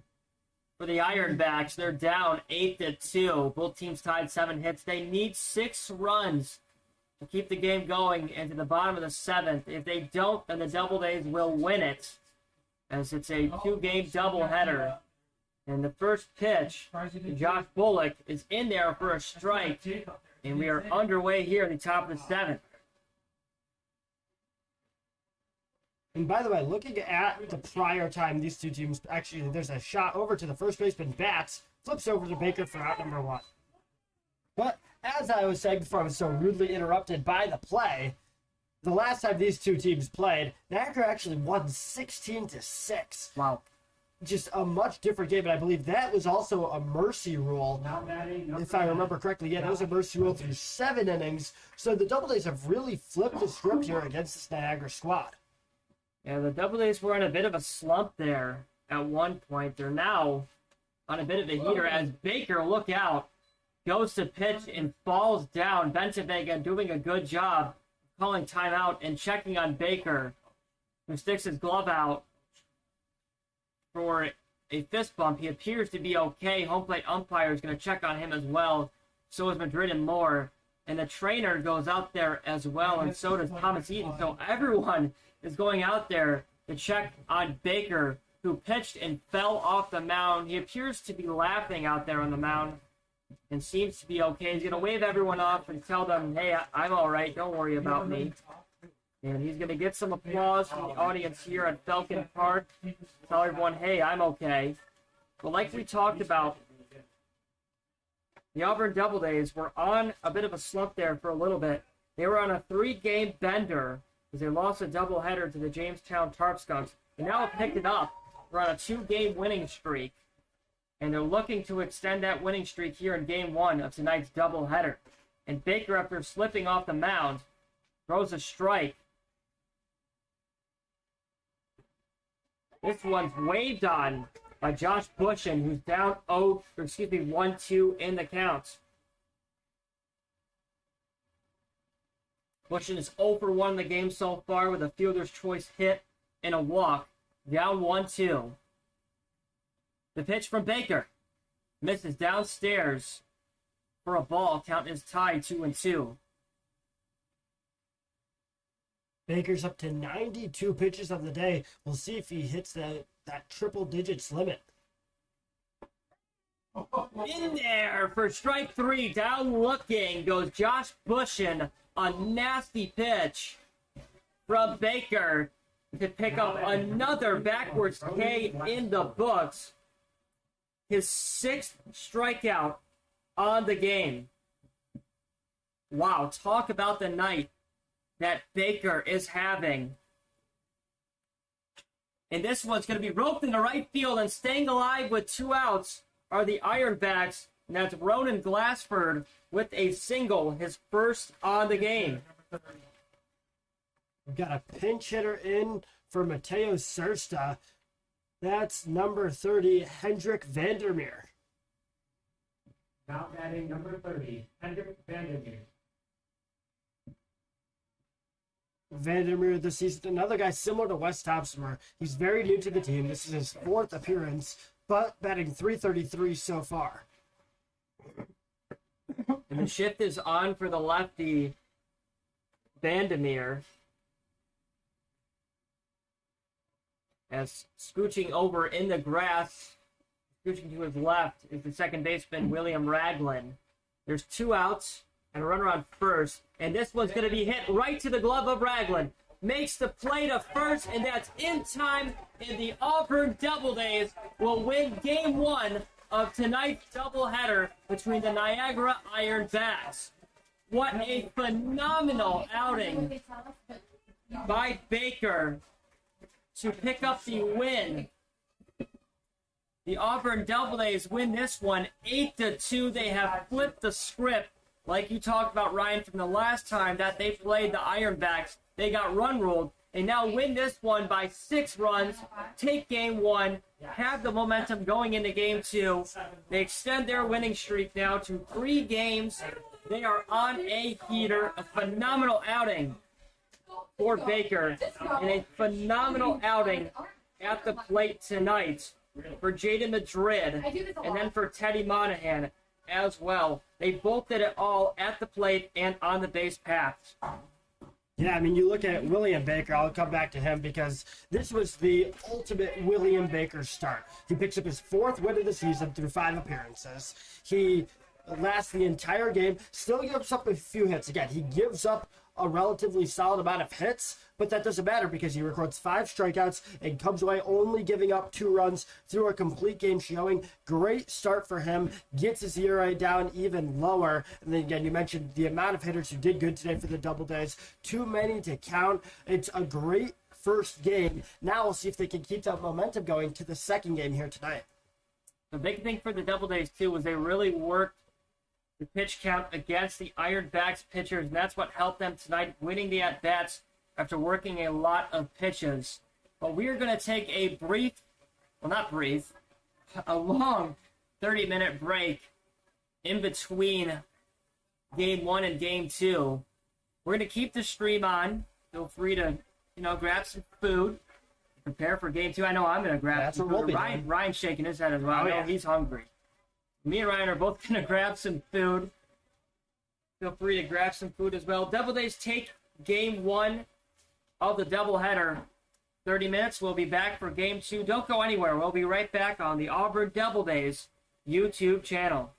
for the Ironbacks. They're down 8-2. Both teams tied 7 hits. They need 6 runs to keep the game going into the bottom of the 7th. If they don't, then the Doubledays will win it, as it's a 2-game doubleheader. And the first pitch, Josh Bullock, is in there for a strike, and we are underway here at the top of the 7th. And by the way, looking at the prior time these 2 teams, actually, there's a shot over to the first baseman, bats, flips over to Baker for out number 1. But as I was saying before I was so rudely interrupted by the play, the last time these 2 teams played, Niagara actually won 16-6. Wow. just a much different game. And I believe that was also a mercy rule, if I remember correctly. Yeah, that was a mercy rule through 7 innings. So the Doubledays have really flipped the script here against this Niagara squad. Yeah, the Doubledays were in a bit of a slump there at one point. They're now on a bit of a heater as Baker, look out, goes to pitch and falls down. Bentavega doing a good job calling timeout and checking on Baker, who sticks his glove out for a fist bump. He appears to be okay. Home plate umpire is going to check on him as well. So is Madrid and Moore. And the trainer goes out there as well, and so does Thomas Eaton. So everyone is going out there to check on Baker, who pitched and fell off the mound. He appears to be laughing out there on the mound and seems to be okay. He's going to wave everyone off and tell them, hey, I'm all right. Don't worry about me. And he's going to get some applause from the audience here at Falcon Park. Tell everyone, hey, I'm okay. But like we talked about, the Auburn Doubledays were on a bit of a slump there for a little bit. They were on a 3-game bender as they lost a doubleheader to the Jamestown Tarpskunks. And now have picked it up. We're on a 2-game winning streak. And they're looking to extend that winning streak here in Game 1 of tonight's doubleheader. And Baker, after slipping off the mound, throws a strike. This one's waved on by Josh Bushin, who's down 1-2 in the count. Bushin is 0 for 1 in the game so far with a fielder's choice hit and a walk. Down 1-2. The pitch from Baker misses downstairs for a ball. Count is tied 2-2. Baker's up to 92 pitches of the day. We'll see if he hits that triple digits limit. In there for strike 3. Down looking goes Josh Bushin. A nasty pitch from Baker to pick up another backwards K in the books. His 6th strikeout on the game. Wow, talk about the night that Baker is having. And this one's going to be roped into right field, and staying alive with 2 outs are the Ironbacks. And that's Ronan Glassford with a single, his first on the game. We've got a pinch hitter in for Mateo Sersta. That's number 30, Hendrik Vandermeer. Now batting number 30, Hendrik Vandermeer. Vandermeer this season, another guy similar to Wes Thompson. He's very new to the team. This is his 4th appearance, but batting .333 so far. And the shift is on for the lefty, Vandermeer. As scooching over in the grass, scooching to his left, is the second baseman, William Ragland. There's 2 outs and a runner on first. And this one's going to be hit right to the glove of Ragland. Makes the play to first, and that's in time. And the Auburn Doubledays will win Game 1 of tonight's doubleheader between the Niagara Ironbacks. What a phenomenal outing by Baker to pick up the win. The Auburn Doubledays win this one 8-2. They have flipped the script, like you talked about, Ryan, from the last time that they played the Ironbacks. They got run ruled. They now win this one by 6 runs, take Game 1, have the momentum going into Game 2. They extend their winning streak now to 3 games. They are on a heater, a phenomenal outing for Baker, and a phenomenal outing at the plate tonight for Jaden Madrid, and then for Teddy Monahan as well. They both did it all at the plate and on the base paths. Yeah, I mean, you look at William Baker, I'll come back to him because this was the ultimate William Baker start. He picks up his 4th win of the season through 5 appearances. He lasts the entire game, still gives up a few hits. Again, he gives up a relatively solid amount of hits, but that doesn't matter because he records 5 strikeouts and comes away only giving up 2 runs through a complete game showing. Great start for him, gets his ERA down even lower. And then again, you mentioned the amount of hitters who did good today for the Doubledays. Too many to count. It's a great first game. Now we'll see if they can keep that momentum going to the second game here tonight. The big thing for the Doubledays, too, was they really worked the pitch count against the Ironbacks pitchers, and that's what helped them tonight, winning the at-bats after working a lot of pitches. But we are going to take a a long 30-minute break in between Game 1 and Game 2. We're going to keep the stream on. Feel free to, grab some food, prepare for Game 2. I know I'm going to grab some food. Ryan's shaking his head as well. I know he's hungry. Me and Ryan are both going to grab some food. Feel free to grab some food as well. Doubledays take Game 1 of the doubleheader. 30 minutes. We'll be back for Game 2. Don't go anywhere. We'll be right back on the Auburn Doubledays YouTube channel.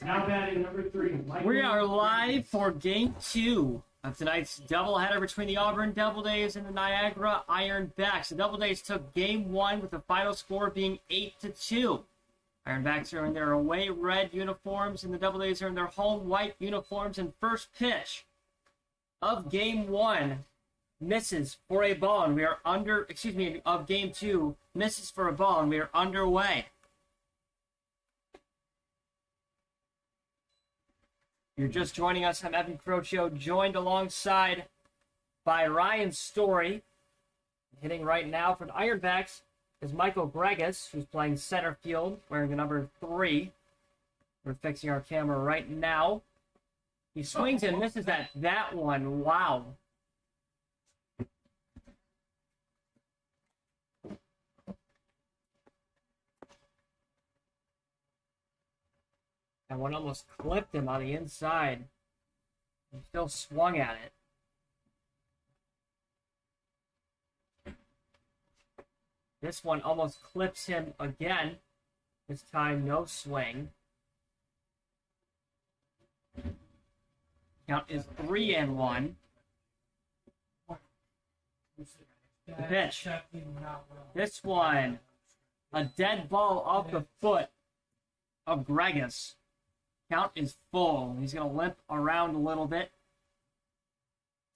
Now batting number 3. We are live for Game 2 of tonight's doubleheader between the Auburn Doubledays and the Niagara Ironbacks. The Doubledays took Game 1 with the final score being 8-2. Ironbacks are in their away red uniforms, and the Doubledays are in their home white uniforms. And first pitch of Game 1 misses for a ball, and we are of Game 2 misses for a ball, and we are underway. You're just joining us. I'm Evan Crocio, joined alongside by Ryan Story. Hitting right now for the Ironbacks is Michael Gregus, who's playing center field, wearing the number 3. We're fixing our camera right now. He swings and misses at that one. Wow. That one almost clipped him on the inside. He still swung at it. This one almost clips him again. This time, no swing. Count is 3-1. The pitch. This one, a dead ball off the foot of Gregus. Count is full. He's going to limp around a little bit.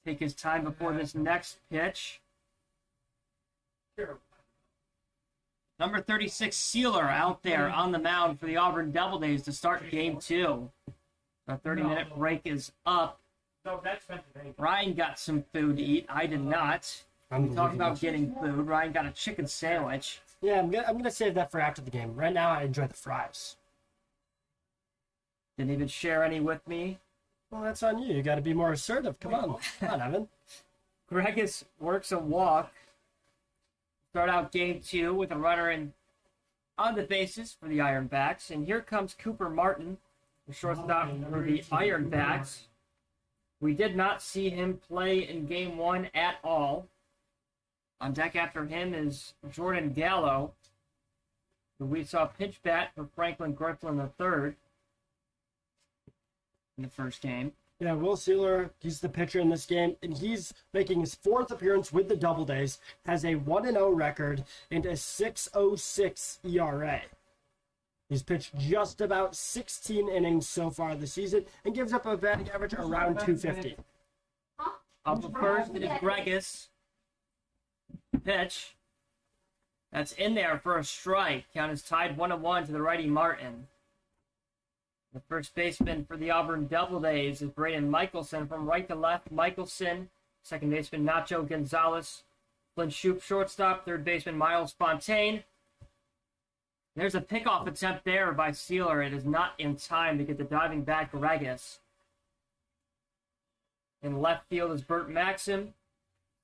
Take his time before this next pitch. Number 36, Sealer, out there on the mound for the Auburn Doubledays to start Game 2. The 30-minute break is up. Ryan got some food to eat. I did not. We talked about getting food. Ryan got a chicken sandwich. Yeah, I'm gonna save that for after the game. Right now, I enjoy the fries. Didn't even share any with me. Well, that's on you. You got to be more assertive. Come on, Evan. Gregus works a walk. Start out Game 2 with a runner on the bases for the Ironbacks. And here comes Cooper Martin, the shortstop for the Ironbacks. We did not see him play in Game 1 at all. On deck after him is Jordan Gallo, who we saw pitch bat for Franklin Griffin III in the first game. Yeah, Will Sealer, he's the pitcher in this game, and he's making his 4th appearance with the Doubledays, has a 1-0 record and a 6.06 ERA. He's pitched just about 16 innings so far this season and gives up a batting average around 250. Up first is Gregus. Pitch. That's in there for a strike. Count is tied 1-1 to the righty Martin. The first baseman for the Auburn Doubledays is Braden Michelson. From right to left, Michelson. Second baseman, Nacho Gonzalez. Flynn Shoup, shortstop. Third baseman, Miles Fontaine. There's a pickoff attempt there by Sealer. It is not in time to get the diving back Gregus. In left field is Burt Maxim.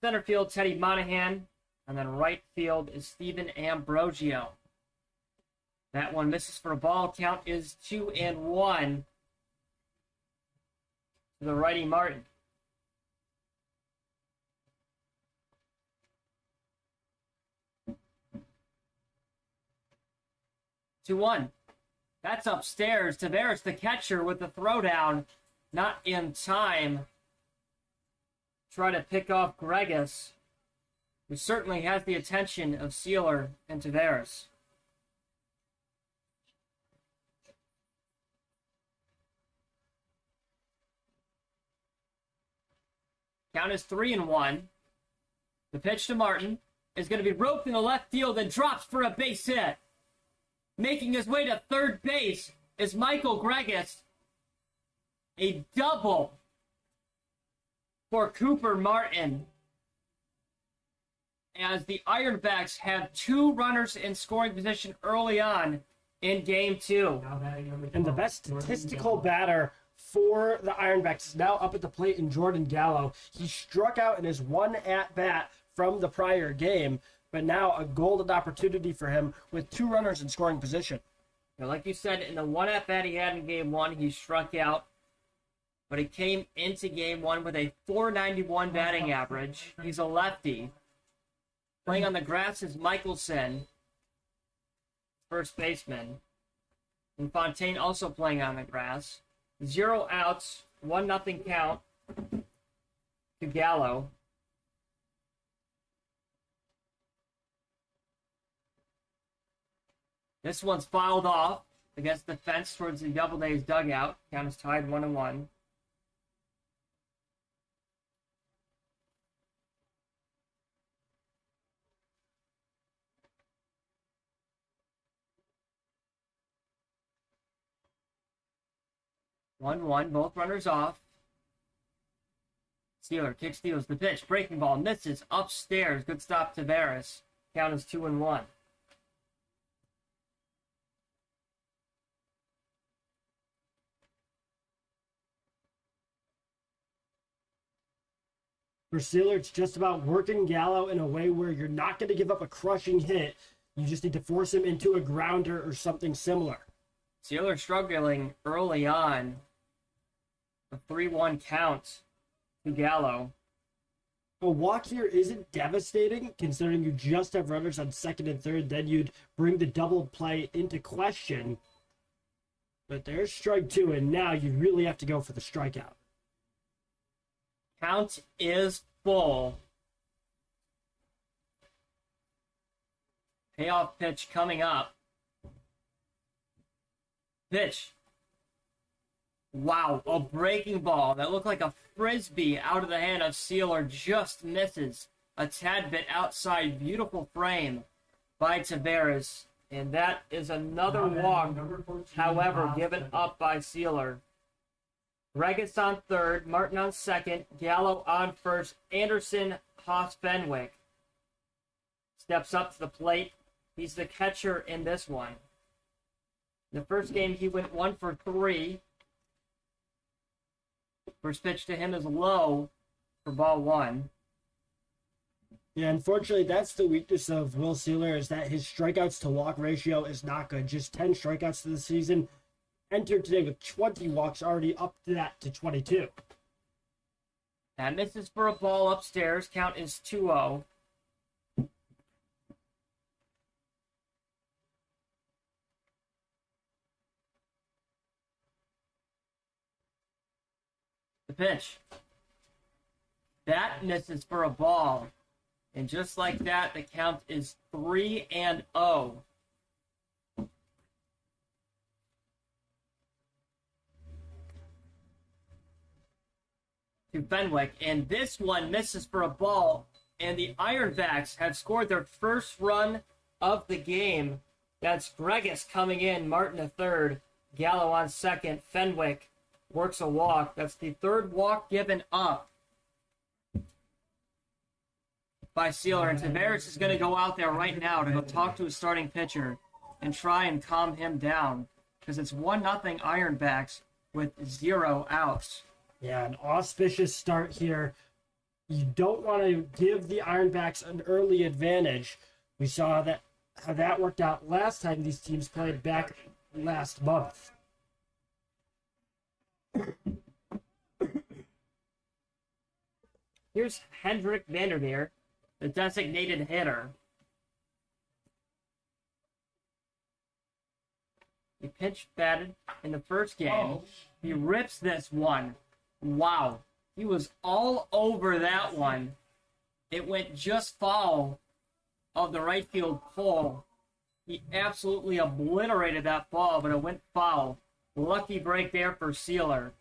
Center field, Teddy Monahan. And then right field is Stephen Ambrosio. That one misses for a ball. Count is 2-1 to the righty Martin. Two one. That's upstairs. Tavares, the catcher, with the throwdown. Not in time. Try to pick off Gregus, who certainly has the attention of Sealer and Tavares. Count is 3-1. The pitch to Martin is going to be roped in the left field and drops for a base hit. Making his way to third base is Michael Gregus. A double for Cooper Martin, as the Ironbacks have 2 runners in scoring position early on in Game 2. And the best statistical batter for the Ironbacks is now up at the plate in Jordan Gallo. He struck out in his 1 at-bat from the prior game, but now a golden opportunity for him with 2 runners in scoring position. Now, like you said, in the 1 at-bat he had in Game 1, he struck out, but he came into Game 1 with a .491 batting average. He's a lefty. Playing on the grass is Michelson, first baseman. And Fontaine also playing on the grass. 0 outs, 1-0 count to Gallo. This one's fouled off against the fence towards the Doubledays dugout. Count is tied 1-1. Both runners off. Steeler kick steals the pitch. Breaking ball misses upstairs. Good stop to Tavares. Count is 2-1. For Sealer, it's just about working Gallo in a way where you're not going to give up a crushing hit. You just need to force him into a grounder or something similar. Sealer struggling early on. A 3-1 count to Gallo. A walk here isn't devastating, considering you just have runners on second and third. Then you'd bring the double play into question. But there's strike 2, and now you really have to go for the strikeout. Count is full. Payoff pitch coming up. Pitch. Wow, a breaking ball that looked like a frisbee out of the hand of Sealer just misses a tad bit outside. Beautiful frame by Tavares. And that is another walk, however, given up by Sealer. Regis on third, Martin on second, Gallo on first, Anderson, Haas, Fenwick steps up to the plate. He's the catcher in this one. In the first game, he went 1 for 3. First pitch to him is low for ball 1. Yeah, unfortunately, that's the weakness of Will Sealer, is that his strikeouts to walk ratio is not good. Just 10 strikeouts to the season. Entered today with 20 walks, already up to that to 22. That misses for a ball upstairs. Count is 2-0. The pitch. That misses for a ball. And just like that, the count is 3-0. To Fenwick, and this one misses for a ball, and the Ironbacks have scored their first run of the game. That's Regis coming in, Martin a third, Gallo on second, Fenwick works a walk. That's the third walk given up by Sealer, and Tavares is going to go out there right now to go talk to his starting pitcher and try and calm him down, because it's 1-0 Ironbacks with 0 outs. Yeah, an auspicious start here. You don't want to give the Ironbacks an early advantage. We saw that how that worked out last time these teams played back last month. Here's Hendrik Vandermeer, the designated hitter. He pitch batted in the first game. He rips this one. Wow. He was all over that one. It went just foul of the right field pole. He absolutely obliterated that ball, but it went foul. Lucky break there for Sealer.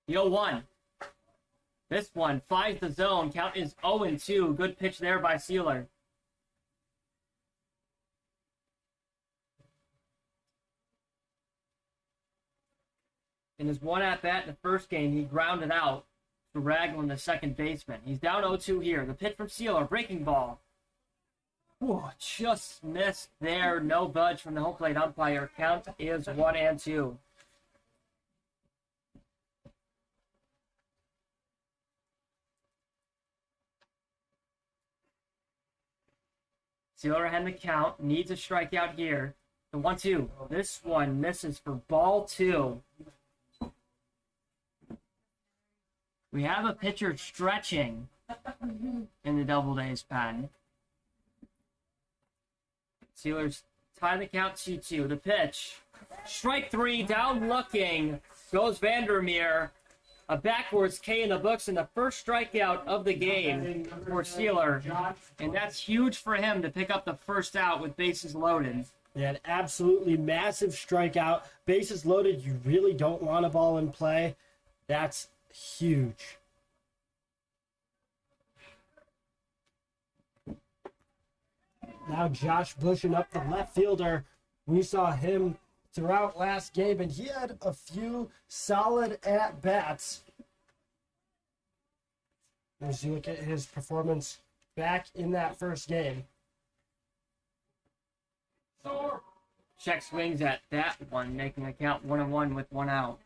The 0-1. This one finds the zone. Count is 0-2. Good pitch there by Sealer. In his one at-bat in the first game, he grounded out to Ragland, the second baseman. He's down 0-2 here. The pitch from Sealer, breaking ball. Whew, just missed there. No budge from the home plate umpire. Count is 1-2. Sealer had the count. Needs a strikeout here. The 1-2. This one misses for ball 2. We have a pitcher stretching in the Doubledays pen. Steelers tie the count 2-2. The pitch. Strike three, down looking. Goes Vandermeer. A backwards K in the books and the first strikeout of the game for Steeler. And that's huge for him to pick up the first out with bases loaded. Yeah, an absolutely massive strikeout. Bases loaded, you really don't want a ball in play. That's huge. Now Josh Bushin up the left fielder. We saw him throughout last game, and he had a few solid at-bats. As you look at his performance back in that first game. Check swings at that one, making a count 1-1 with one out.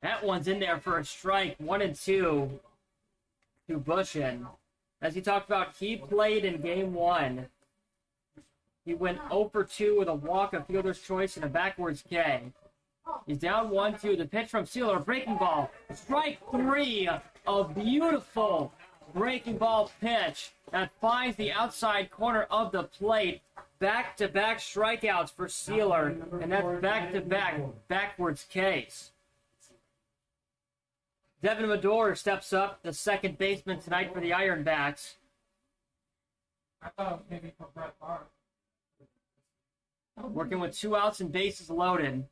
That one's in there for a strike, 1-2 to Bushin. As he talked about, he played in game one. He went 0 for 2 with a walk, a fielder's choice, and a backwards K. He's down 1-2. The pitch from Steeler, breaking ball. Strike three, a beautiful breaking ball pitch that finds the outside corner of the plate. Back-to-back strikeouts for Steeler, and that's back-to-back backwards Ks. Devin Medor steps up, the second baseman tonight for the Ironbacks. I thought it was maybe for Brett Favre. Working with 2 outs and bases loaded.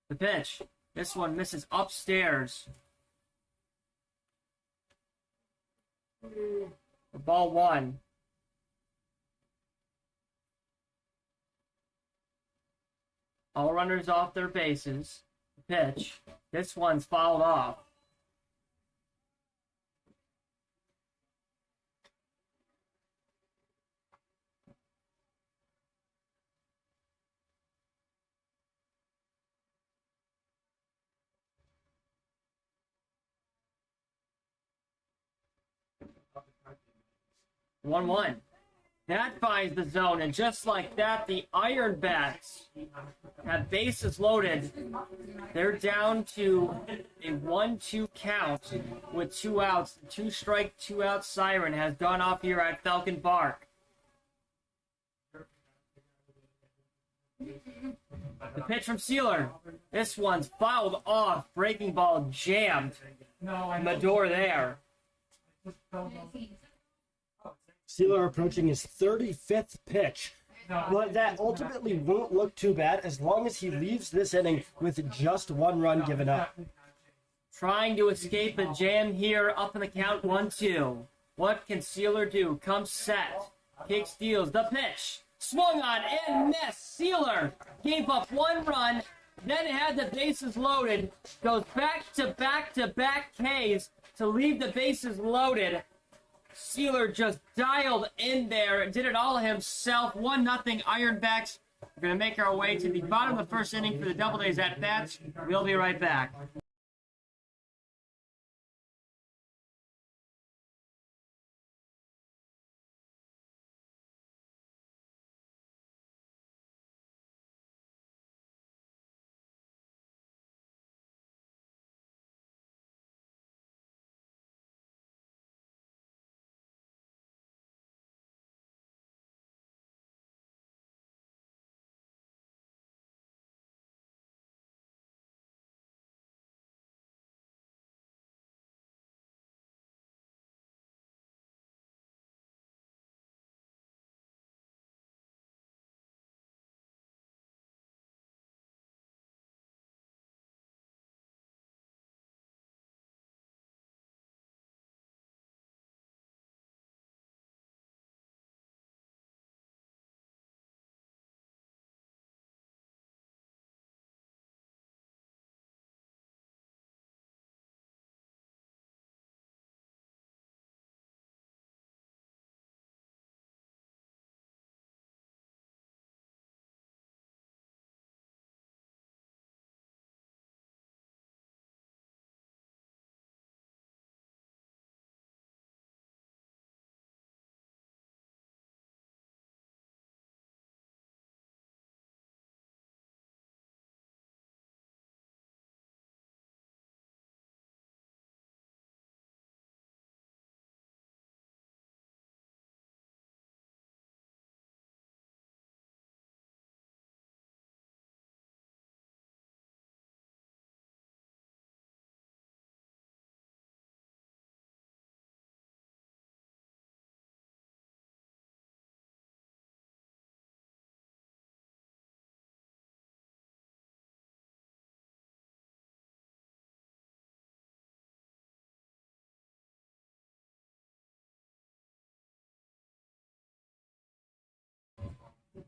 The pitch. This one misses upstairs. The ball 1. All runners off their bases. The pitch. This one's fouled off. One. That finds the zone, and just like that, the Ironbacks have bases loaded. They're down to a 1-2 count with 2 outs. The 2-strike, 2-out siren has gone off here at Falcon Park. The pitch from Steeler. This one's fouled off. Breaking ball jammed. Medor there. Steeler approaching his 35th pitch. But that ultimately won't look too bad as long as he leaves this inning with just 1 run given up. Trying to escape a jam here, up in the count 1-2. What can Steeler do? Comes set. Kick steals. The pitch. Swung on and missed. Steeler gave up 1 run, then had the bases loaded. Goes back to back Ks to leave the bases loaded. Steeler just dialed in there, did it all himself. 1-0 Ironbacks. We're going to make our way to the bottom of the first inning for the Doubledays at bats. We'll be right back.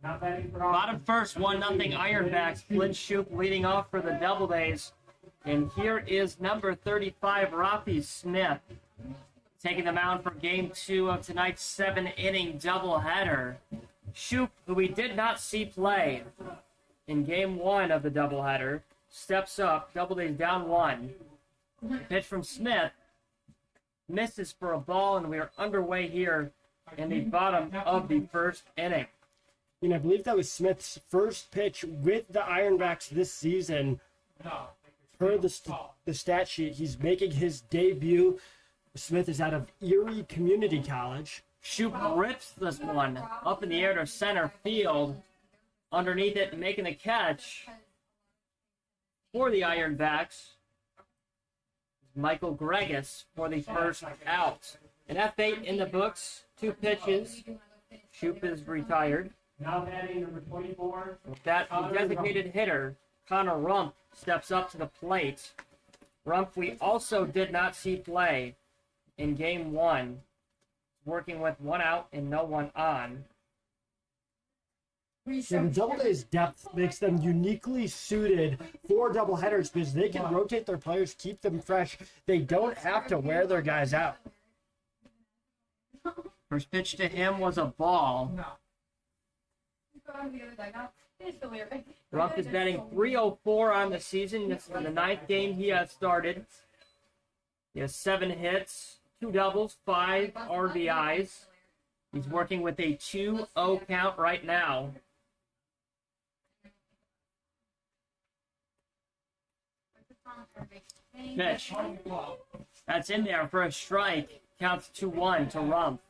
Bottom first, 1-0 Ironbacks. Flynn Shoop leading off for the Doubledays. And here is number 35, Rafi Smith, taking the mound for game 2 of tonight's 7-inning doubleheader. Shoop, who we did not see play in game 1 of the doubleheader, steps up. Doubledays down 1. Pitch from Smith misses for a ball, and we are underway here in the bottom of the first inning. And I believe that was Smith's first pitch with the Ironbacks this season. Per the stat sheet, he's making his debut. Smith is out of Erie Community College. Shoop rips this one up in the air to center field. Underneath it, making the catch for the Ironbacks, Michael Gregus for the first out. An F8 in the books, 2 pitches. Shoop is retired. Now batting number 24. With that, the designated hitter, Connor Rump, steps up to the plate. Rump, we also did not see play in game 1, working with 1 out and no one on. And Doubleday's depth makes them uniquely suited for doubleheaders because they can rotate their players, keep them fresh. They don't have to wear their guys out. First pitch to him was a ball. Rump is batting .304 on the season. This is the 9th game he has started. He has 7 hits, 2 doubles, 5 RBIs. He's working with a 2-0 count right now. Pitch. That's in there for a strike. Counts 2-1 to Rump.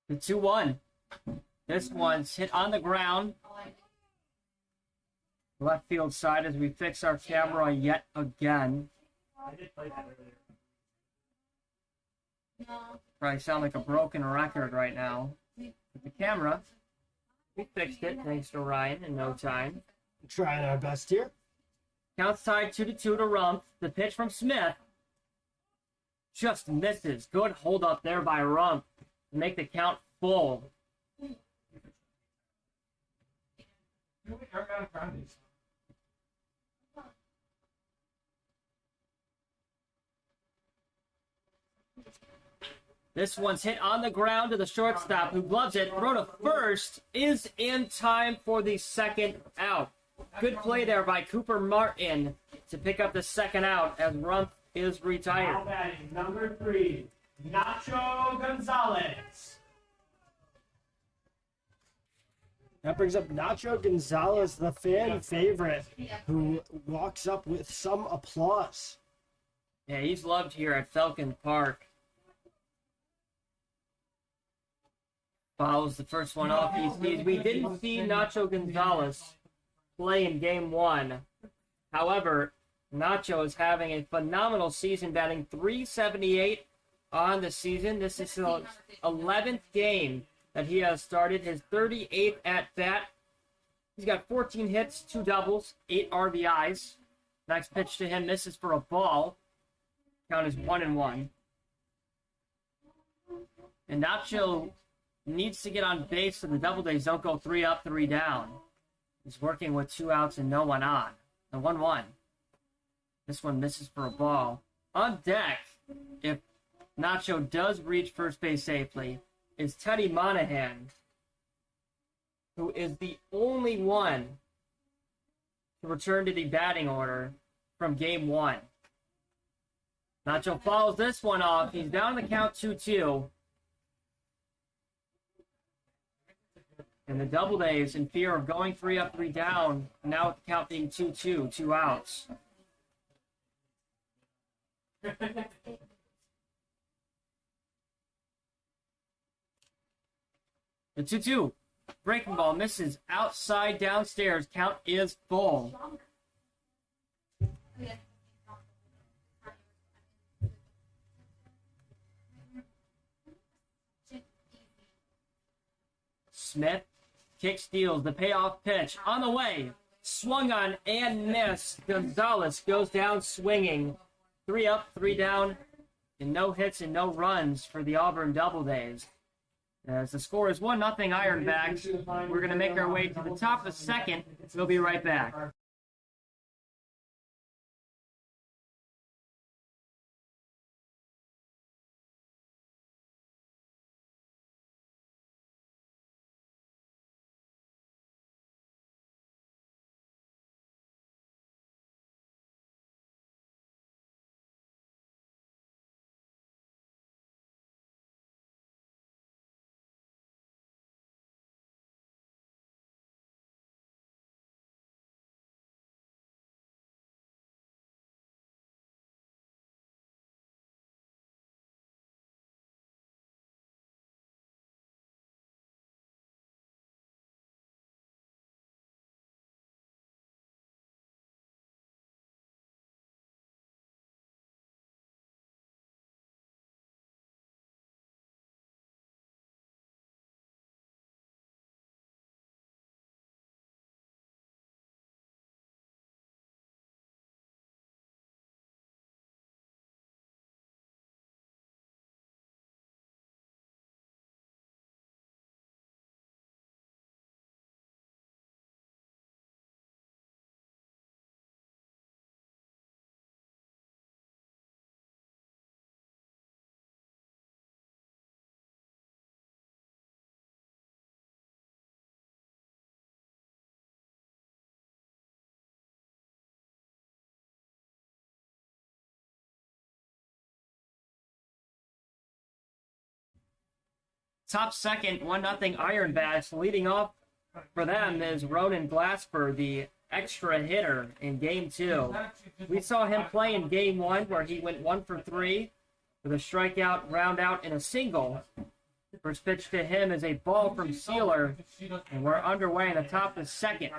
The 2-1. This one's hit on the ground. Left field side as we fix our camera yet again. I did play that earlier. Probably sound like a broken record right now. With the camera, we fixed it thanks to Ryan in no time. Trying our best here. Counts tied 2-2 to Rump. The pitch from Smith just misses. Good hold up there by Rump to make the count full. This one's hit on the ground to the shortstop who gloves it. Throw to first is in time for the second out. Good play there by Cooper Martin to pick up the second out as Rump is retired. Now batting number 3, Nacho Gonzalez. That brings up Nacho Gonzalez, the fan favorite, who walks up with some applause. Yeah, he's loved here at Falcon Park. Follows the first one off. We didn't see Nacho Gonzalez play in game 1. However, Nacho is having a phenomenal season, batting .378 on the season. This is his 11th game that he has started, his 38th at bat. He's got 14 hits, 2 doubles, 8 RBIs. Next pitch to him misses for a ball. Count is 1-1. And Nacho needs to get on base so the Doubledays don't go 3 up, 3 down. He's working with 2 outs and no one on. The 1-1. This one misses for a ball. On deck, if Nacho does reach first base safely, is Teddy Monahan, who is the only one to return to the batting order from game 1. Nacho follows this one off. He's down the count 2-2. And the Doubledays, in fear of going 3 up, 3 down, now with the count being 2-2, 2 outs. The 2-2. Breaking ball misses outside downstairs. Count is full. Smith kick steals the payoff pitch on the way. swung on and missed. Gonzalez goes down swinging. 3 up, 3 down, and no hits and no runs for the Auburn Doubledays. As the score is 1-0 Ironbacks, we're going to make our way to the top of the second. We'll be right back. Top second, 1-0 Ironbacks. Leading off for them is Ronan Glasper, the extra hitter in Game 2. We saw him play in Game 1 where he went 1 for 3 with a strikeout, round out, and a single. First pitch to him is a ball from Sealer, and we're underway in the top of the second.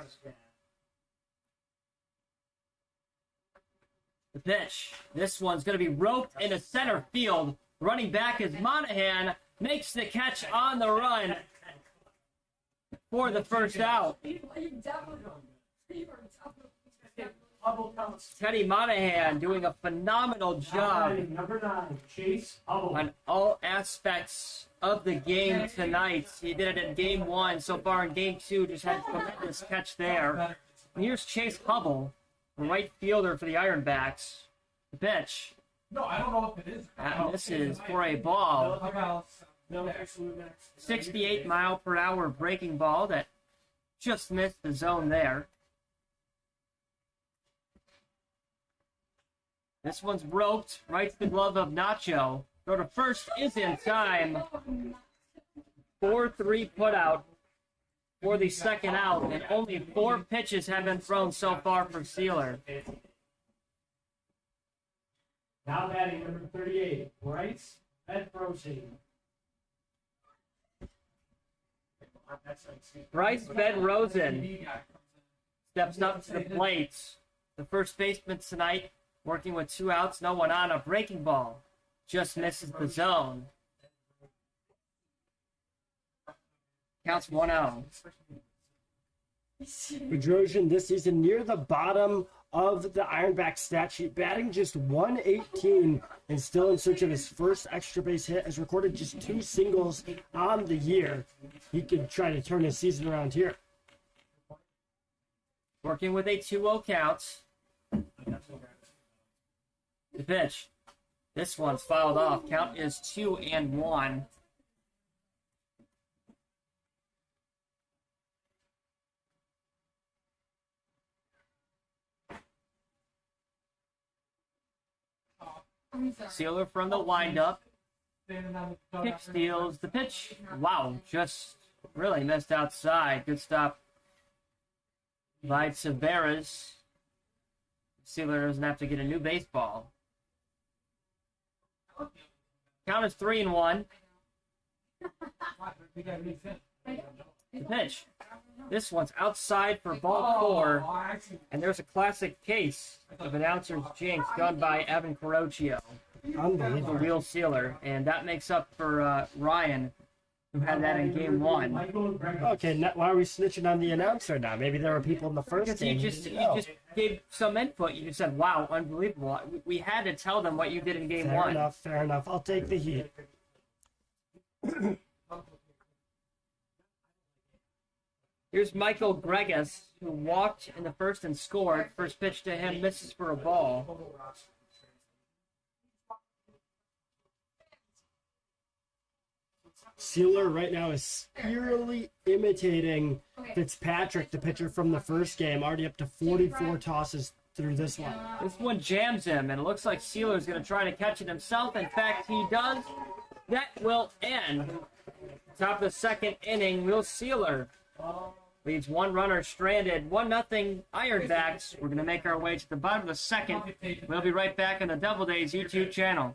The pitch. This one's going to be roped into center field. Running back is Monahan. Makes the catch on the run for the first out. Teddy Monahan doing a phenomenal job on all aspects of the game tonight. He did it in Game 1. So far in Game 2, just had a tremendous catch there. And here's Chase Hubble, the right fielder for the Ironbacks. The pitch. No, I don't know if it is. And this is for a ball. 68 mile per hour breaking ball that just missed the zone there. This one's roped right to the glove of Nacho. Throw to first is in time. 4-3 put out for the second out, and only 4 pitches have been thrown so far for Sealer. Now batting number 38, Bryce Bedrosian. Bryce Bedrosen steps up to the plate. The first baseman tonight, working with 2 outs, no one on, a breaking ball. Just misses the zone. Counts 1-0. Bedrosian this season near the bottom of the Ironback stat sheet, batting just 118 and still in search of his first extra base hit, has recorded just 2 singles on the year. He could try to turn his season around here. Working with a 2-0 count. The pitch. This one's fouled off. Count is 2-1. Sealer from the windup. Kick steals the pitch. Wow, just really missed outside. Good stop by Tavares. Sealer doesn't have to get a new baseball. Count is 3-1. The pitch. This one's outside for ball 4, and there's a classic case of announcer's jinx done by Evan Carocchio, the Unbelievable. wheel Sealer, and that makes up for Ryan who had that in game one. Okay, why are we snitching on the announcer now? Maybe there were people in the first Because game. you just gave some input. You just said, "Wow, unbelievable." We had to tell them what you did in game Fair one. enough, fair enough. I'll take the heat. Here's Michael Gregas, who walked in the first and scored. First pitch to him misses for a ball. Sealer right now is eerily imitating Fitzpatrick, the pitcher from the first game, already up to 44 tosses through this one. This one jams him, and it looks like Sealer's going to try to catch it himself. In fact, he does. That will end. Top of the second inning, Will Sealer leaves one runner stranded. 1-0 Ironbacks. We're going to make our way to the bottom of the second. We'll be right back on the Doubledays YouTube channel.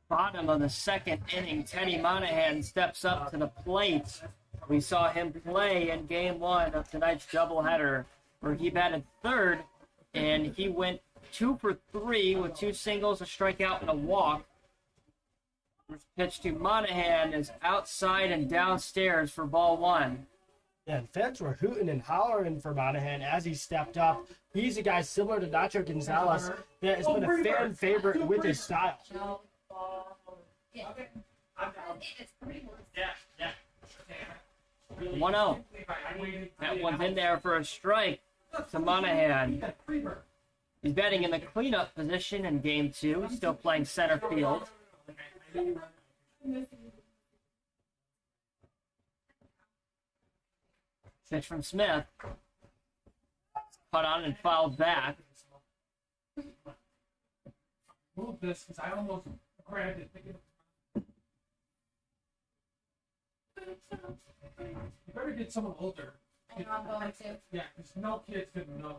Bottom of the second inning, Teddy Monahan steps up to the plate. We saw him play in game one of tonight's doubleheader, where he batted third, and he went 2 for 3 with 2 singles, a strikeout, and a walk. First pitch to Monahan is outside and downstairs for ball one. Yeah, and fans were hooting and hollering for Monahan as he stepped up. He's a guy similar to Nacho Gonzalez that has been a fan favorite with his style. 1-0. That one's in there for a strike to Monahan. He's batting in the cleanup position in game two. He's still playing center field. Pitch from Smith. Cut on and fouled back. Move this because I almost grabbed it. You better get someone older. I know I'm going to. Yeah, because no kid's gonna know.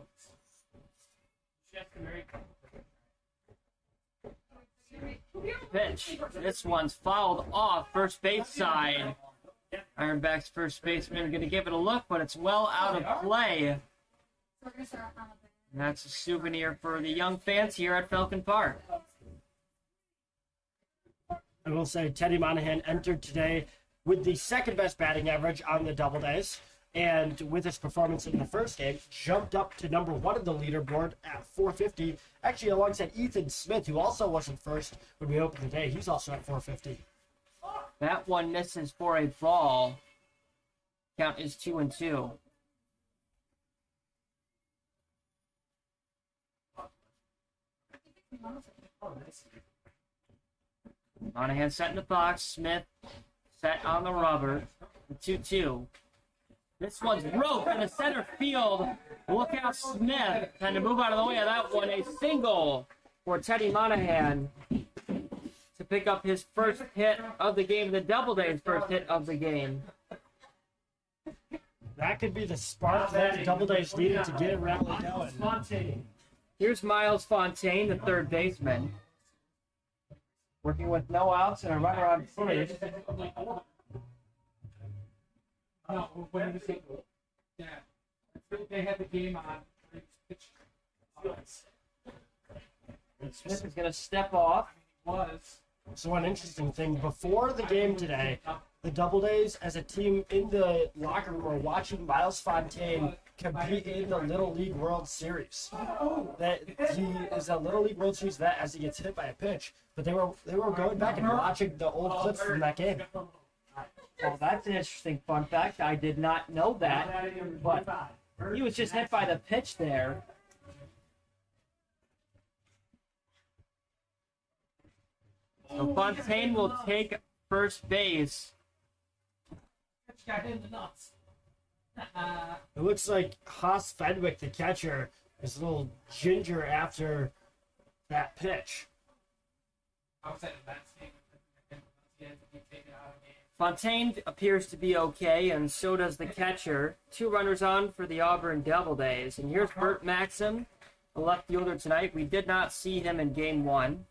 Pitch. This one's fouled off first base side. Ironback's first baseman going to give it a look, but it's well out of play. We're gonna start on And that's a souvenir for the young fans here at Falcon Park. I will say Teddy Monahan entered today with the second best batting average on the Doubledays, and with his performance in the first game, jumped up to number 1 of the leaderboard at 450, actually alongside Ethan Smith, who also wasn't first when we opened the day. He's also at 450. That one misses for a ball. Count is 2-2. Monahan set in the box. Smith set on the rubber. 2-2. This one's roped in the center field. Look out, Smith. Trying to move out of the way of that one. A single for Teddy Monahan to pick up his first hit of the game, the Doubleday's first hit of the game. That could be the spark that the Doubledays needed to get it rally going. Here's Miles Fontaine, the third baseman. Working with no outs and a runner on first. No, when he was hit. Yeah. They had the game on. And Smith is going to step off. Was. So one interesting thing, before the game today, the Doubledays as a team in the locker room were watching Miles Fontaine compete in the Little League World Series. That he is a Little League World Series vet as he gets hit by a pitch. But they were going back and watching the old clips from that game. Well, that's an interesting fun fact. I did not know that, but he was just hit by the pitch there. So Fontaine will take first base. Got hit in the nuts. It looks like Haas Fenwick, the catcher, is a little ginger after that pitch. I was at that game. He had to be taken out of the game. Fontaine appears to be okay, and so does the catcher. 2 runners on for the Auburn Doubledays. And here's Burt Maxim, the left fielder tonight. We did not see him in Game 1.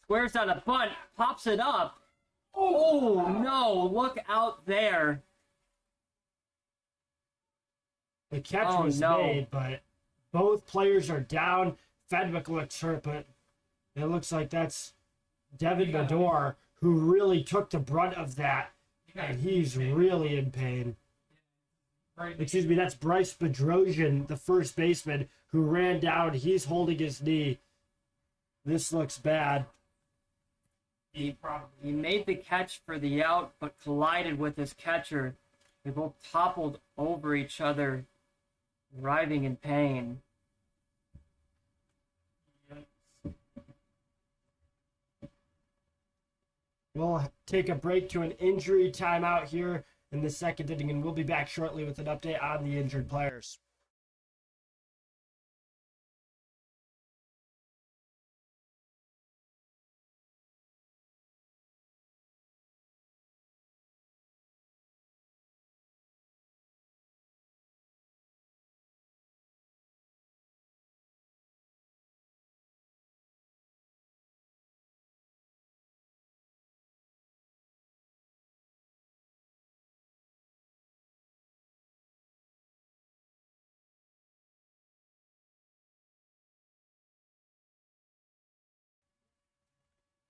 Squares out a bunt, pops it up. Oh, no, look out there. The catch was made, but both players are down. Fenwick looks hurt, but it looks like that's Devin Medor, who really took the brunt of that, and he's really in pain. Excuse me, that's Bryce Bedrosian, the first baseman, who ran down. He's holding his knee. This looks bad. He made the catch for the out, but collided with his catcher. They both toppled over each other, writhing in pain. We'll take a break to an injury timeout here in the second inning, and we'll be back shortly with an update on the injured players.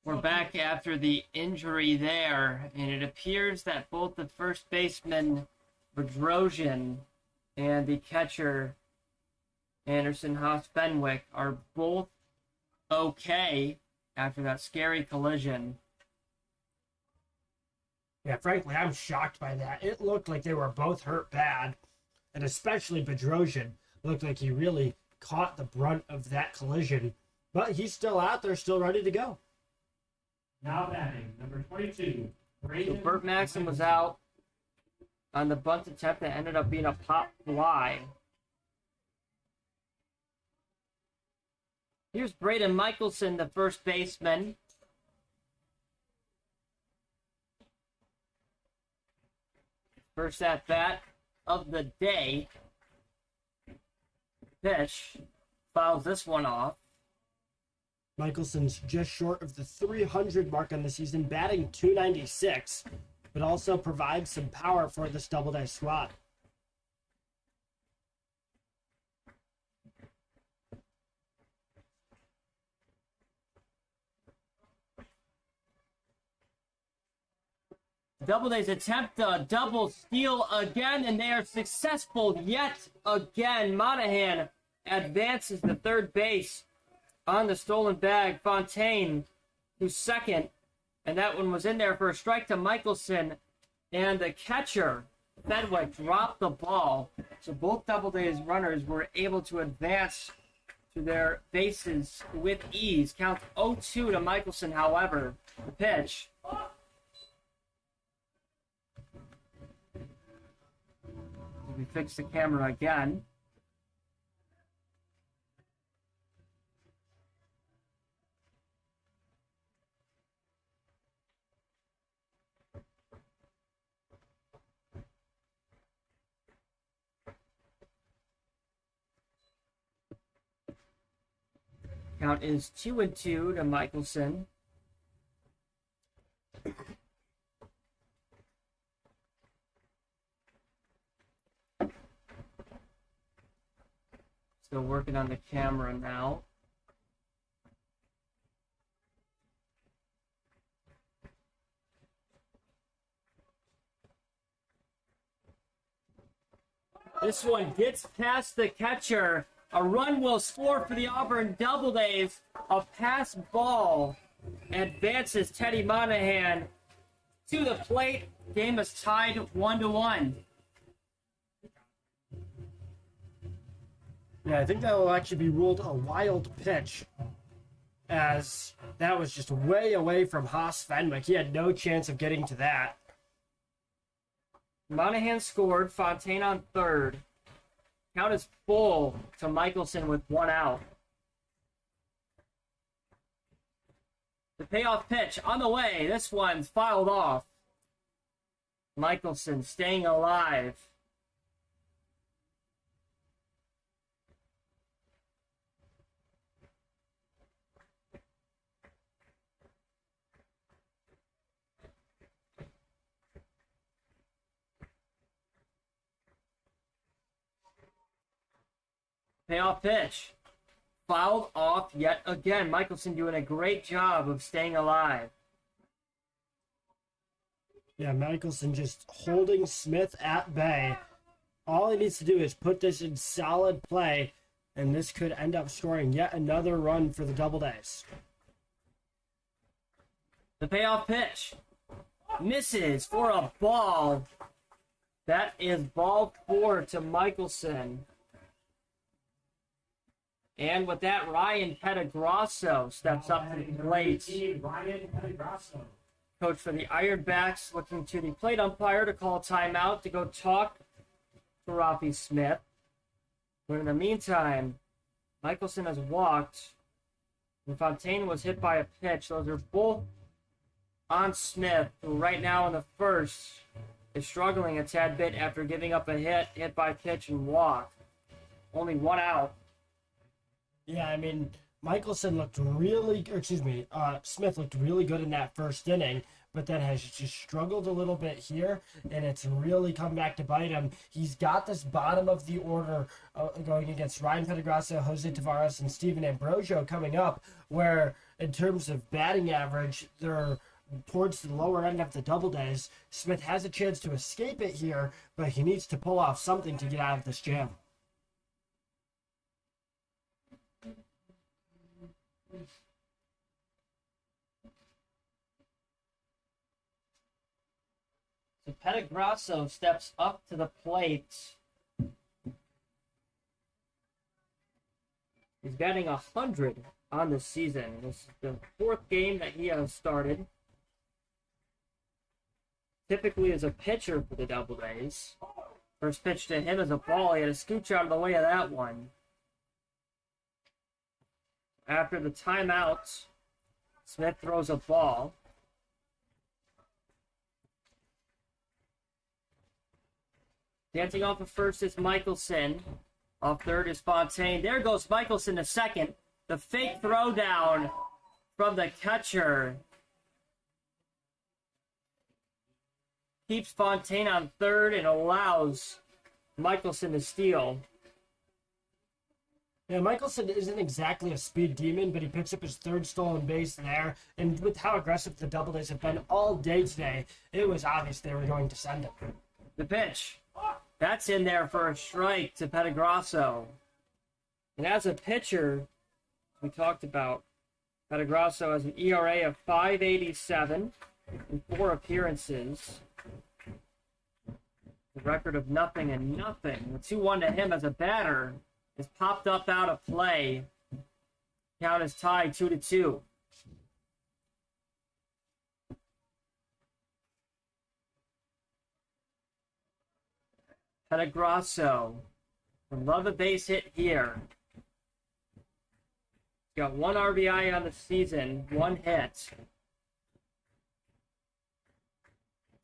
We're back after the injury there, and it appears that both the first baseman, Bedrosian, and the catcher, Anderson Haas Fenwick, are both okay after that scary collision. Yeah, frankly, I'm shocked by that. It looked like they were both hurt bad, and especially Bedrosian looked like he really caught the brunt of that collision. But he's still out there, still ready to go. Now batting, number 22. So Burt Maxim was out on the bunt attempt that ended up being a pop fly. Here's Braden Michelson, the first baseman. First at bat of the day. Pitch fouls this one off. Michelson's just short of the 300 mark on the season, batting .296, but also provides some power for this Doubleday squad. Doubledays attempt a double steal again, and they are successful yet again. Monahan advances to third base on the stolen bag. Fontaine to second, and that one was in there for a strike to Michelson, and the catcher, Fenwick, dropped the ball. So both Doubledays runners were able to advance to their bases with ease. Count 0-2 to Michelson, however. The pitch. We fix the camera again. Count is 2-2 to Michelson. Still working on the camera now. This one gets past the catcher. A run will score for the Auburn Doubledays. A pass ball advances Teddy Monahan to the plate. Game is tied 1-1. Yeah, I think that will actually be ruled a wild pitch, as that was just way away from Haas Fenwick. He had no chance of getting to that. Monahan scored. Fontaine on third. Count is full to Michelson with 1 out. The payoff pitch on the way. This one's fouled off. Michelson staying alive. Payoff pitch. Fouled off yet again. Michelson doing a great job of staying alive. Yeah, Michelson just holding Smith at bay. All he needs to do is put this in solid play, and this could end up scoring yet another run for the Doubledays. The payoff pitch. Misses for a ball. That is ball 4 to Michelson. And with that, Ryan Petagrosso steps up to the plate. Coach for the Ironbacks looking to the plate umpire to call timeout to go talk to Rafi Smith. But in the meantime, Michelson has walked, and Fontaine was hit by a pitch. Those are both on Smith, who right now in the first is struggling a tad bit after giving up a hit by pitch and walk. Only 1 out. Yeah, I mean, Smith looked really good in that first inning, but then has just struggled a little bit here, and it's really come back to bite him. He's got this bottom of the order going against Ryan Petagrosso, Jose Tavares, and Steven Ambrosio coming up, where in terms of batting average, they're towards the lower end of the Doubledays. Smith has a chance to escape it here, but he needs to pull off something to get out of this jam. So Petagrosso steps up to the plate. He's batting 100 on the season. This is the 4th game that he has started. Typically as a pitcher for the Doubledays. First pitch to him is a ball. He had a scooch out of the way of that one. After the timeout, Smith throws a ball. Dancing off of first is Michelson. Off third is Fontaine. There goes Michelson to second. The fake throwdown from the catcher keeps Fontaine on third and allows Michelson to steal. Yeah, Michelson isn't exactly a speed demon, but he picks up his 3rd stolen base there. And with how aggressive the Doubledays have been all day today, it was obvious they were going to send him. The pitch. That's in there for a strike to Petagrosso. And as a pitcher, we talked about, Petagrosso has an ERA of 5.87 in 4 appearances. The record of nothing and nothing. The 2-1 to him as a batter is popped up out of play. Count is tied 2-2. Petagrosso would love a base hit here. He's got 1 RBI on the season, 1 hit.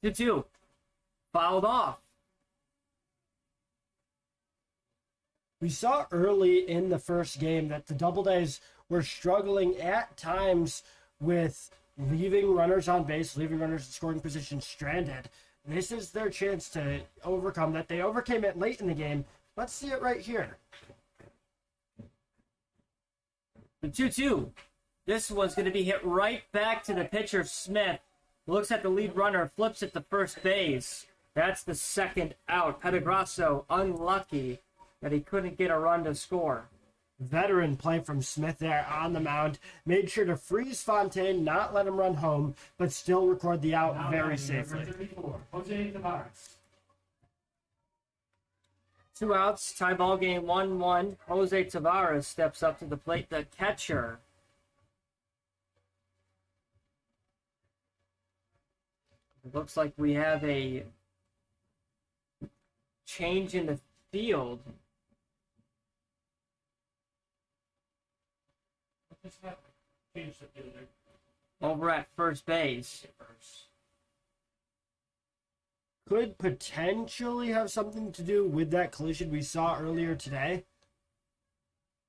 2-2. Fouled off. We saw early in the first game that the Doubledays were struggling at times with leaving runners on base, leaving runners in scoring position stranded. This is their chance to overcome that. They overcame it late in the game. Let's see it right here. The 2-2. This one's going to be hit right back to the pitcher, Smith. Looks at the lead runner, flips it to first base. That's the second out. Pedigrasso unlucky that he couldn't get a run to score. Veteran play from Smith there on the mound. Made sure to freeze Fontaine, not let him run home, but still record the out very safely. 2 outs, tie ball game 1-1. Jose Tavares steps up to the plate, the catcher. It looks like we have a change in the field. Over at first base. Could potentially have something to do with that collision we saw earlier today.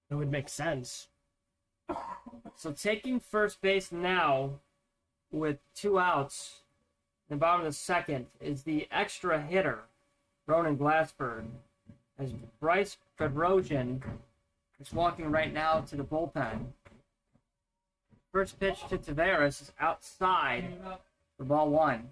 It would make sense. So taking first base now with 2 outs in the bottom of the second is the extra hitter, Ronan Glassford, as Bryce Bedrosian is walking right now to the bullpen. First pitch to Tavares is outside for ball 1.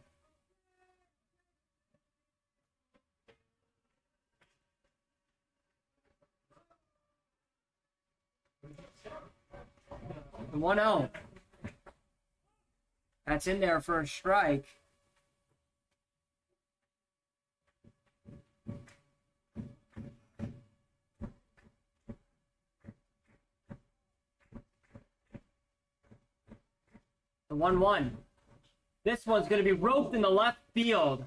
The 1-0. That's in there for a strike. The 1-1. This one's going to be roped in the left field.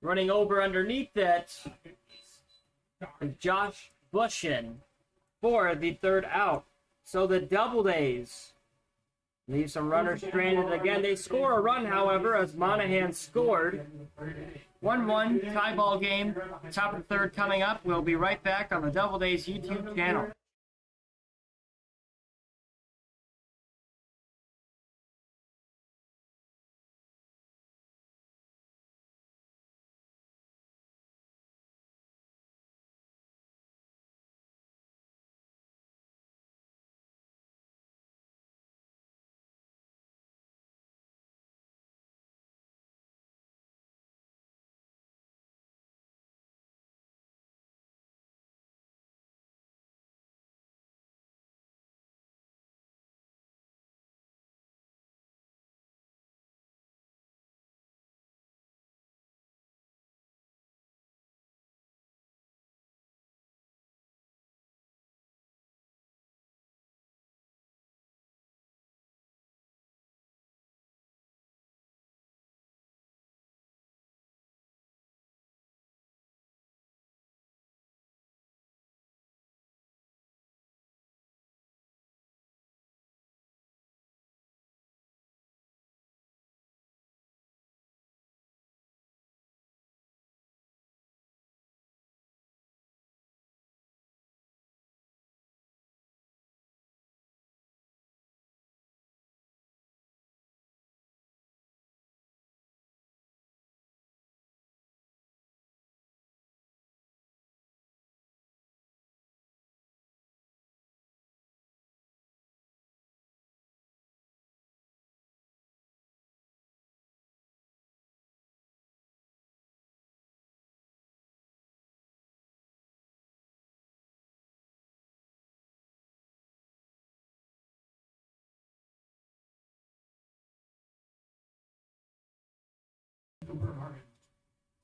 Running over underneath it is Josh Bushin for the third out. So the Doubledays leave some runners stranded again. They score a run, however, as Monahan scored. 1-1 tie ball game. Top of the third coming up. We'll be right back on the Doubledays YouTube channel.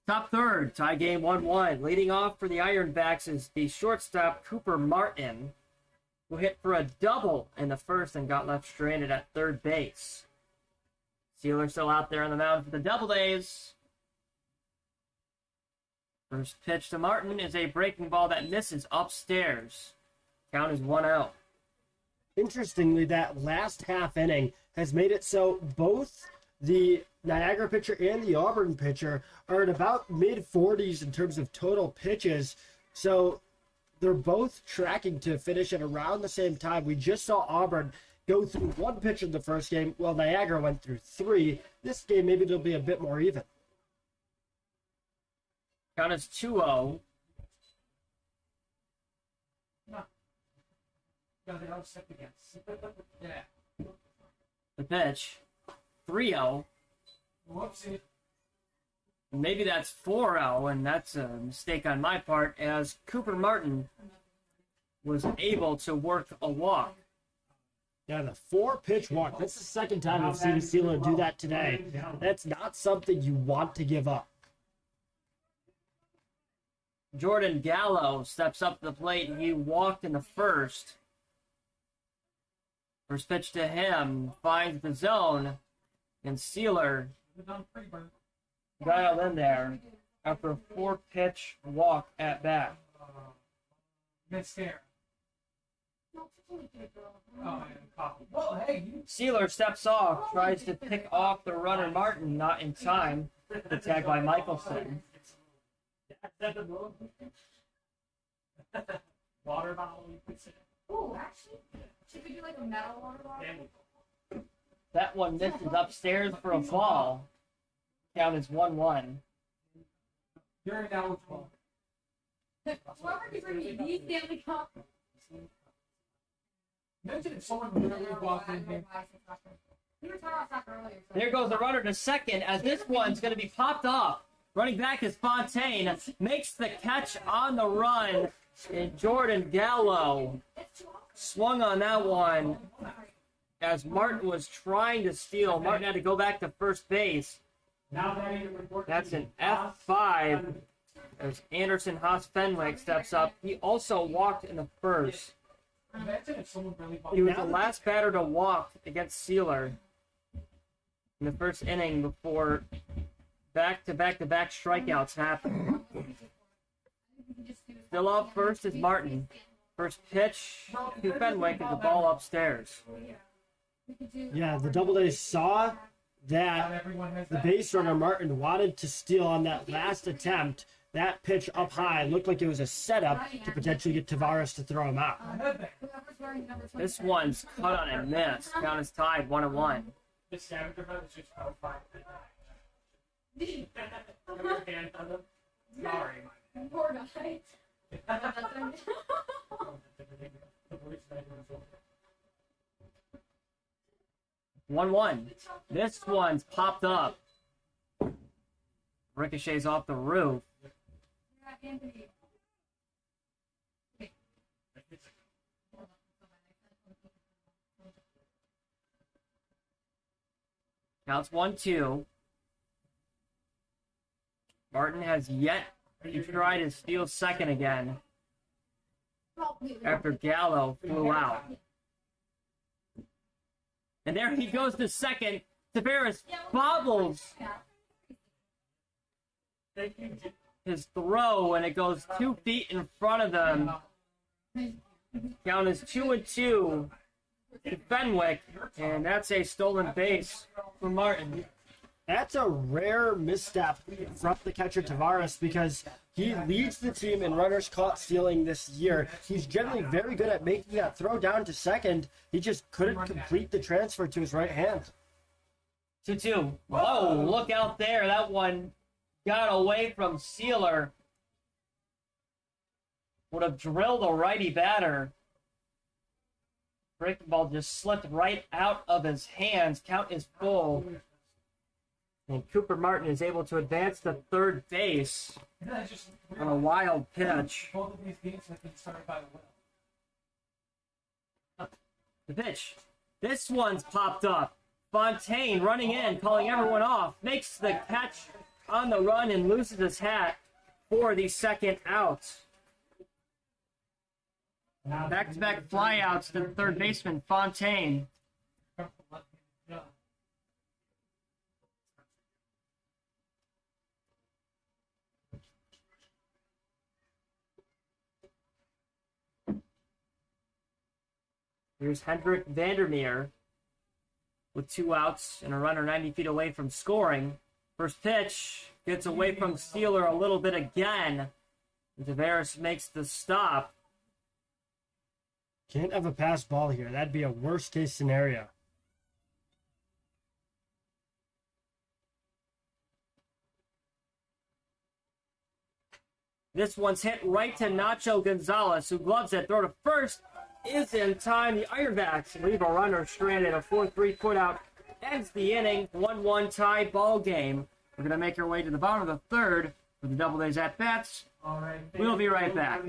Top third, tie game 1-1. Leading off for the Ironbacks is the shortstop Cooper Martin, who hit for a double in the first and got left stranded at third base. Sealer still out there on the mound for the Doubledays. First pitch to Martin is a breaking ball that misses upstairs. Count is 1-0. Interestingly, that last half inning has made it so both the Niagara pitcher and the Auburn pitcher are at about mid-40s in terms of total pitches. So they're both tracking to finish at around the same time. We just saw Auburn go through one pitch in the first game, while Niagara went through three. This game, maybe it'll be a bit more even. Count is 2-0. Yeah. The pitch, 3-0. Whoopsie. Maybe that's 4-0, and that's a mistake on my part, as Cooper Martin was able to work a walk. Yeah, the 4-pitch walk. That's the second time I've seen Sealer do that today. That's not something you want to give up. Jordan Gallo steps up to the plate. He walked in the first. First pitch to him finds the zone, and Sealer dialed in there after a 4-pitch walk at bat. Missed there. Oh, well, hey, you. Sealer steps off, tries to pick off the runner Martin, not in time. The tag by Michelson. Water bottle. You could say. Oh, actually, should we do like a metal water bottle? That one misses upstairs for a ball. Count is 1-1. You're down with 12. Whoever can bring me these Stanley Cup. Imagine if someone really walked in here. We were talking about soccer earlier. So. There goes the runner to second, as this one's going to be popped off. Running back is Fontaine. Makes the catch on the run. And Jordan Gallo swung on that one as Martin was trying to steal. Martin had to go back to first base. That's an F5 as Anderson Haas Fenwick steps up. He also walked in the first. Imagine if someone really walked He was the last batter to walk against Sealer in the first inning before back-to-back-to-back strikeouts happened. Still up first is Martin. First pitch to Fenwick is the ball upstairs. Yeah, the Double A's saw that the base runner Martin wanted to steal on that last attempt. That pitch up high looked like it was a setup to potentially get Tavares to throw him out. This one's cut on a miss. Count is tied 1-1. The scavenger hunt is just how fine. Sorry. Poor guy. 1-1. This one's popped up. Ricochets off the roof. Counts 1-2. Martin has yet to try to steal second again after Gallo flew out. And there he goes to second. Tavares bobbles his throw, and it goes 2 feet in front of them. Count is 2-2 to Fenwick, and that's a stolen base for Martin. That's a rare misstep from the catcher Tavares because he leads the team in runners caught stealing this year. He's generally very good at making that throw down to second. He just couldn't complete the transfer to his right hand. 2-2. Whoa, look out there. That one got away from Sealer. Would have drilled a righty batter. Breaking ball just slipped right out of his hands. Count is full. And Cooper Martin is able to advance to third base on a wild pitch. Both of these games have been started by the The pitch. This one's popped up. Fontaine running in, calling everyone off. Makes the catch on the run and loses his hat for the second out. Back-to-back flyouts to third baseman Fontaine. Here's Hendrik Vandermeer with 2 outs and a runner 90 feet away from scoring. First pitch gets away from Sealer a little bit again. Tavares makes the stop. Can't have a pass ball here. That'd be a worst case scenario. This one's hit right to Nacho Gonzalez, who gloves it. Throw to first is in time. The Ironbacks leave a runner stranded. A 4-3 putout ends the inning. 1-1 tie ball game. We're going to make our way to the bottom of the third for the Doubledays at bats. We'll be right back.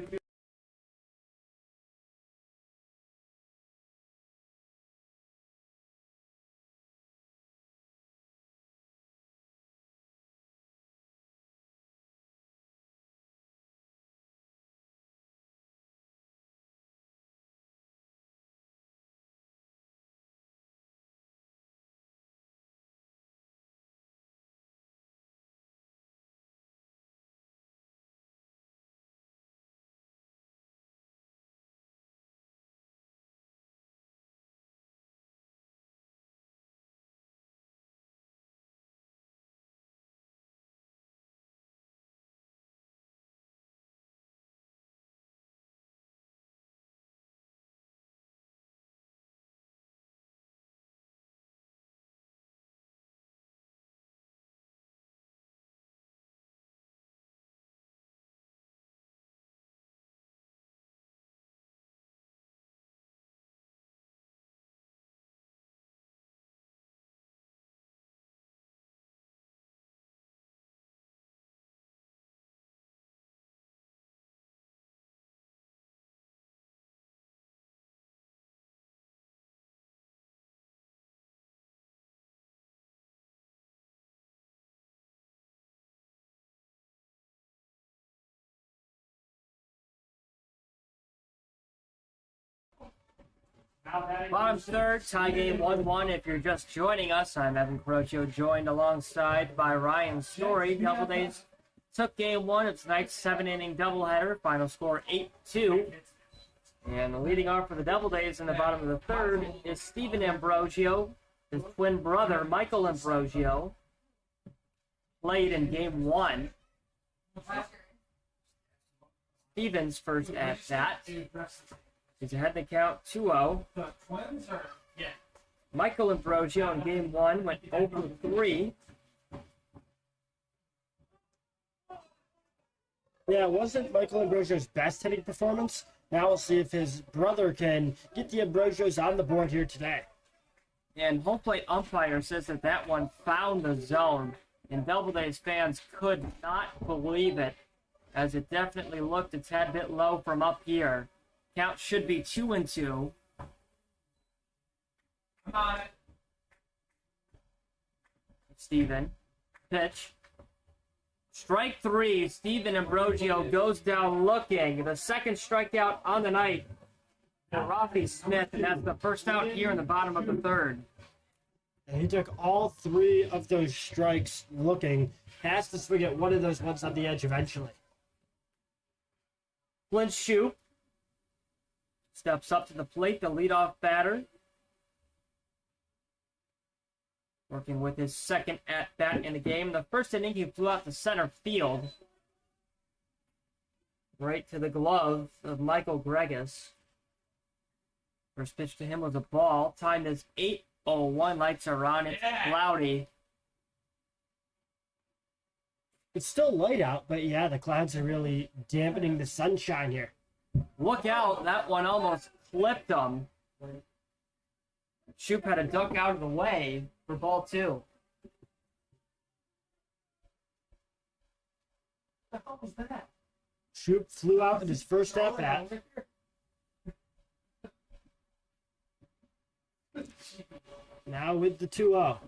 Bottom third, tie game 1-1. If you're just joining us, I'm Evan Crocio, joined alongside by Ryan Story. Doubledays took game one of tonight's 7-inning doubleheader. Final score 8-2. And leading off for the Doubledays in the bottom of the third is Stephen Ambrosio. His twin brother, Michael Ambrosio, played in game one. Stephen's first at bat. He's ahead in the count 2-0. Michael Ambrosio in game one went 0-3. Yeah, it wasn't Michael Ambrosio's best hitting performance. Now we'll see if his brother can get the Ambrosios on the board here today. And home plate umpire says that one found the zone. And Doubledays fans could not believe it, as it definitely looked a tad bit low from up here. Count should be 2-2. Steven. Pitch. Strike three. Stephen Ambrosio goes down looking. The second strikeout on the night for Rafi Smith, and that's the first out here in the bottom of the third. And he took all three of those strikes looking. Has to swing at one of those ones on the edge eventually. Flint Shoup steps up to the plate, the leadoff batter. Working with his second at-bat in the game. The first inning, he flew out to center field. Right to the glove of Michael Gregus. First pitch to him was a ball. Time is 8:01. Lights are on. It's cloudy. It's still light out, but yeah, the clouds are really dampening the sunshine here. Look out. That one almost clipped him. Shoup had to duck out of the way for ball two. What the hell was that? Shoup flew out in his first at-bat. Now with the 2-0.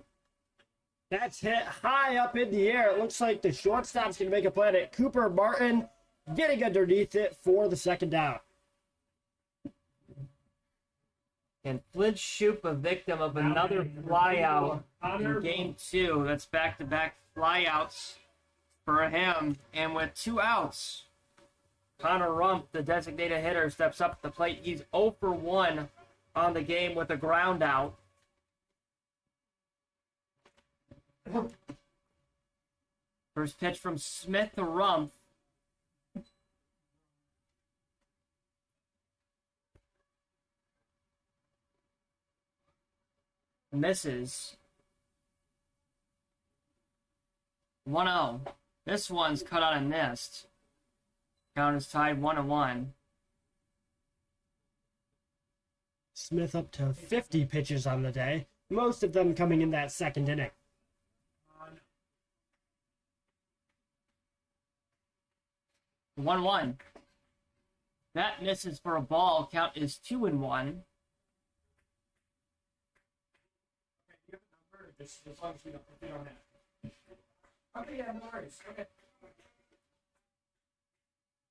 That's hit high up in the air. It looks like the shortstop's going to make a play at it. Cooper Martin getting underneath it for the second down. And Flint Shoup, a victim of another flyout in game two. That's back-to-back flyouts for him. And with 2 outs, Connor Rump, the designated hitter, steps up to the plate. He's 0 for 1 on the game with a ground out. First pitch from Smith to Rump. misses. 1-0. This one's cut out and missed. Count is tied 1-1. Smith up to 50 pitches on the day, most of them coming in that second inning. 1-1. That misses for a ball. Count is 2-1. As long as we don't have. Okay, yeah, no worries. Okay.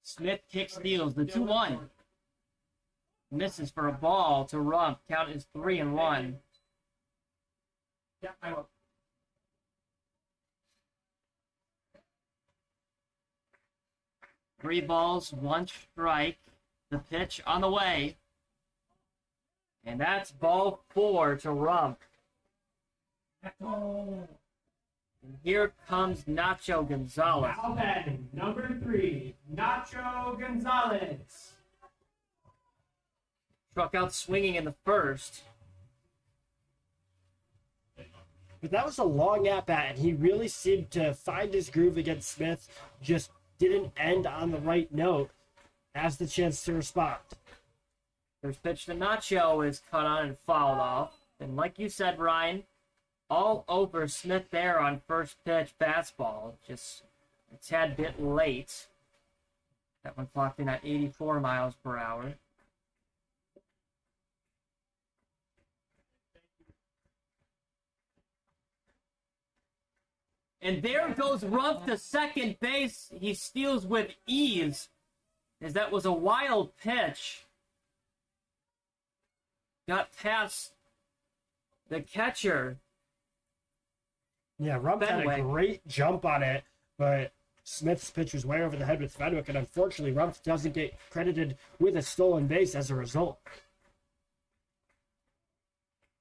Smith kicks steals the 2-1. Misses for a ball to Rump. Count is 3-1. Yeah, I will. Three balls, one strike. The pitch on the way. And that's ball 4 to Rump. Oh. And here comes Nacho Gonzalez. Now then, number 3, Nacho Gonzalez. Struck out swinging in the first. But that was a long at-bat, and he really seemed to find his groove against Smith, just didn't end on the right note, has the chance to respond. First pitch to Nacho is cut on and fouled off. And like you said, Ryan, all over Smith there on first pitch fastball. Just a tad bit late. That one clocked in at 84 miles per hour. And there goes Rump to second base. He steals with ease, as that was a wild pitch. Got past the catcher. Yeah, Rump had Fenway. a great jump on it, but Smith's pitch was way over the head with Fenwick, and unfortunately, Rump doesn't get credited with a stolen base as a result.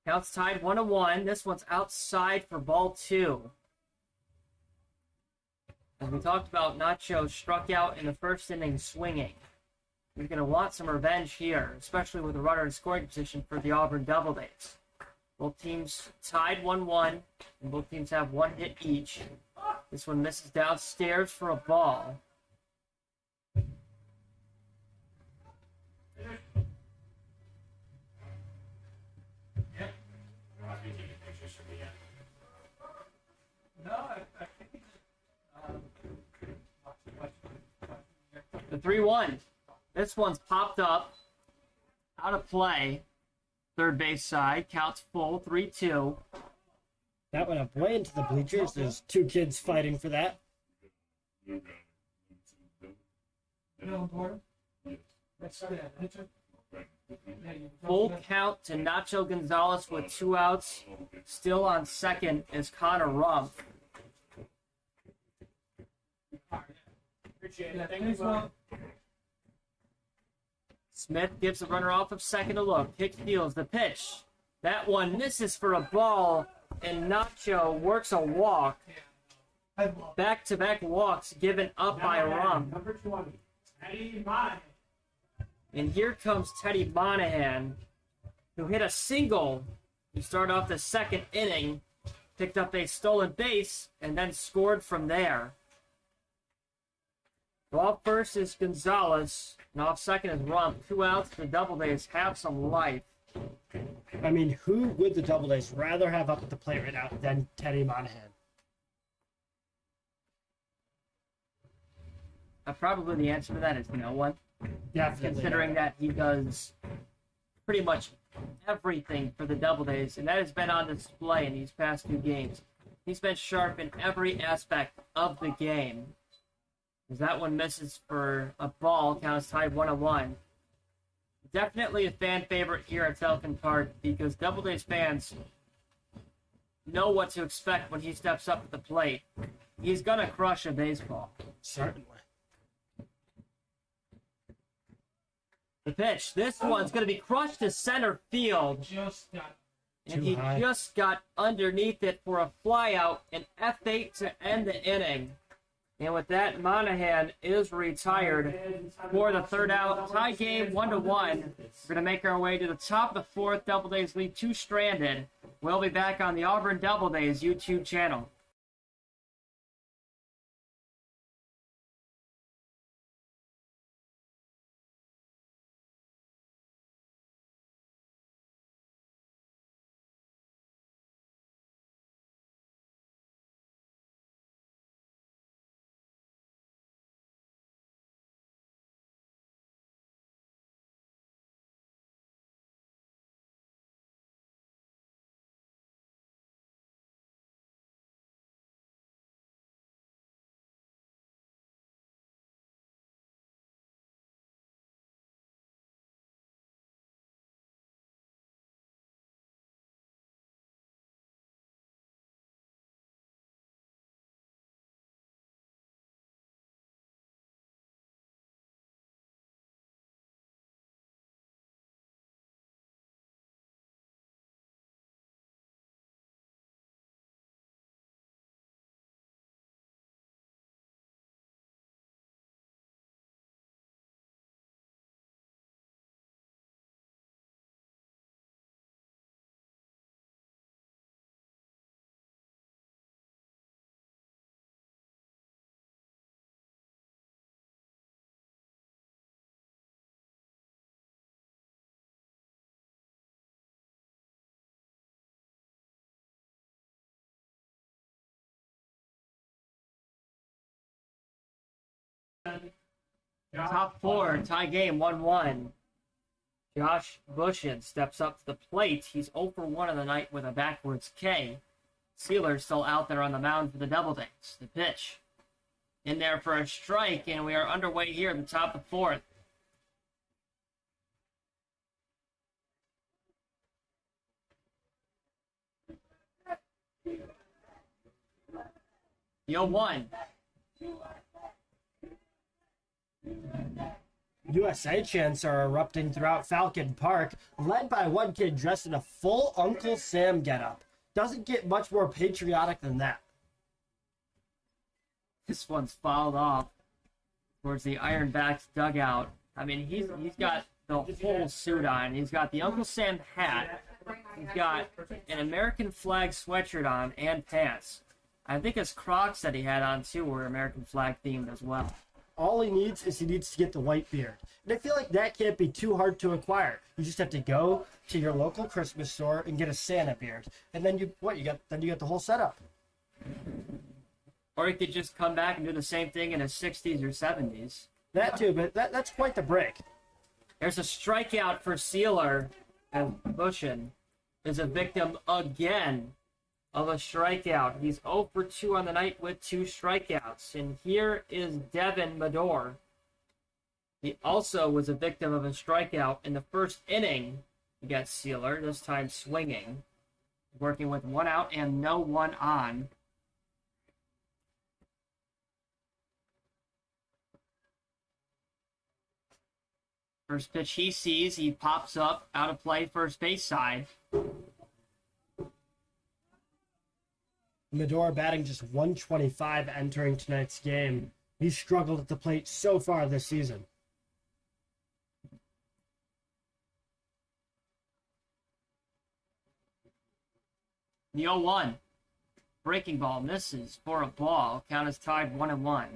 Counts tied 1-1. This one's outside for ball 2. As we talked about, Nacho struck out in the first inning swinging. He's going to want some revenge here, especially with a runner in scoring position for the Auburn Doubledays. Both teams tied 1-1, and both teams have one hit each. This one misses downstairs for a ball. The 3-1. This one's popped up. Out of play. Third base side. Counts full. 3-2. That went up way into the bleachers. There's two kids fighting for that. Full count to Nacho Gonzalez with 2 outs. Still on second is Connor Rump. Appreciate it. Thank you, Will. Smith gives the runner off of second a look. Kick steals the pitch. That one misses for a ball, and Nacho works a walk. Back-to-back walks given up by Rump. Number 20, Teddy Monahan. And here comes Teddy Monahan, who hit a single to start off the second inning, picked up a stolen base, and then scored from there. So off first is Gonzalez, and off second is Rump. 2 outs. The Doubledays have some life. I mean, who would the Doubledays rather have up at the plate right now than Teddy Monahan? Probably the answer to that is no one. Definitely. Considering that he does pretty much everything for the Doubledays, and that has been on display in these past 2 games. He's been sharp in every aspect of the game. As that one misses for a ball, counts tied 1-1. Definitely a fan favorite here at Falcon Park because Doubledays fans know what to expect when he steps up at the plate. He's gonna crush a baseball. Certainly. The pitch. This one's going to be crushed to center field. Just got And Too he high. just got underneath it for a flyout, an F8 to end the inning. And with that, Monahan is retired for the third out. Tie game 1-1. We're going to make our way to the top of the fourth. Doubledays lead 2 stranded. We'll be back on the Auburn Doubledays YouTube channel. Top four, tie game 1-1. Josh Bushin steps up to the plate. He's 0 for 1 of the night with a backwards K. Sealer's still out there on the mound for the Doubledays. The pitch. In there for a strike, and we are underway here at the top of the fourth. The 0-1. USA chants are erupting throughout Falcon Park, led by one kid dressed in a full Uncle Sam getup. Doesn't get much more patriotic than that. This one's fouled off towards the Ironbacks dugout. I mean, he's got the whole suit on. He's got the Uncle Sam hat. He's got an American flag sweatshirt on and pants. I think his Crocs that he had on too were American flag themed as well. All he needs is to get the white beard. And I feel like that can't be too hard to acquire. You just have to go to your local Christmas store and get a Santa beard. And then you got the whole setup. Or he could just come back and do the same thing in his 60s or 70s. That too, but that's quite the break. There's a strikeout for Sealer, and Bushin is a victim again of a strikeout. He's 0 for 2 on the night with 2 strikeouts. And here is Devin Medor. He also was a victim of a strikeout in the first inning against Sealer, this time swinging, working with 1 out and no 1 on. First pitch he sees, he pops up out of play first base side. Medor batting just 125 entering tonight's game. He's struggled at the plate so far this season. The 0-1. Breaking ball misses for a ball. Count is tied 1-1.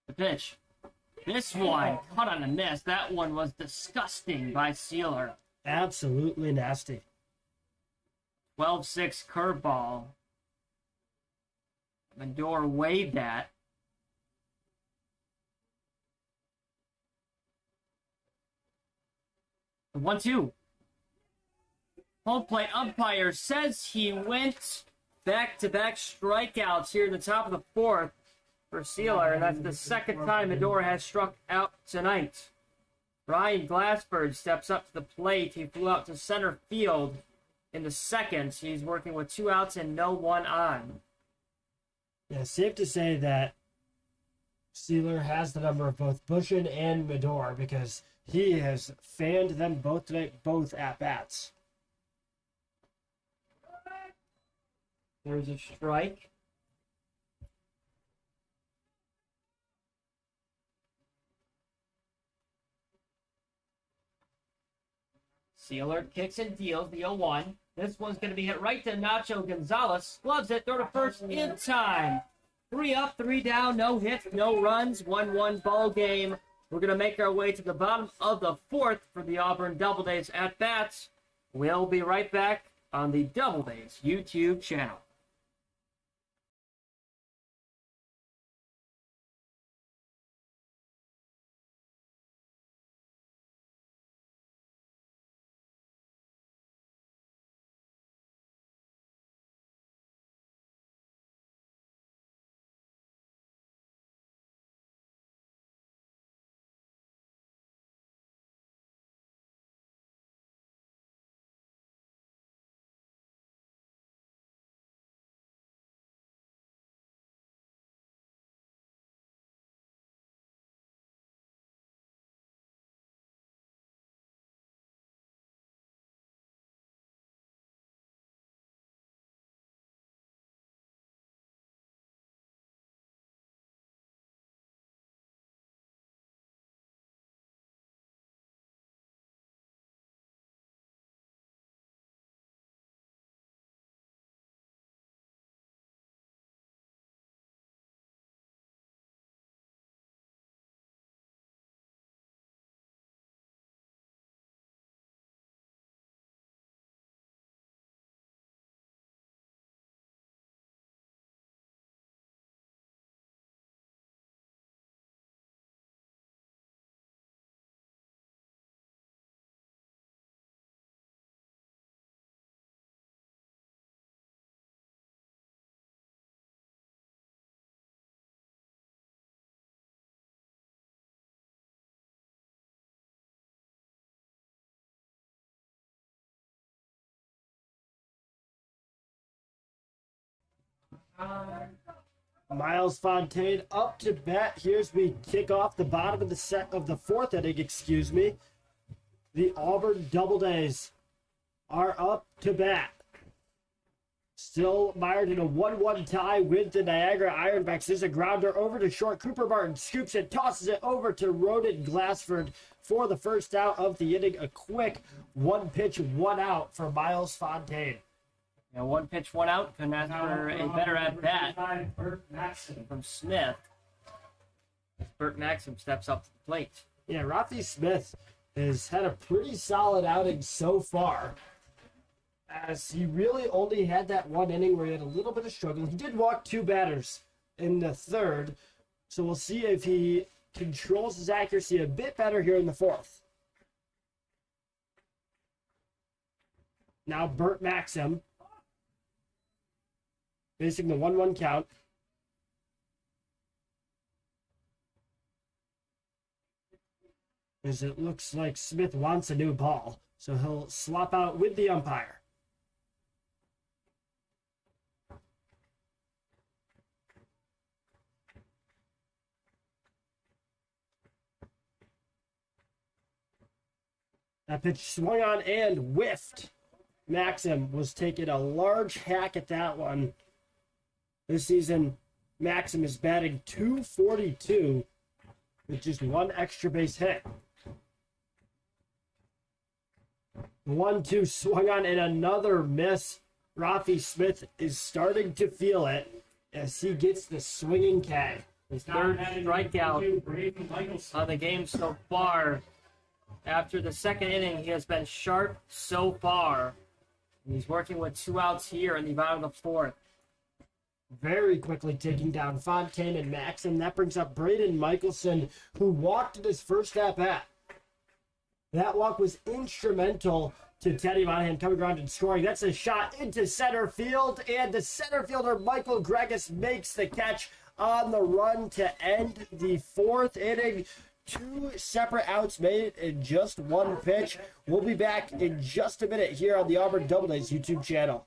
The pitch. This one, cut on a miss. That one was disgusting by Sealer. Absolutely nasty. 12-6 curveball. Medor waved at. The 1-2. Home plate umpire says he went back-to-back strikeouts here in the top of the fourth for Sealer, and that's the second time Medor has struck out tonight. Ryan Glassford steps up to the plate. He flew out to center field in the second. He's working with 2 outs and no 1 on. Yeah, safe to say that Sealer has the number of both Bushin and Medor because he has fanned them both tonight, both at-bats. There's a strike. Sealer kicks and deals the 0-1. This one's going to be hit right to Nacho Gonzalez. Gloves it, throw to first in time. 3 up, 3 down, no hits, no runs, 1-1 ball game. We're going to make our way to the bottom of the 4th for the Auburn Doubledays at bats. We'll be right back on the Doubledays YouTube channel. Miles Fontaine up to bat here as we kick off the bottom of the 4th inning, excuse me. The Auburn Doubledays are up to bat. Still mired in a 1-1 tie with the Niagara Ironbacks. There's a grounder over to short. Cooper Martin scoops it, tosses it over to Roden Glassford for the first out of the inning. A quick 1 pitch, 1 out for Miles Fontaine. Now 1 pitch, 1 out. Couldn't ask for a better at bat from Smith. Bert Maxim steps up to the plate. Yeah, Rafi Smith has had a pretty solid outing so far, as he really only had that 1 inning where he had a little bit of struggle. He did walk 2 batters in the 3rd, so we'll see if he controls his accuracy a bit better here in the 4th. Now Bert Maxim facing the 1-1 count. As it looks like Smith wants a new ball, so he'll swap out with the umpire. That pitch swung on and whiffed. Maxim was taking a large hack at that one. This season, Maxim is batting .242 with just 1 extra base hit. 1-2 swung on and another miss. Rafi Smith is starting to feel it as he gets the swinging K. His 3rd strikeout on the game so far. After the 2nd inning, he has been sharp so far. He's working with 2 outs here in the bottom of the 4th. Very quickly taking down Fontaine and Maxim. That brings up Braden Michelson, who walked in his first at-bat. That walk was instrumental to Teddy Monahan coming around and scoring. That's a shot into center field, and the center fielder, Michael Gregus, makes the catch on the run to end the 4th inning. 2 separate outs made in just 1 pitch. We'll be back in just a minute here on the Auburn Doubledays YouTube channel.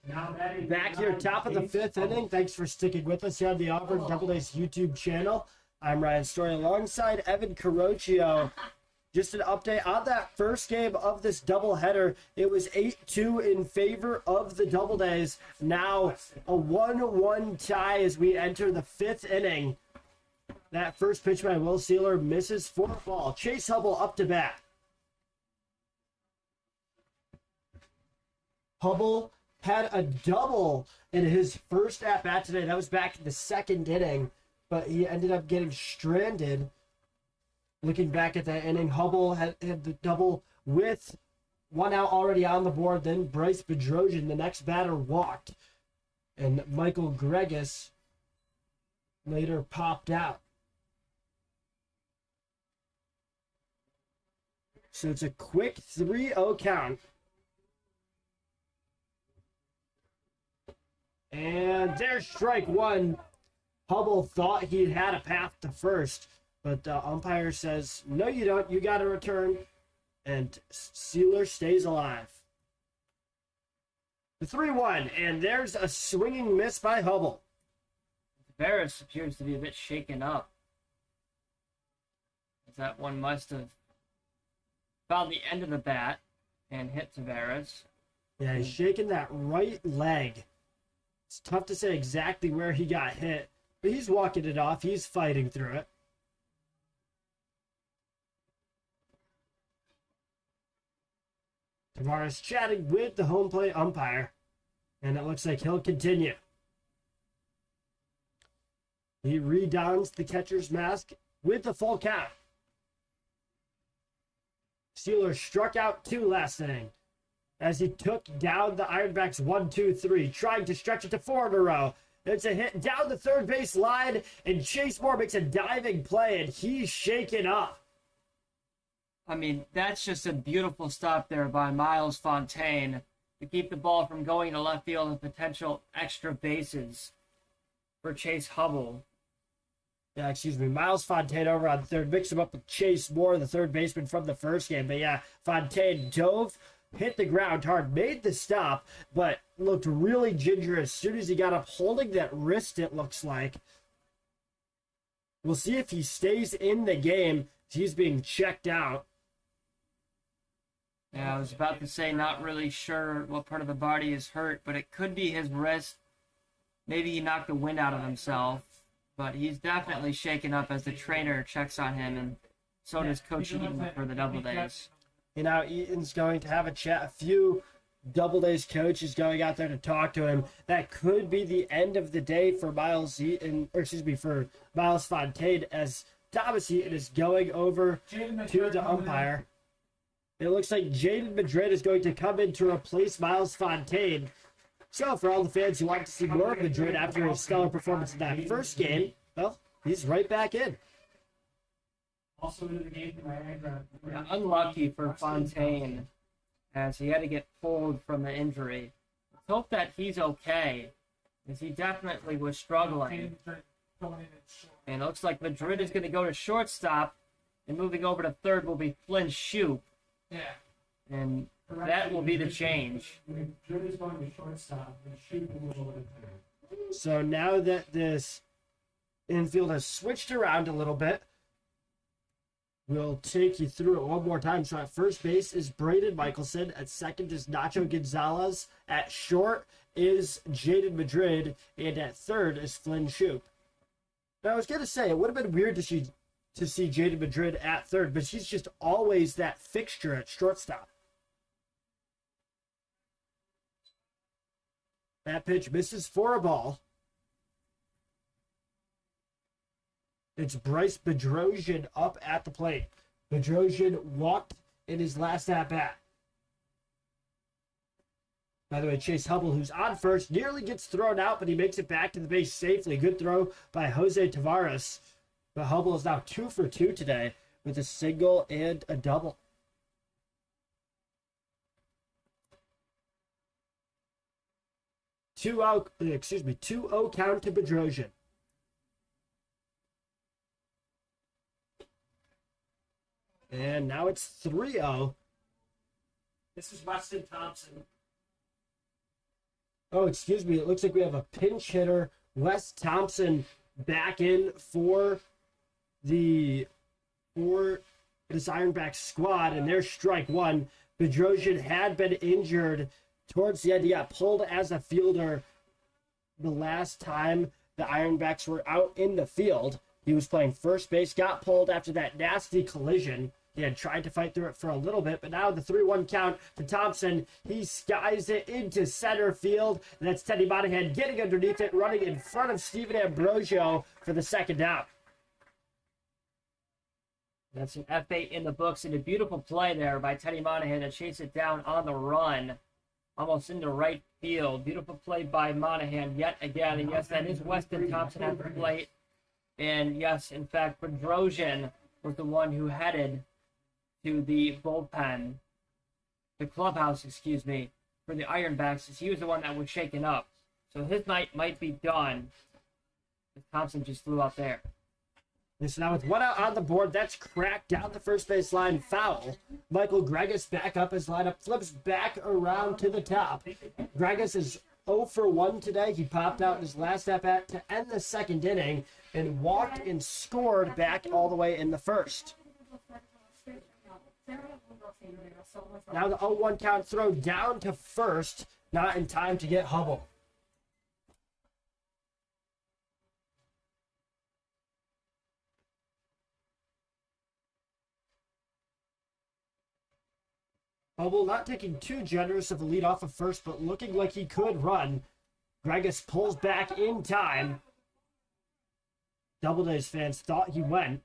Back here, top of the fifth inning. Thanks for sticking with us here on the Auburn Doubledays YouTube channel. I'm Ryan Story alongside Evan Carocchio. Just an update on that first game of this doubleheader. It was 8-2 in favor of the Doubledays. Now a 1-1 tie as we enter the fifth inning. That first pitch by Will Sealer misses for a ball. Chase Hubble up to bat. Hubble had a double in his first at-bat today. That was back in the second inning, but he ended up getting stranded. Looking back at that inning, Hubble had the double with one out already on the board. Then Bryce Bedrosian, the next batter, walked. And Michael Gregus later popped out. So it's a quick 3-0 count. And there's strike one. Hubble thought he had a path to first, but the umpire says, no, you don't. You got to return. And Sealer stays alive. The 3-1, and there's a swinging miss by Hubble. Tavares appears to be a bit shaken up. That one must have found the end of the bat and hit Tavares. Yeah, he's shaking that right leg. It's tough to say exactly where he got hit, but he's walking it off. He's fighting through it. Tavares chatting with the home plate umpire, and it looks like he'll continue. He redons the catcher's mask with the full count. Sealer struck out 2 last inning as he took down the Ironbacks 1-2-3, trying to stretch it to 4 in a row. It's a hit down the third base line, and Chase Moore makes a diving play, and he's shaken up. I mean, that's just a beautiful stop there by Miles Fontaine to keep the ball from going to left field and potential extra bases for Chase Hubble. Yeah, excuse me. Miles Fontaine over on third. Mixed him up with Chase Moore, the third baseman from the first game. But yeah, Fontaine dove, hit the ground hard, made the stop, but looked really ginger as soon as he got up, holding that wrist, it looks like. We'll see if he stays in the game. He's being checked out. Yeah, I was about to say not really sure what part of the body is hurt, but it could be his wrist. Maybe he knocked the wind out of himself. But he's definitely shaken up as the trainer checks on him, and so does Coach Eaton for the Doubledays. You know, Eaton's going to have a chat. A few Doubledays coaches going out there to talk to him. That could be the end of the day for Miles Eaton, or excuse me, for Miles Fontaine, as Thomas Eaton is going over to the umpire. It looks like Jaden Madrid is going to come in to replace Miles Fontaine. So, for all the fans who want to see more of Madrid after his stellar performance in that first game, well, he's right back in. Also in the game for Niagara. Yeah, unlucky for Fontaine, as he had to get pulled from the injury. Let's hope that he's okay, as he definitely was struggling. And it looks like Madrid is going to go to shortstop, and moving over to third will be Flynn Shoup. Yeah. And that will be the change. Madrid is going to shortstop, and Shoot will go to third. So now that this infield has switched around a little bit, we'll take you through it one more time. So at first base is Braden Michelson. At second is Nacho Gonzalez. At short is Jaden Madrid. And at third is Flynn Shoup. Now, I was going to say, it would have been weird to see Jaden Madrid at third, but she's just always that fixture at shortstop. That pitch misses for a ball. It's Bryce Bedrosian up at the plate. Bedrosian walked in his last at-bat. By the way, Chase Hubble, who's on first, nearly gets thrown out, but he makes it back to the base safely. Good throw by Jose Tavares. But Hubble is now 2 for 2 today with a single and a double. 2-0 count to Bedrosian. And now it's 3-0. This is Weston Thompson. Oh, excuse me. It looks like we have a pinch hitter, Wes Thompson, back in for this Ironback squad, and there's strike one. Bedrosian had been injured towards the end. He got pulled as a fielder the last time the Ironbacks were out in the field. He was playing first base, got pulled after that nasty collision. He had tried to fight through it for a little bit, but now the 3-1 count to Thompson. He skies it into center field, and that's Teddy Monahan getting underneath it, running in front of Steven Ambrosio for the second out. That's an F8 in the books, and a beautiful play there by Teddy Monahan to chase it down on the run, almost into right field. Beautiful play by Monahan yet again, and yes, that is Weston Thompson at the plate. And yes, in fact, Bedrosian was the one who headed to the bullpen, the clubhouse, excuse me, for the Ironbacks, as he was the one that was shaken up. So his night might be done. Thompson just flew out there. And so now with one out on the board, that's cracked down the first base line, foul. Michael Gregus back up his lineup, flips back around to the top. Gregus is 0 for 1 today. He popped out in his last at-bat to end the second inning and walked and scored back all the way in the first. Now the 0-1 count throw down to first, not in time to get Hubble. Hubble not taking too generous of a lead off of first, but looking like he could run. Gregus pulls back in time. Doubledays fans thought he went.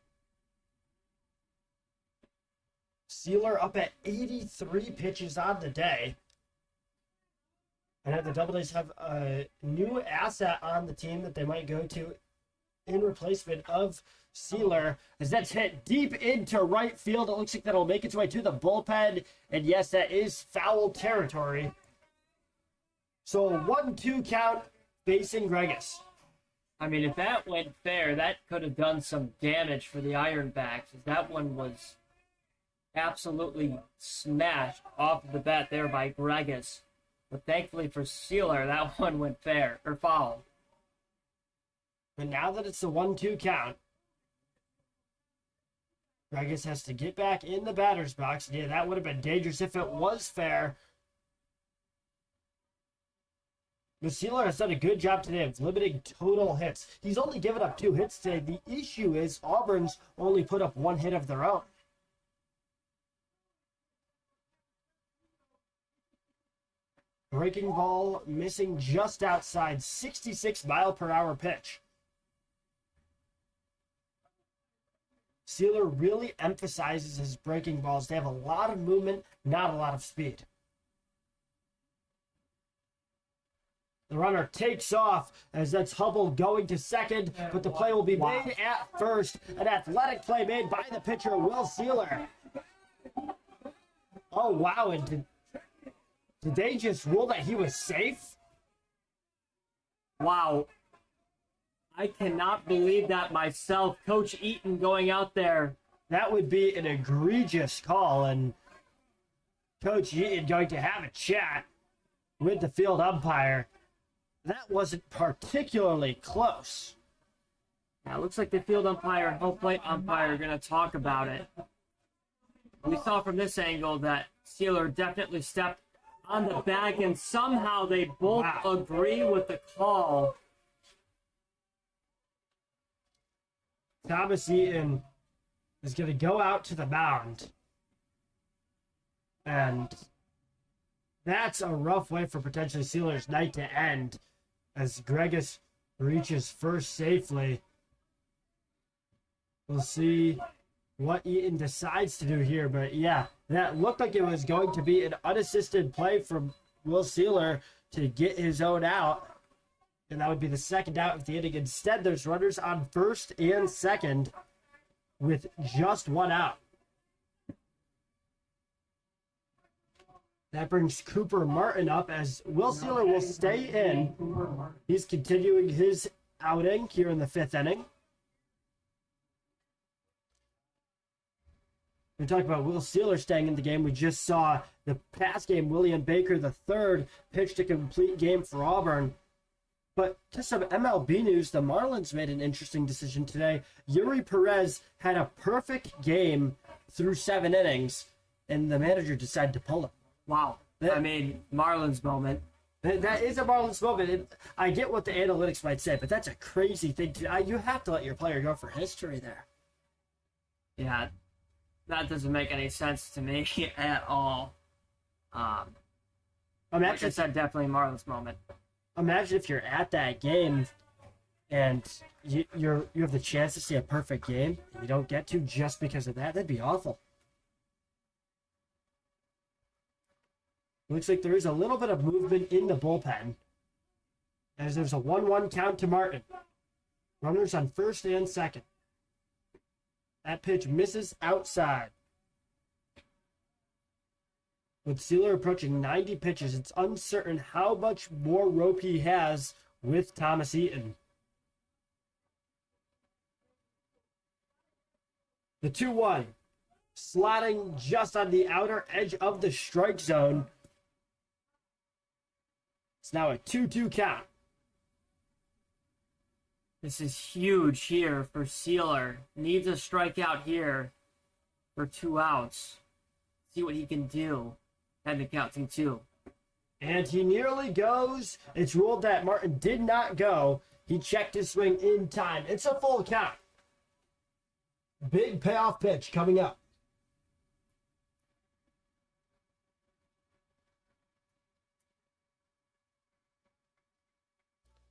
Sealer up at 83 pitches on the day. And the Doubledays have a new asset on the team that they might go to in replacement of Sealer, as that's hit deep into right field. It looks like that'll make its way to the bullpen. And yes, that is foul territory. So a 1-2 count facing Gregus. I mean, if that went fair, that could have done some damage for the Ironbacks, as that one was absolutely smashed off of the bat there by Gregus. But thankfully for Sealer, that one went fair, or foul. But now that it's a 1-2 count, Gregus has to get back in the batter's box. Yeah, that would have been dangerous if it was fair. But Sealer has done a good job today of limiting total hits. He's only given up 2 hits today. The issue is Auburn's only put up 1 hit of their own. Breaking ball missing just outside, 66 mile per hour pitch. Sealer really emphasizes his breaking balls. They have a lot of movement, not a lot of speed. The runner takes off as that's Hubble going to second, but the play will be made at first. An athletic play made by the pitcher, Will Sealer. Oh, wow. And did they just rule that he was safe? Wow. I cannot believe that myself. Coach Eaton going out there. That would be an egregious call, and Coach Eaton going to have a chat with the field umpire. That wasn't particularly close. Now, it looks like the field umpire and home plate umpire are going to talk about it. We saw from this angle that Sealer definitely stepped on the bag, and somehow they both agree with the call. Thomas Eaton is going to go out to the mound. And that's a rough way for potentially Sealer's night to end, as Gregus reaches first safely. We'll see what Eaton decides to do here, but yeah, that looked like it was going to be an unassisted play from Will Sealer to get his own out, and that would be the second out of the inning. Instead, there's runners on first and second with just 1 out. That brings Cooper Martin up, as Will Sealer will stay in. He's continuing his outing here in the 5th inning. We talked about Will Sealer staying in the game. We just saw the past game, William Baker III pitched a complete game for Auburn. But to some MLB news, the Marlins made an interesting decision today. Yuri Perez had a perfect game through 7 innings, and the manager decided to pull him. Wow. I mean, Marlins moment. That is a Marlins moment. I get what the analytics might say, but that's a crazy thing. You have to let your player go for history there. Yeah, that doesn't make any sense to me at all. Like I said, definitely Marlins moment. Imagine if you're at that game and you have the chance to see a perfect game and you don't get to just because of that. That'd be awful. Looks like there is a little bit of movement in the bullpen as there's a 1-1 count to Martin. Runners on first and second. That pitch misses outside. With Sealer approaching 90 pitches, it's uncertain how much more rope he has with Thomas Eaton. The 2-1, slotting just on the outer edge of the strike zone. It's now a 2-2 count. This is huge here for Sealer. Needs a strikeout here for 2 outs. See what he can do. Had to count 2-2. And he nearly goes. It's ruled that Martin did not go. He checked his swing in time. It's a full count. Big payoff pitch coming up.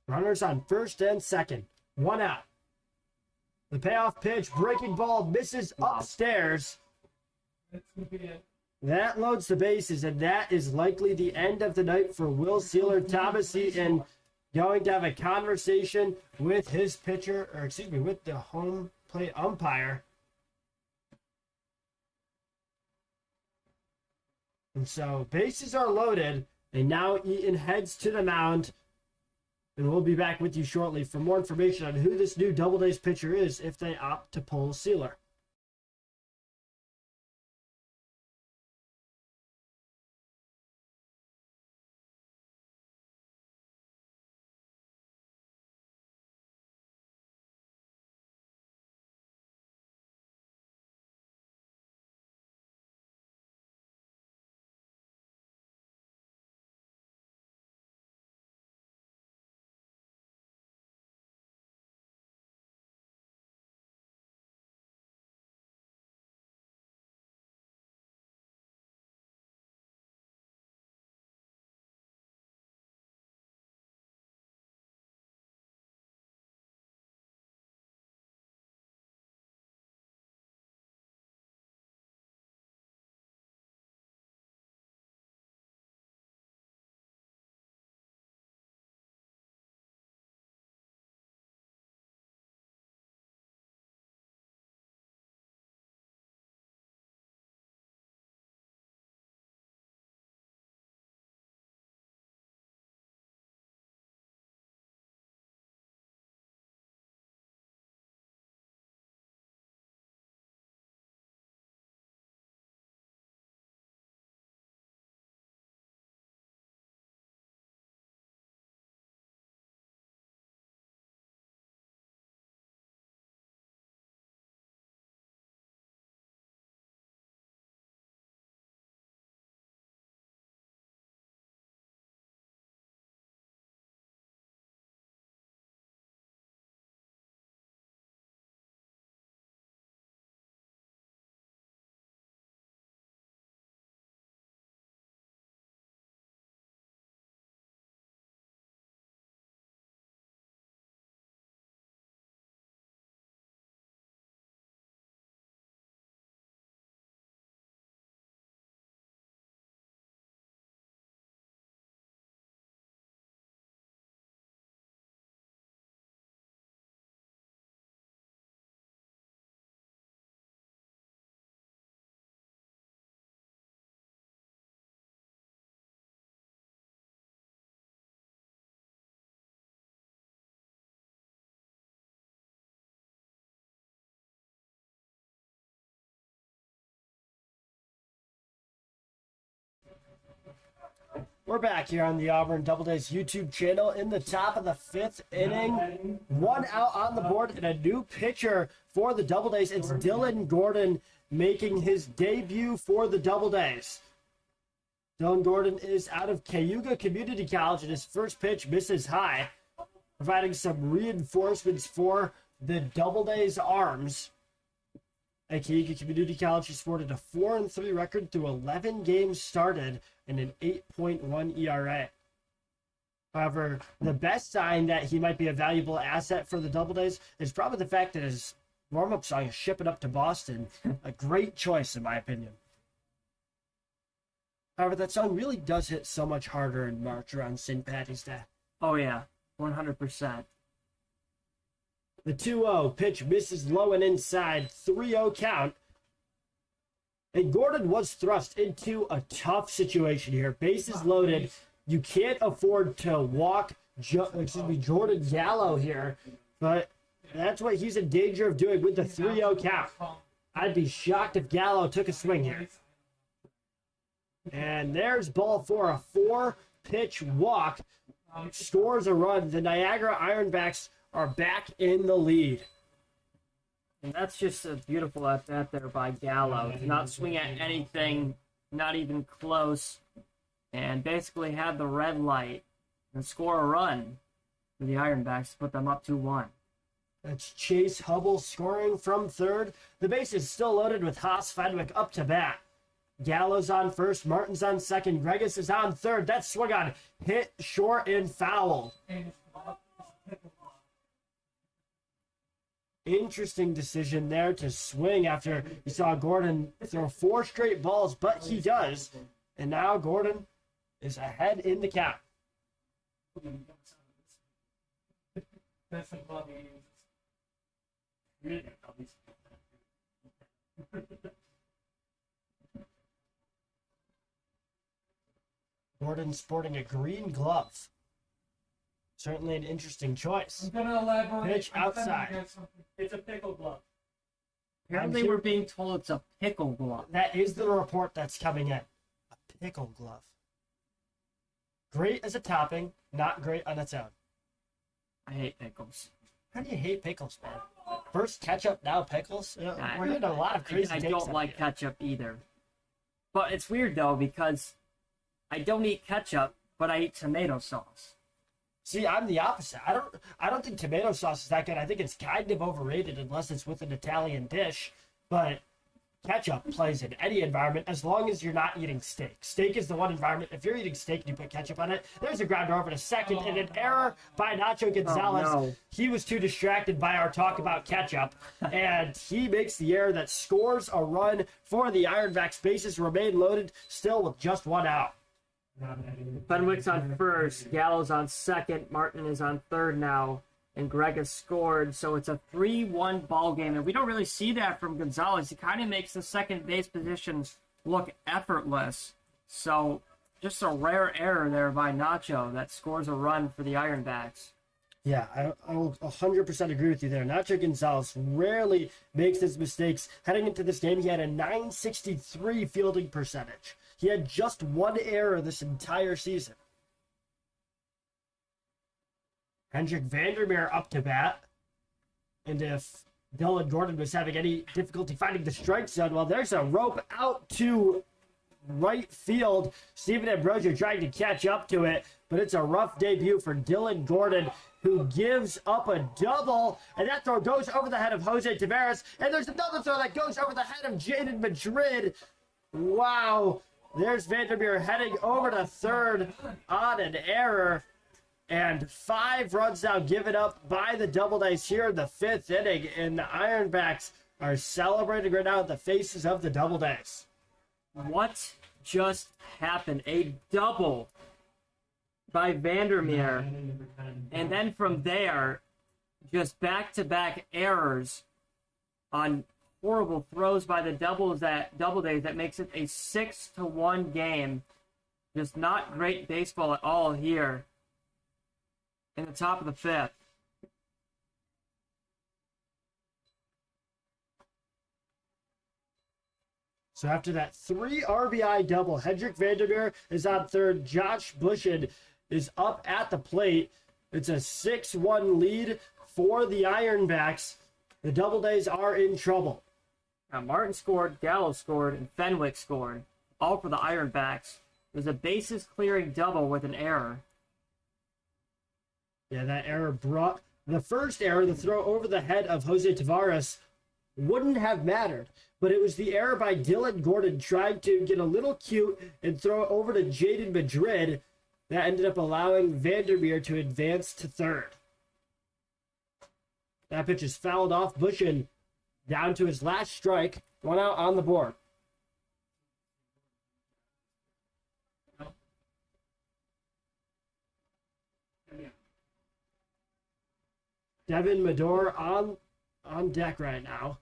Runners on first and second. 1 out. The payoff pitch, breaking ball, misses upstairs. That loads the bases, and that is likely the end of the night for Will Sealer. Thomas Eaton going to have a conversation with his pitcher, or excuse me, with the home plate umpire. And so bases are loaded, and now Eaton heads to the mound. And we'll be back with you shortly for more information on who this new Doubledays pitcher is if they opt to pull Sealer. We're back here on the Auburn Doubledays YouTube channel in the top of the 5th inning. 1 out on the board and a new pitcher for the Doubledays. It's Dylan Gordon making his debut for the Doubledays. Dylan Gordon is out of Cayuga Community College, and his first pitch misses high, providing some reinforcements for the Doubledays arms. At Cayuga Community College, he sported a 4-3 record through 11 games started and an 8.1 ERA. However, the best sign that he might be a valuable asset for the Doubledays is probably the fact that his warm-up song is Ship It Up to Boston. A great choice, in my opinion. However, that song really does hit so much harder in March around St. Patty's Day. Oh, yeah, 100%. The 2-0 pitch misses low and inside, 3-0 count. And Gordon was thrust into a tough situation here. Bases loaded. You can't afford to walk Jordan Gallo here, but that's what he's in danger of doing with the 3-0 count. I'd be shocked if Gallo took a swing here. And there's ball 4, a 4-pitch walk. Scores a run. The Niagara Ironbacks are back in the lead. And that's just a beautiful at bat there by Gallo. To not swing at anything, not even close, and basically had the red light and score a run for the Ironbacks to put them up 2-1. That's Chase Hubble scoring from third. The base is still loaded with Haas Fenwick up to bat. Gallo's on first, Martin's on second, Gregus is on third. That swung on, hit short and foul. Interesting decision there to swing after you saw Gordon throw 4 straight balls, but he does. And now Gordon is ahead in the count. Gordon sporting a green glove. Certainly an interesting choice. I'm gonna elaborate. Pitch outside. It's a pickle glove. Apparently, we're being told it's a pickle glove. That is the report that's coming in. A pickle glove. Great as a topping, not great on its own. I hate pickles. How do you hate pickles, man? First ketchup, now pickles? You know, we're getting a lot of crazy I takes don't on like here. ketchup either. But it's weird, though, because I don't eat ketchup, but I eat tomato sauce. See, I'm the opposite. I don't think tomato sauce is that good. I think it's kind of overrated unless it's with an Italian dish. But ketchup plays in any environment as long as you're not eating steak. Steak is the one environment. If you're eating steak and you put ketchup on it, there's a grounder over to second and an error by Nacho Gonzalez. Oh, no. He was too distracted by our talk about ketchup, and he makes the error that scores a run for the Ironbacks. Bases remain loaded, still with just 1 out. Fenwick's on first, Gallo's on second, Martin is on third now, and Greg has scored, so it's a 3-1 ball game. And we don't really see that from Gonzalez. He kind of makes the second base positions look effortless. So just a rare error there by Nacho that scores a run for the Ironbacks. Yeah, I'll 100% agree with you there. Nacho Gonzalez rarely makes his mistakes. Heading into this game, he had a .963 fielding percentage. He had just 1 error this entire season. Hendrik Vandermeer up to bat. And if Dylan Gordon was having any difficulty finding the strike zone, well, there's a rope out to right field. Steven Ambrosio trying to catch up to it, but it's a rough debut for Dylan Gordon, who gives up a double, and that throw goes over the head of Jose Taveras, and there's another throw that goes over the head of Jaden Madrid. Wow, there's Vandermeer heading over to third on an error, and 5 runs now given up by the Doubledays here in the 5th inning, and the Ironbacks are celebrating right now at the faces of the Doubledays. What just happened? A double by Vandermeer. And then from there, just back-to-back errors on horrible throws by the Doubledays that makes it a 6-1 game. Just not great baseball at all here in the top of the 5th. So after that 3 RBI double, Hedrick Vandermeer is on third. Josh Bushin is up at the plate. It's a 6-1 lead for the Ironbacks. The Doubledays are in trouble. Now Martin scored, Gallo scored, and Fenwick scored, all for the Ironbacks. There's a bases clearing double with an error. Yeah, that error brought the first error, the throw over the head of Jose Tavares, wouldn't have mattered. But it was the error by Dylan Gordon trying to get a little cute and throw it over to Jaden Madrid that ended up allowing Vandermeer to advance to third. That pitch is fouled off. Bushin down to his last strike. 1 out on the board. Devin Medor on deck right now.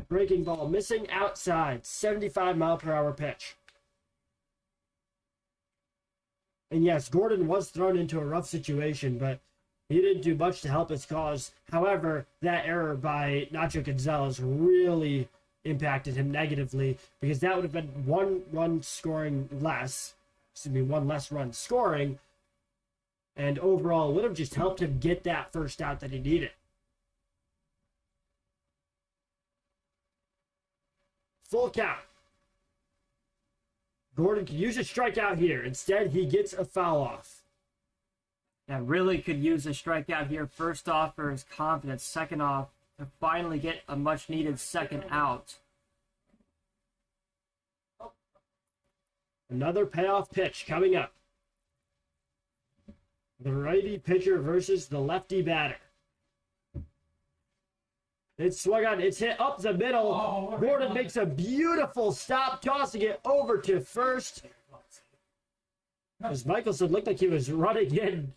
Breaking ball missing outside. 75-mile-per-hour pitch. And yes, Gordon was thrown into a rough situation, but he didn't do much to help his cause. However, that error by Nacho Gonzalez really impacted him negatively because that would have been one less run scoring, and overall would have just helped him get that first out that he needed. Full count. Gordon could use a strikeout here. Instead, he gets a foul off. Yeah, really could use a strikeout here. First off, for his confidence. Second off, to finally get a much-needed second out. Another payoff pitch coming up. The righty pitcher versus the lefty batter. It's swung on. It's hit up the middle. Gordon makes a beautiful stop, tossing it over to first. As Michelson looked like he was running in,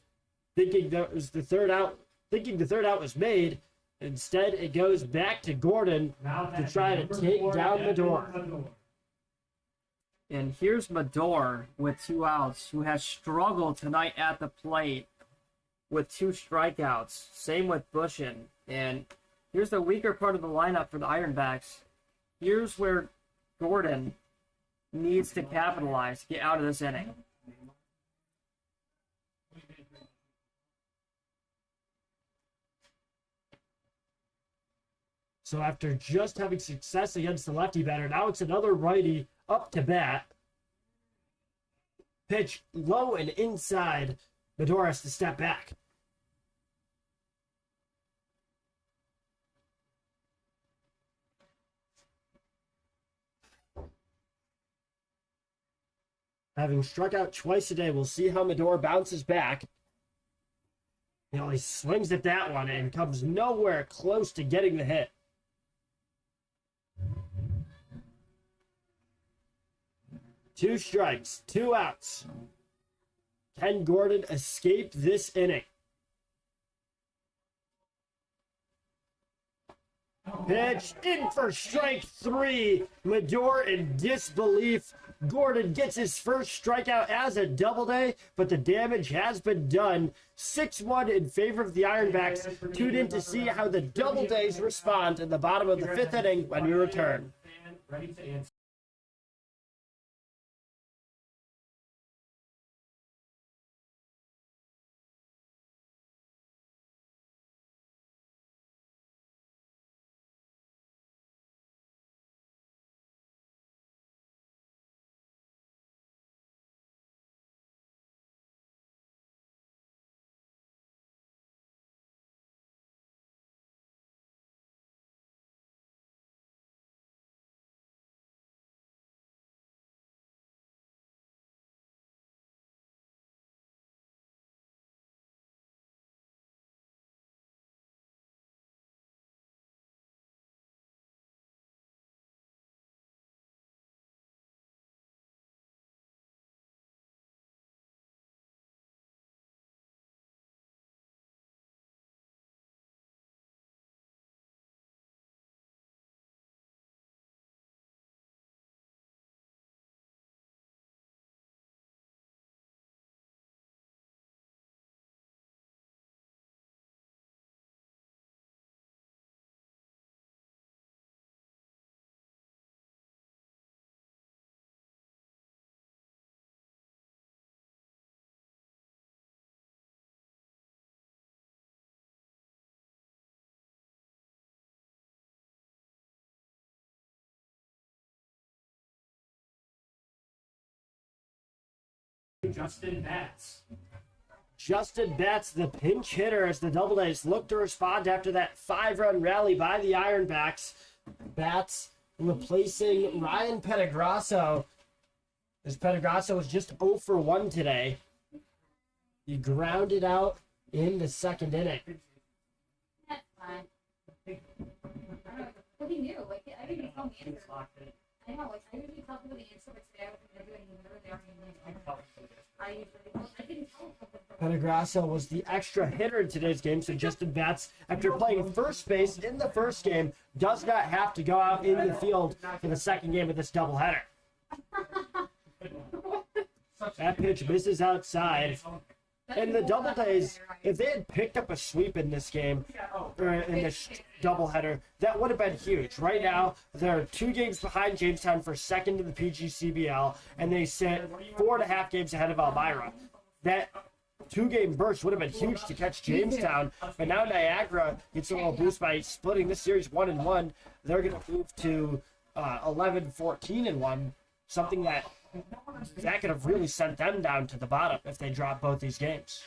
thinking that was the third out. Thinking the third out was made. Instead, it goes back to Gordon to try to take down Medor. And here's Medor with 2 outs, who has struggled tonight at the plate with 2 strikeouts. Same with Bushin. And here's the weaker part of the lineup for the Ironbacks. Here's where Gordon needs to capitalize to get out of this inning. So after just having success against the lefty batter, now it's another righty up to bat. Pitch low and inside. Medor has to step back. Having struck out twice today, we'll see how Medor bounces back. He swings at that one and comes nowhere close to getting the hit. Two strikes, 2 outs. Can Gordon escape this inning? Pitch in for strike 3. Medor in disbelief. Gordon gets his first strikeout as a Doubleday, but the damage has been done. 6-1 in favor of the Ironbacks. Tune in to see how the Doubledays respond in the bottom of the 5th inning when we return. Justin Batts. Justin Batts, the pinch hitter, as the Double A's look to respond after that 5-run rally by the Ironbacks. Batts replacing Ryan Pedigrasso, as Pedigrasso was just 0 for 1 today. He grounded out in the second inning. That's fine. Well, he knew. Like, I didn't even tell me the answer. I know. Like, I usually tell people the answer, but today I was going to do it even better. They already knew. I usually I didn't tell them. Pedigrasso was the extra hitter in today's game, so Justin Batts, after playing first base in the first game, does not have to go out in the field for the second game of this doubleheader. That pitch misses outside. And the Double A's, if they had picked up a sweep in this game, or in this doubleheader, that would have been huge. Right now, they're 2 games behind Jamestown for second in the PGCBL, and they sit 4.5 games ahead of Elmira. That 2-game burst would have been huge to catch Jamestown, but now Niagara gets a little boost by splitting this series 1-1. They're going to move to 11-14-1, something that could have really sent them down to the bottom if they drop both these games.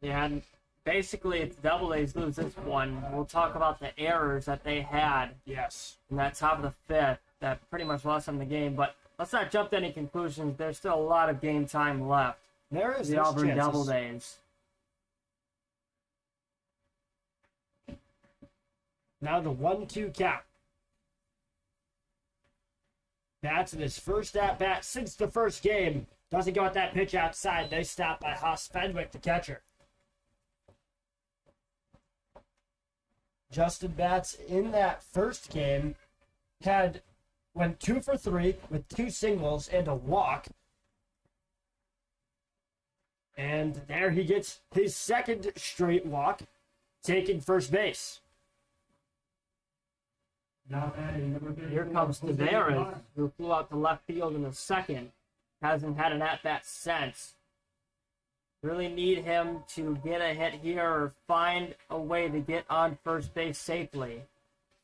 Yeah, and basically, if the Double A's lose this one, we'll talk about the errors that they had Yes. in that top of the fifth that pretty much lost them the game. But let's not jump to any conclusions. There's still a lot of game time left. There is The there's Auburn chances. Double A's. Now the 1-2 count. Batts in his first at-bat since the first game. Doesn't go at that pitch outside. Nice stop by Haas Fenwick, the catcher. Justin Batts in that first game went 2 for 3 with 2 singles and a walk. And there he gets his second straight walk, taking first base. Here comes Tavares, who flew out to left field in the second. Hasn't had an at-bat since. Really need him to get a hit here or find a way to get on first base safely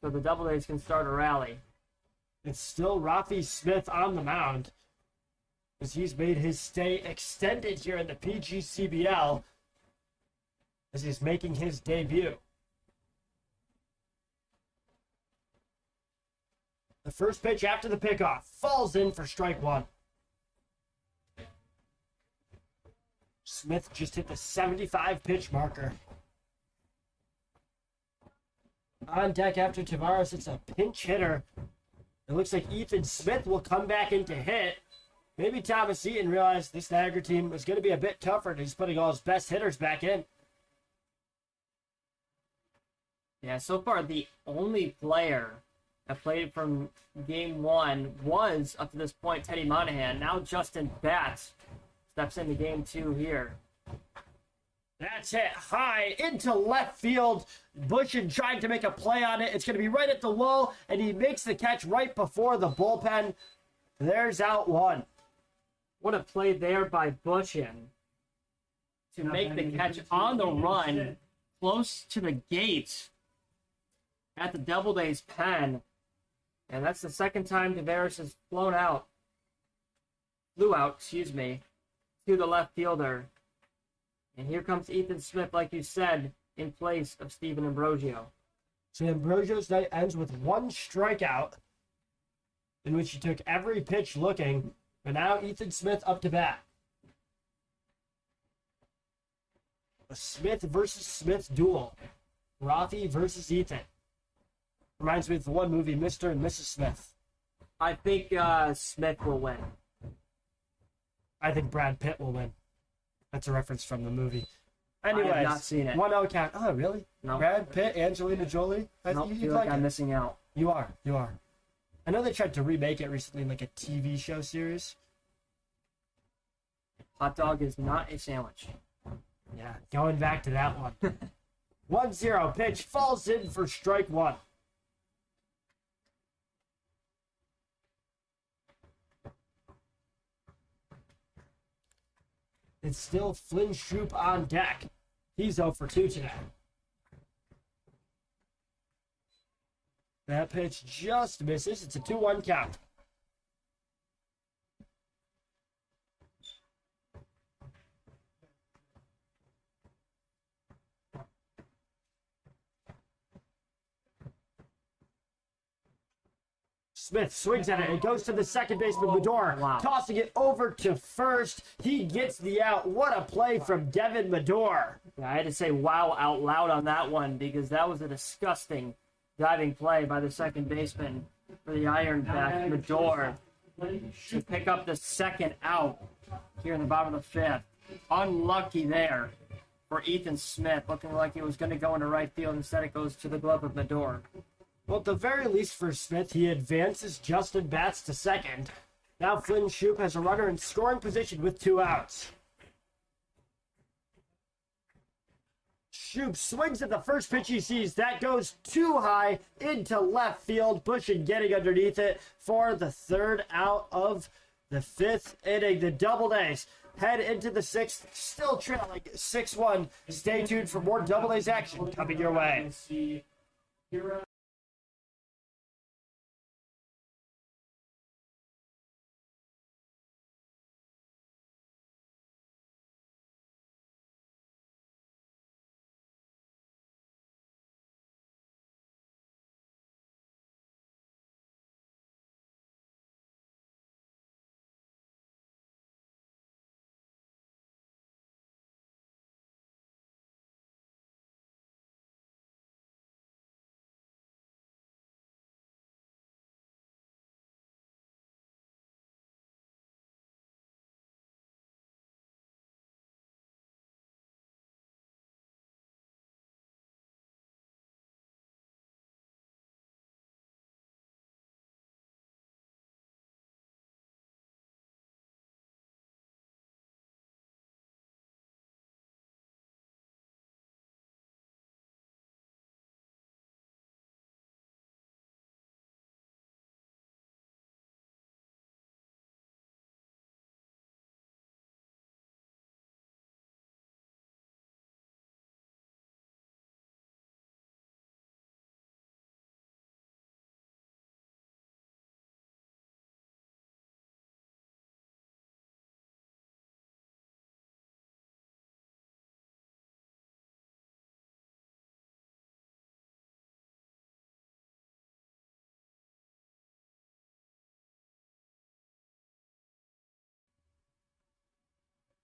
so the Double A's can start a rally. It's still Rafi Smith on the mound, as he's made his stay extended here in the PGCBL as he's making his debut. The first pitch after the pickoff falls in for strike 1. Smith just hit the 75 pitch marker. On deck after Tavares, it's a pinch hitter. It looks like Ethan Smith will come back in to hit. Maybe Thomas Eaton realized this Niagara team was going to be a bit tougher, and he's putting all his best hitters back in. Yeah, so far the only player that played from game 1 was, up to this point, Teddy Monahan. Now Justin Batts steps into game 2 here. That's hit high into left field. Bushin trying to make a play on it. It's going to be right at the wall, and he makes the catch right before the bullpen. There's out 1. What a play there by Bushin to make the catch on the run, close to the gate at the Double A's pen. And that's the second time Tavares has flew out, to the left fielder. And here comes Ethan Smith, like you said, in place of Steven Ambrosio. So Ambrosio's night ends with 1 strikeout, in which he took every pitch looking, but now Ethan Smith up to bat. A Smith versus Smith duel. Rafi versus Ethan. Reminds me of the one movie, Mr. and Mrs. Smith. I think Smith will win. I think Brad Pitt will win. That's a reference from the movie. I have Anyways, not seen it. 1-0 count. Oh, really? No. Brad Pitt, Angelina Jolie? I You'd feel like I'm it. missing out. You are. I know they tried to remake it recently in like a TV show series. Hot dog is not a sandwich. Yeah, going back to that one. 1-0 pitch falls in for strike 1. It's still Flynn Shroop on deck. He's 0 for 2 today. That pitch just misses. It's a 2-1 count. Smith swings at it. It goes to the second baseman, Medor, Wow. tossing it over to first. He gets the out. What a play from Devin Medor. Yeah, I had to say wow out loud on that one because that was a disgusting diving play by the second baseman for the Ironback, Medor, to pick up the second out here in the bottom of the fifth. Unlucky there for Ethan Smith, looking like he was going to go into right field. Instead, it goes to the glove of Medor. Well, at the very least for Smith, he advances Justin Batts to second. Now Flynn Shoup has a runner in scoring position with 2 outs. Shoup swings at the first pitch he sees. That goes too high into left field. Bushin getting underneath it for the 3rd out of the 5th inning. The Doubledays head into the 6th, still trailing 6-1. Stay tuned for more Doubledays action coming your way.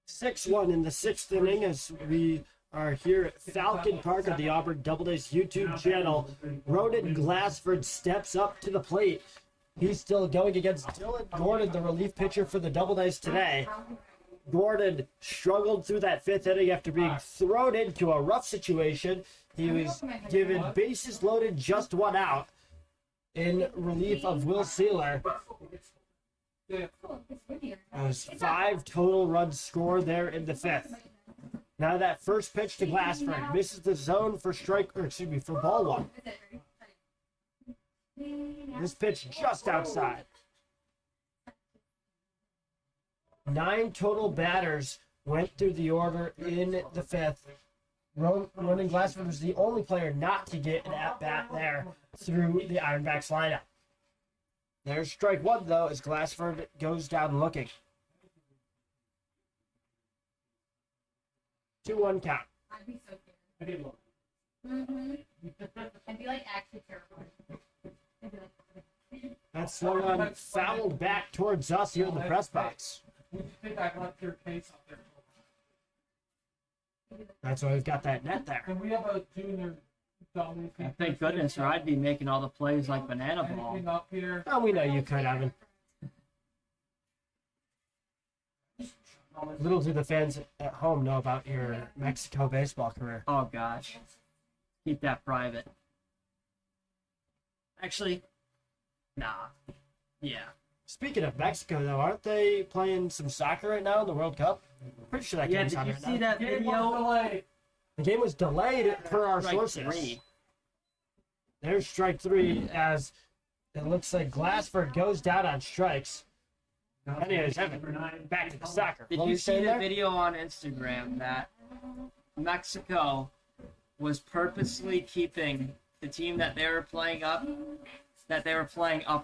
Six-one in the 6th inning as we are here at Falcon Park at the Auburn Doubledays YouTube channel. Ronan Glassford steps up to the plate. He's still going against Dylan Gordon, the relief pitcher for the Doubledays today. Gordon struggled through that 5th inning after being thrown into a rough situation. He was given bases loaded, just 1 out, in relief of Will Sealer. There's 5 total runs scored there in the 5th. Now that first pitch to Glassford misses the zone for for ball 1. This pitch just outside. 9 total batters went through the order in the 5th. Ronan Glassford was the only player not to get an at-bat there through the Ironbacks lineup. There's strike 1, though, as Glassford goes down looking. 2-1 count. I'd be so scared. I'd be like actually terrified. I'd be like, That's swung on, fouled back towards us here in the press box. You think I left your case up there? That's why we've got that net there. Can we have a junior? Thank goodness, or I'd be making all the plays like Banana Ball. Anything up here? Oh, we know you could, Evan. Little do the fans at home know about your Mexico baseball career. Oh gosh, keep that private. Actually, nah. Yeah. Speaking of Mexico, though, aren't they playing some soccer right now in the World Cup? Pretty sure that Yeah, game's did on you right see now. that video? The game was delayed per our Strike sources. 3. There's strike 3 as it looks like Glassford goes down on strikes. Anyways, Evan, back to the soccer. Did What were you see saying the there? video on Instagram that Mexico was purposely keeping the team that they were playing up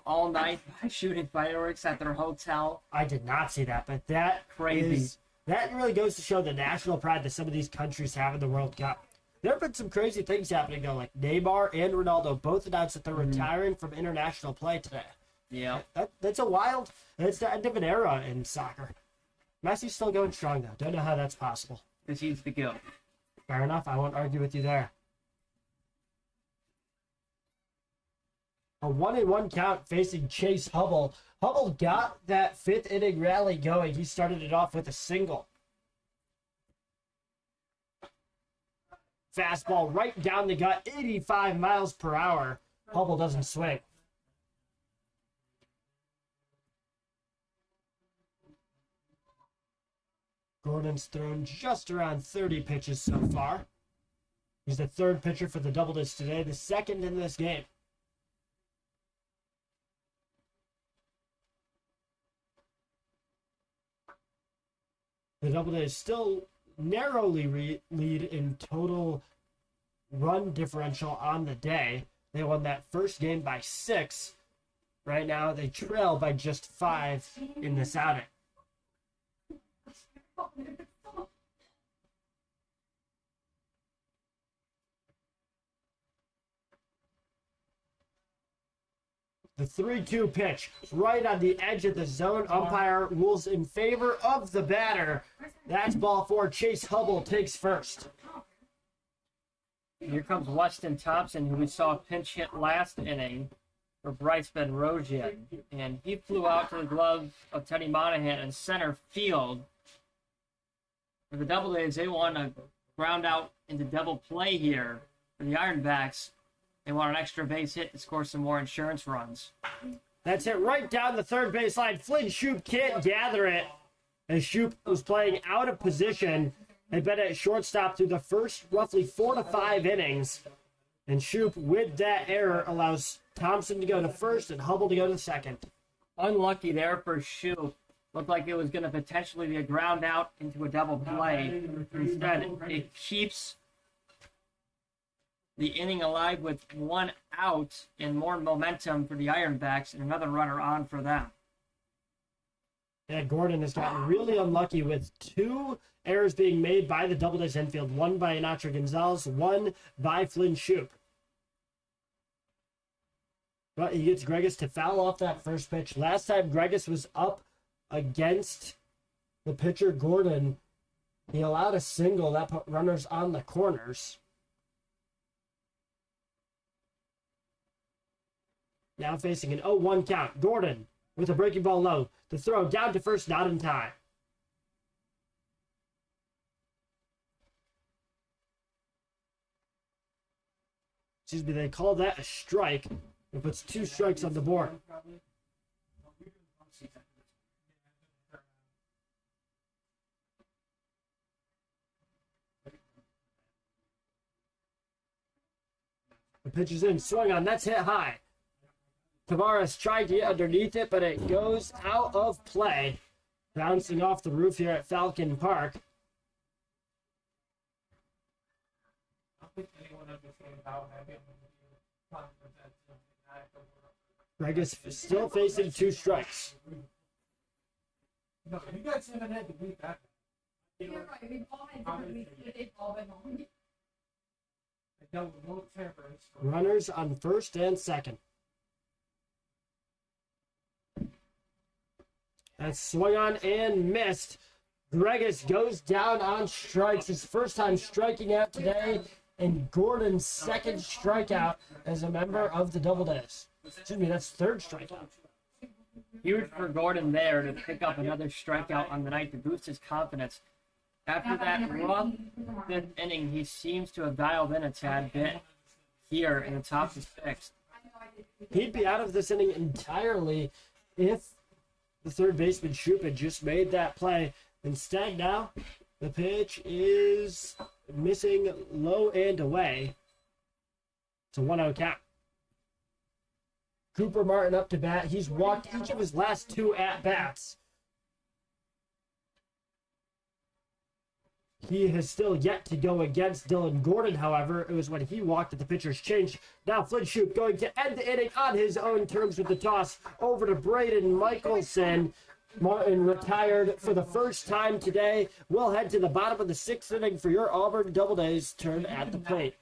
all night by shooting fireworks at their hotel? I did not see that, but that Crazy. that really goes to show the national pride that some of these countries have in the World Cup. There have been some crazy things happening, though, like Neymar and Ronaldo both announced that they're retiring from international play today. Yeah. That's the end of an era in soccer. Messi's still going strong, though. Don't know how that's possible. Because he's the GOAT. Fair enough. I won't argue with you there. A 1-1 count facing Chase Hubble. Hubble got that fifth inning rally going. He started it off with a single. Fastball right down the gut, 85 miles per hour. Hubble doesn't swing. Gordon's thrown just around 30 pitches so far. He's the third pitcher for the Doubledays today, the second in this game. The Doubledays still narrowly lead in total run differential on the day. They won that first game by 6. Right now, they trail by just 5 in this outing. The 3-2 pitch, right on the edge of the zone. Umpire rules in favor of the batter. That's ball 4. Chase Hubble takes first. Here comes Weston Thompson, who we saw pinch hit last inning for Bryce Benrosian. And he flew out to the glove of Teddy Monahan in center field. For the Doubledays, they want to ground out into double play here. For the Ironbacks, they want an extra base hit to score some more insurance runs. That's it right down the third baseline. Flynn Shoup can't gather it, as Shoup was playing out of position. Had been at shortstop through the first roughly 4 to 5 innings. And Shoup, with that error, allows Thompson to go to first and Hubble to go to second. Unlucky there for Shoup. Looked like it was going to potentially be a ground out into a double play. Instead, it keeps the inning alive with 1 out and more momentum for the Ironbacks and another runner on for them. Yeah, Gordon has gotten really unlucky with 2 errors being made by the Doubledays infield. 1 by Nacho Gonzalez, 1 by Flynn Shoup. But he gets Gregus to foul off that first pitch. Last time Gregus was up against the pitcher Gordon, he allowed a single that put runners on the corners. Now facing an 0-1 count. Gordon with a breaking ball low. The throw down to first, not in time. Excuse me, they call that a strike. It puts 2 strikes on the board. The pitch is in, swung on, that's hit high. Tavares tried to get underneath it, but it goes out of play. Bouncing off the roof here at Falcon Park. Gregus still facing 2 strikes. No, you guys haven't had to beat that. You're right. We've all had different weeks, but they've all been long. I dealt with no temperance. Runners on first and second. That's swung on and missed. Gregus goes down on strikes. His first time striking out today, and Gordon's second strikeout as a member of the Doubledays. Excuse me, that's 3rd strikeout. Huge for Gordon there to pick up another strikeout on the night to boost his confidence. After that rough 5th inning, he seems to have dialed in a tad bit here in the top of the 6th. He'd be out of this inning entirely if the third baseman Shoup had just made that play. Instead, now the pitch is missing low and away. It's a 1-0 count. Cooper Martin up to bat. He's walked each of his last 2 at-bats. He has still yet to go against Dylan Gordon, however. It was when he walked that the pitcher's changed. Now Flynn Shoup going to end the inning on his own terms with the toss over to Braden Michelson. Martin retired for the first time today. We'll head to the bottom of the 6th inning for your Auburn Doubledays turn at the plate.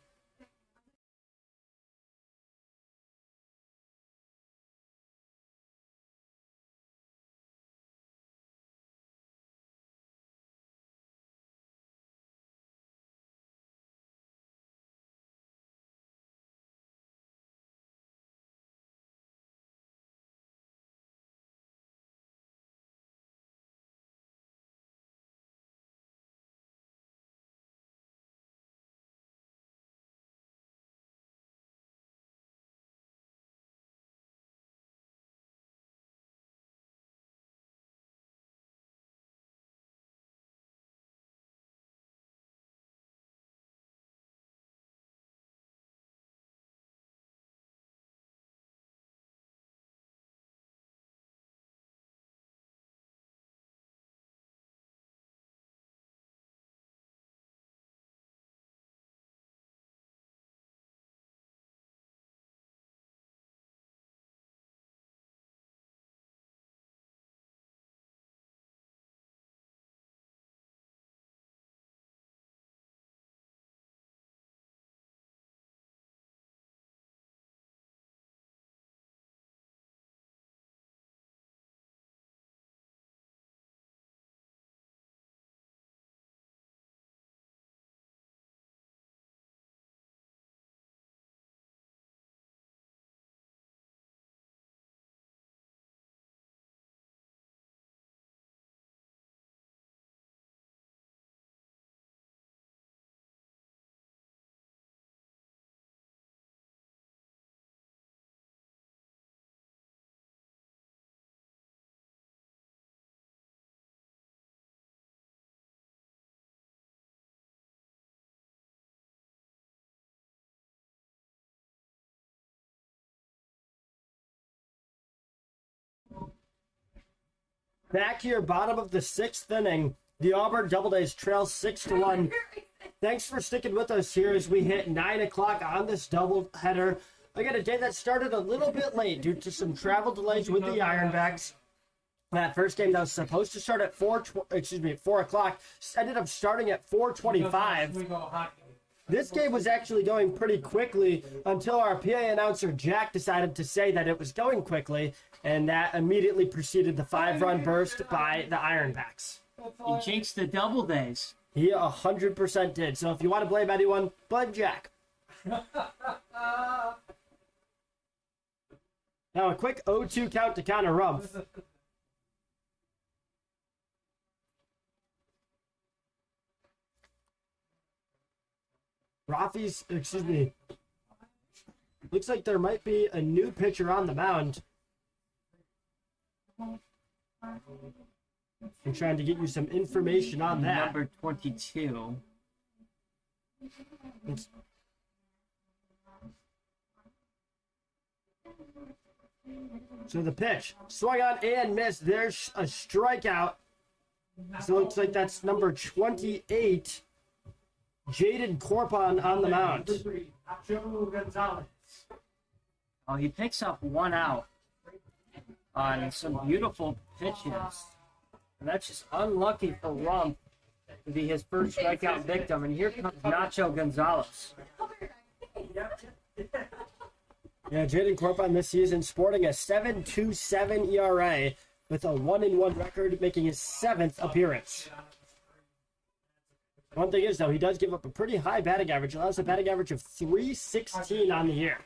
Back here, bottom of the 6th inning. The Auburn Doubledays trail 6-1. Thanks for sticking with us here as we hit 9 o'clock on this doubleheader. Again, a day that started a little bit late due to some travel delays with the Ironbacks. That first game that was supposed to start at 4 o'clock ended up starting at 4:25. This game was actually going pretty quickly until our PA announcer Jack decided to say that it was going quickly, and that immediately preceded the 5-run burst by the Ironbacks. He jinxed the Doubledays. He 100% did. So if you want to blame anyone, blame Jack. Now a quick 0-2 count to Connor Rumpf. Looks like there might be a new pitcher on the mound. I'm trying to get you some information on that. Number 22. So the pitch, swung on and missed. There's a strikeout. So it looks like that's number 28. Jaden Corpon on the mound. Oh, he picks up 1 out on some beautiful pitches. And that's just unlucky for Rump to be his first strikeout victim. And here comes Nacho Gonzalez. Yeah, Jaden Corpon this season sporting a 7.27 ERA with a 1-1 record, making his 7th appearance. One thing is, though, he does give up a pretty high batting average. Allows a batting average of .316 on the year.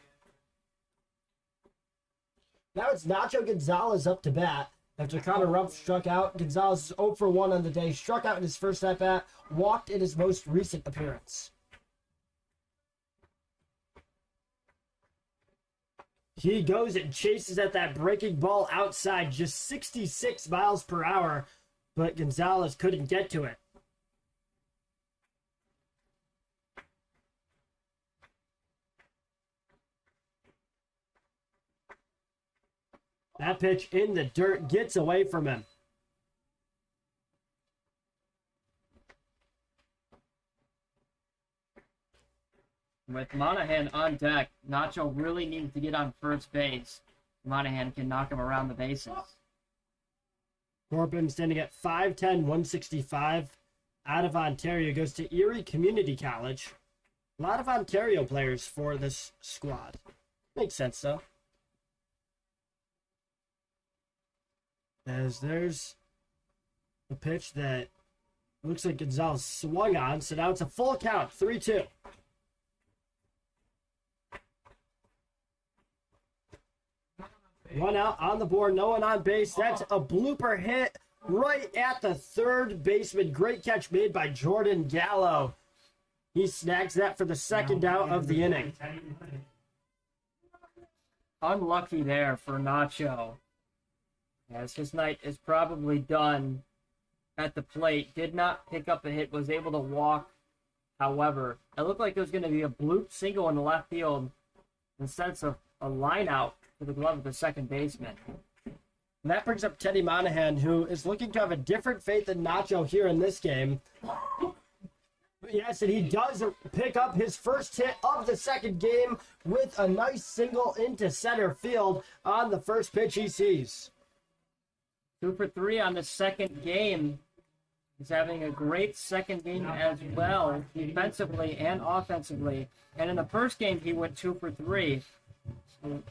Now it's Nacho Gonzalez up to bat. After Connor Rumpf struck out, Gonzalez is 0 for 1 on the day. Struck out in his first at-bat, walked in his most recent appearance. He goes and chases at that breaking ball outside, just 66 miles per hour, but Gonzalez couldn't get to it. That pitch in the dirt gets away from him. With Monahan on deck, Nacho really needs to get on first base. Monahan can knock him around the bases. Corbin standing at 5'10", 165. Out of Ontario, goes to Erie Community College. A lot of Ontario players for this squad. Makes sense, though. As there's a pitch that looks like Gonzalez swung on, so now it's a full count, 3-2. One out on the board, no one on base. That's a blooper hit right at the third baseman. Great catch made by Jordan Gallo. He snags that for the second out of the inning. Unlucky there for Nacho, as his night is probably done at the plate. Did not pick up a hit, was able to walk. However, it looked like it was going to be a bloop single in the left field instead of a line out to the glove of the second baseman. And that brings up Teddy Monahan, who is looking to have a different fate than Nacho here in this game. Yes, and he does pick up his first hit of the second game with a nice single into center field on the first pitch he sees. 2 for 3 on the second game. He's having a great second game as well, defensively and offensively. And in the first game, he went 2 for 3,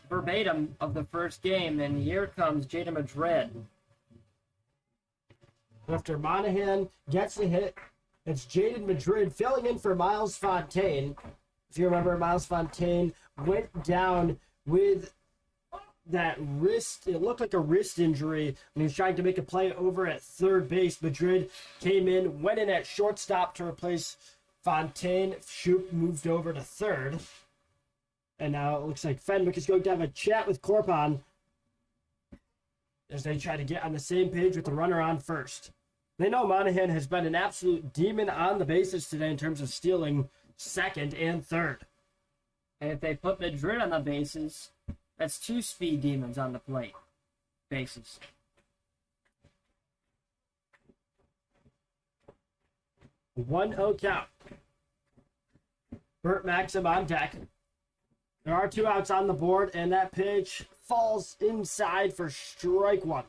verbatim of the first game. And here comes Jaden Madrid. After Monahan gets the hit, it's Jaden Madrid filling in for Miles Fontaine. If you remember, Miles Fontaine went down with that wrist. It looked like a wrist injury when he was trying to make a play over at third base. Madrid came in, went in at shortstop to replace Fontaine. Shoop moved over to third. And now it looks like Fenwick is going to have a chat with Corpon as they try to get on the same page with the runner on first. They know Monahan has been an absolute demon on the bases today in terms of stealing second and third. And if they put Madrid on the bases, that's 2 speed demons on the plate. Bases. 1-0 count. Burt Maxim on deck. There are 2 outs on the board, and that pitch falls inside for strike 1.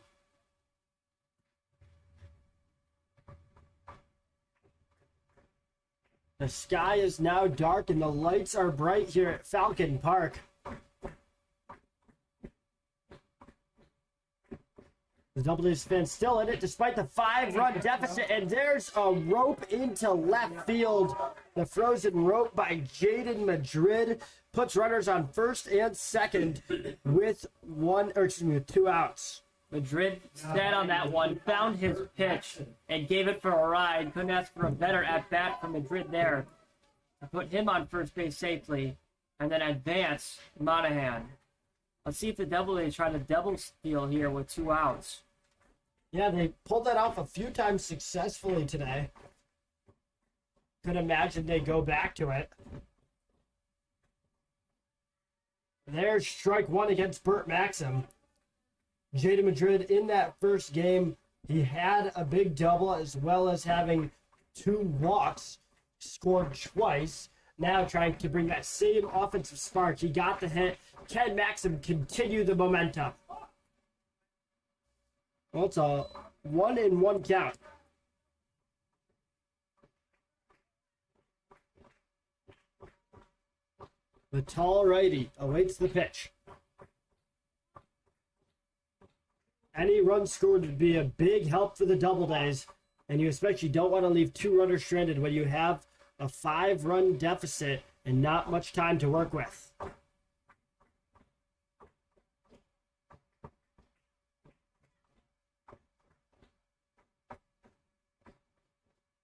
The sky is now dark, and the lights are bright here at Falcon Park. The Doubledays fans still in it despite the 5-run deficit, and there's a rope into left field. The frozen rope by Jaden Madrid puts runners on first and second with 2 outs. Madrid sat on that one, found his pitch, and gave it for a ride. Couldn't ask for a better at-bat from Madrid there. To put him on first base safely, and then advance Monahan. Let's see if the Doubledays try to double steal here with 2 outs. Yeah, they pulled that off a few times successfully today. Could imagine they go back to it. There's strike 1 against Burt Maxim. Jaden Madrid in that first game, he had a big double as well as having 2 walks, scored twice. Now trying to bring that same offensive spark. He got the hit. Can Maxim continue the momentum? Well, it's a 1-1 count. The tall righty awaits the pitch. Any run scored would be a big help for the Doubledays, and you especially don't want to leave 2 runners stranded when you have a 5-run deficit and not much time to work with.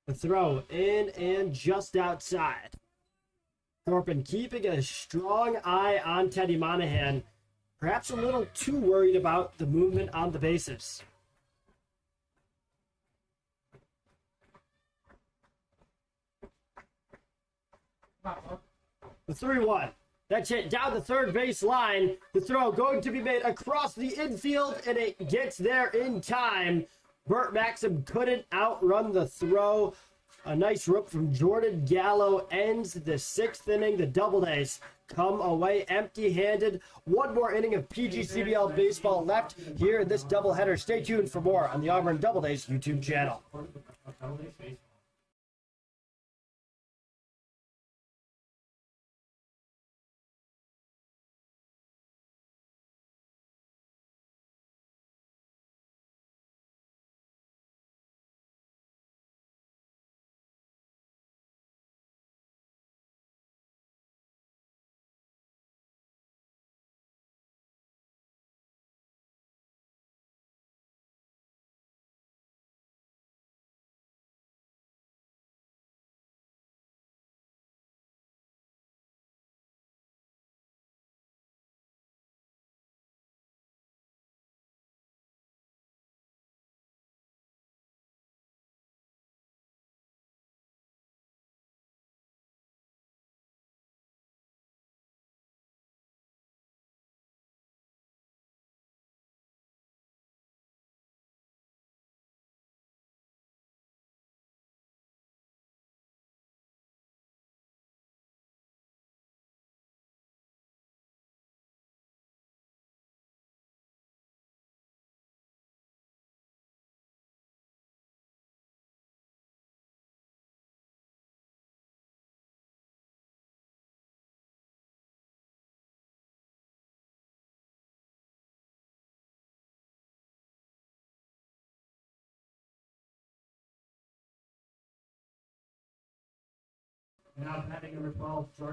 The throw in and just outside. Thornton keeping a strong eye on Teddy Monahan, perhaps a little too worried about the movement on the bases. The 3-1. That's it down the third base line. The throw going to be made across the infield, and it gets there in time. Burt Maxim couldn't outrun the throw. A nice rip from Jordan Gallo ends the 6th inning. The Doubledays come away empty-handed. 1 more inning of PGCBL baseball left here in this doubleheader. Stay tuned for more on the Auburn Doubledays YouTube channel.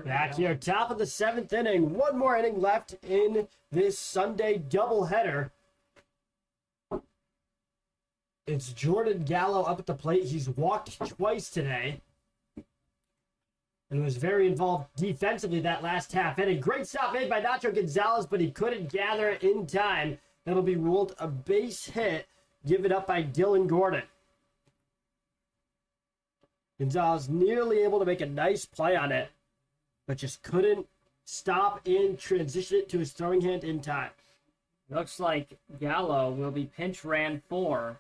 Back here, top of the 7th inning. 1 more inning left in this Sunday doubleheader. It's Jordan Gallo up at the plate. He's walked twice today and was very involved defensively that last half inning. Great stop made by Nacho Gonzalez, but he couldn't gather it in time. That'll be ruled a base hit, given up by Dylan Gordon. Gonzalez nearly able to make a nice play on it, but just couldn't stop and transition it to his throwing hand in time. Looks like Gallo will be pinch ran for.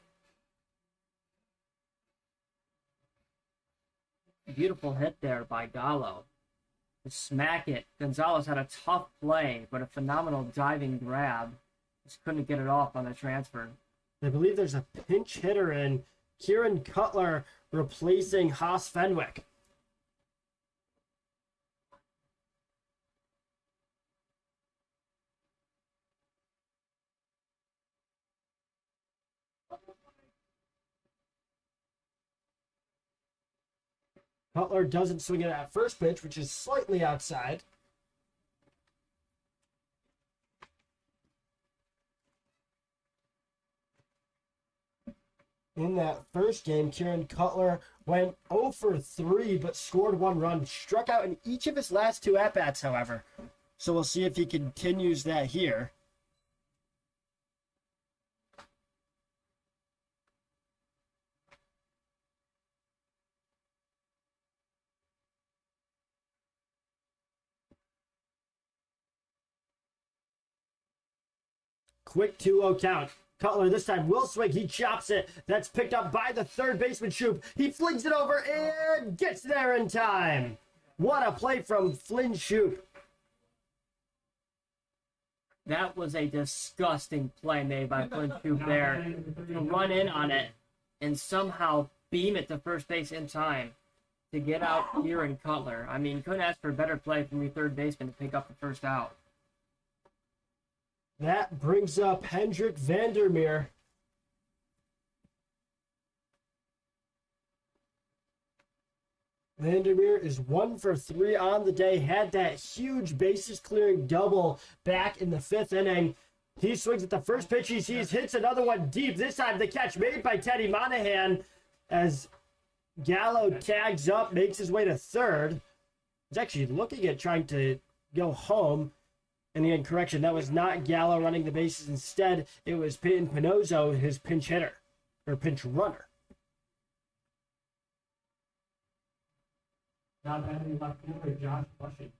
Beautiful hit there by Gallo to smack it. Gonzalez had a tough play, but a phenomenal diving grab. Just couldn't get it off on the transfer. I believe there's a pinch hitter in Kieran Cutler replacing Haas Fenwick. Cutler doesn't swing it at first pitch, which is slightly outside. In that first game, Kieran Cutler went 0 for 3, but scored 1 run. Struck out in each of his last 2 at-bats, however. So we'll see if he continues that here. Quick 2-0 count. Cutler this time will swing. He chops it. That's picked up by the third baseman, Shoop. He flings it over and gets there in time. What a play from Flynn Shoop. That was a disgusting play made by Flynn Shoop there. To run in on it and somehow beam it to first base in time to get out Kieran Cutler. I mean, couldn't ask for a better play from your third baseman to pick up the first out. That brings up Hendrik Vandermeer. Vandermeer is 1 for 3 on the day. Had that huge bases clearing double back in the 5th inning. He swings at the first pitch he sees, hits another one deep. This time the catch made by Teddy Monahan as Gallo tags up, makes his way to third. He's actually looking at trying to go home. And the incorrection, that was not Gallo running the bases. Instead, it was Peyton Pinozzo, his pinch hitter, or pinch runner. Not having left fielder Josh Bushing.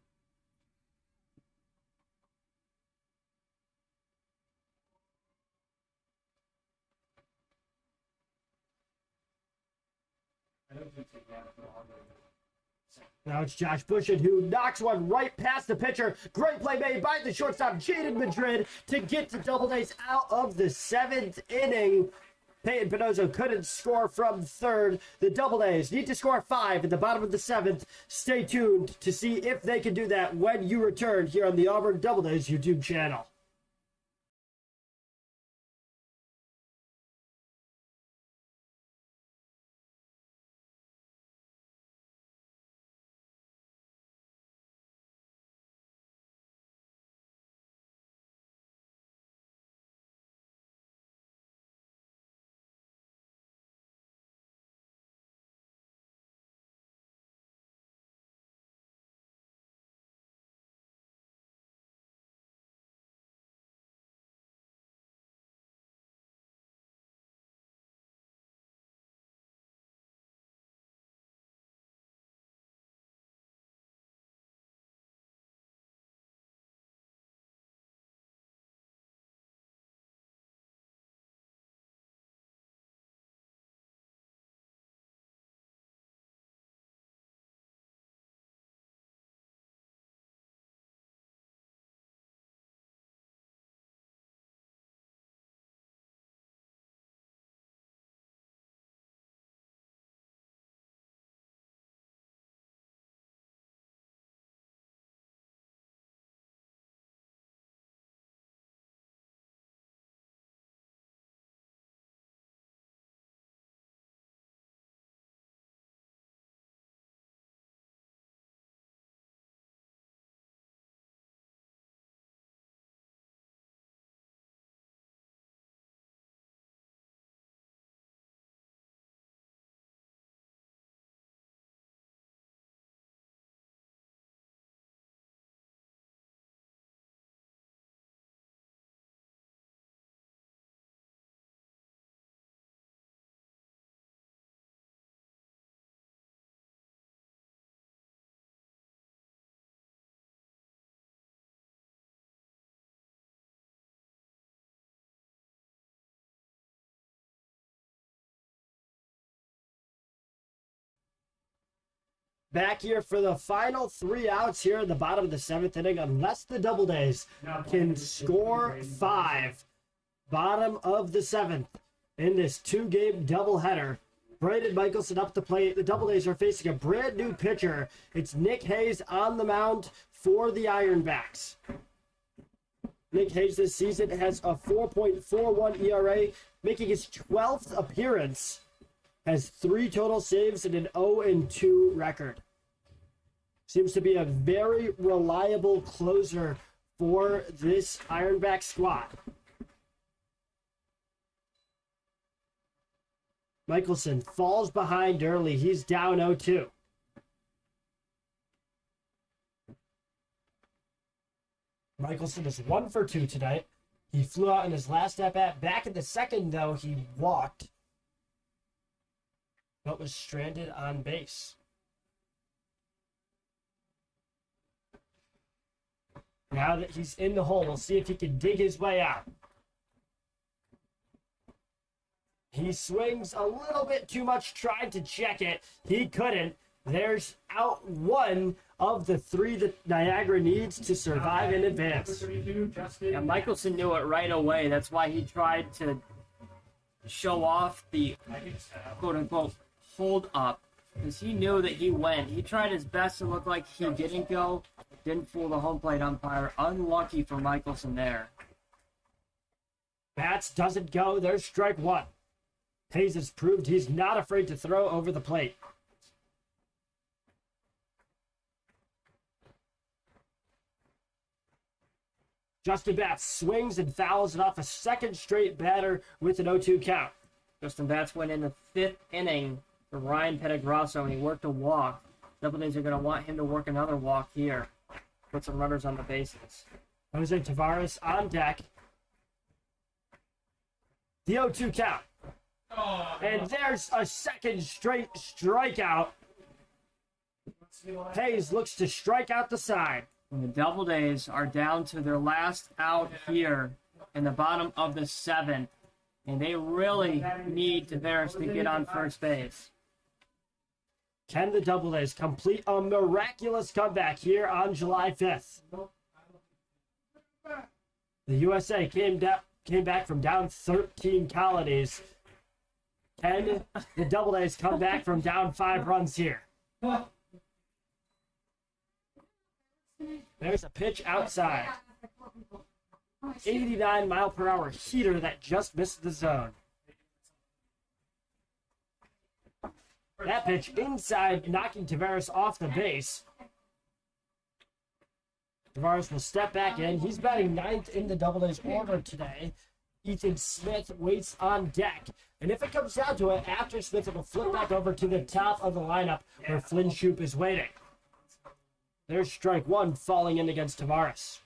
Now it's Josh Bushett who knocks one right past the pitcher. Great play made by the shortstop, Jaden Madrid, to get the Doubledays out of the 7th inning. Peyton Pinozzo couldn't score from third. The Doubledays need to score 5 at the bottom of the 7th. Stay tuned to see if they can do that when you return here on the Auburn Doubledays YouTube channel. back here for the final 3 outs here in the bottom of the 7th inning, unless the Doubledays can score 5. Bottom of the 7th in this 2-game doubleheader. Braden Michelson up the plate. The Doubledays are facing a brand new pitcher. It's Nick Hayes on the mound for the Ironbacks. Nick Hayes this season has a 4.41 ERA, making his 12th appearance. Has 3 total saves and an 0-2 record. Seems to be a very reliable closer for this Ironback squad. Michelson falls behind early. He's down 0-2. Michelson is 1 for 2 tonight. He flew out in his last at-bat. Back in the second, though, he walked, but was stranded on base. Now that he's in the hole, we'll see if he can dig his way out. He swings a little bit too much, tried to check it. He couldn't. There's out 1 of the 3 that Niagara needs to survive in advance. Yeah, Michelson knew it right away. That's why he tried to show off the quote-unquote hold up, because he knew that he went. He tried his best to look like he didn't go. Didn't fool the home plate umpire. Unlucky for Michelson there. Bats doesn't go. There's strike 1. Hayes has proved he's not afraid to throw over the plate. Justin Batts swings and fouls it off a second straight batter with an 0-2 count. Justin Batts went in the 5th inning for Ryan Pedigrasso, and he worked a walk. Doubledays are going to want him to work another walk here. Put some runners on the bases. Jose Tavares on deck. The 0-2 count. And there's a second straight strikeout. Hayes looks to strike out the side. And the Doubledays are down to their last out here in the bottom of the 7th. And they really need Tavares to get on first base. Can the Doubledays complete a miraculous comeback here on July 5th? The USA came back from down 13 colonies. Can the Doubledays come back from down 5 runs here? There's a pitch outside. 89-mile-per-hour heater that just missed the zone. That pitch inside, knocking Tavares off the base. Tavares will step back in. He's batting 9th in the Doubledays order today. Ethan Smith waits on deck. And if it comes down to it, after Smith, it will flip back over to the top of the lineup where Flynn Shoop is waiting. There's strike 1 falling in against Tavares.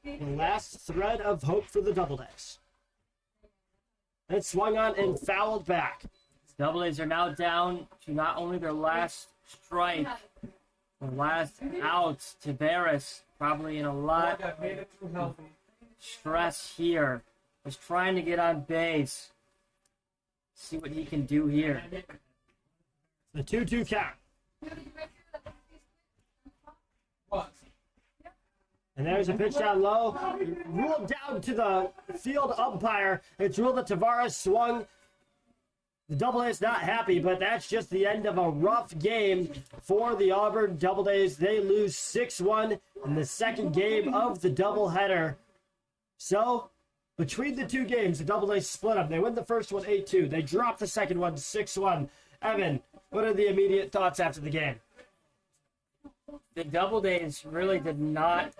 The last thread of hope for the Doubledays. It swung on and fouled back. Doubledays are now down to not only their last strike, the last out. Tavares probably in a lot of stress here. Was trying to get on base. See what he can do here. The 2-2 count. And there's a pitch down low. Ruled down to the field umpire. It's ruled that Tavares swung. The Doubledays not happy, but that's just the end of a rough game for the Auburn Doubledays. They lose 6-1 in the second game of the doubleheader. So, between the 2 games, the Doubledays split up. They win the first one 8-2. They drop the second one 6-1. Evan, what are the immediate thoughts after the game? The Doubledays really did not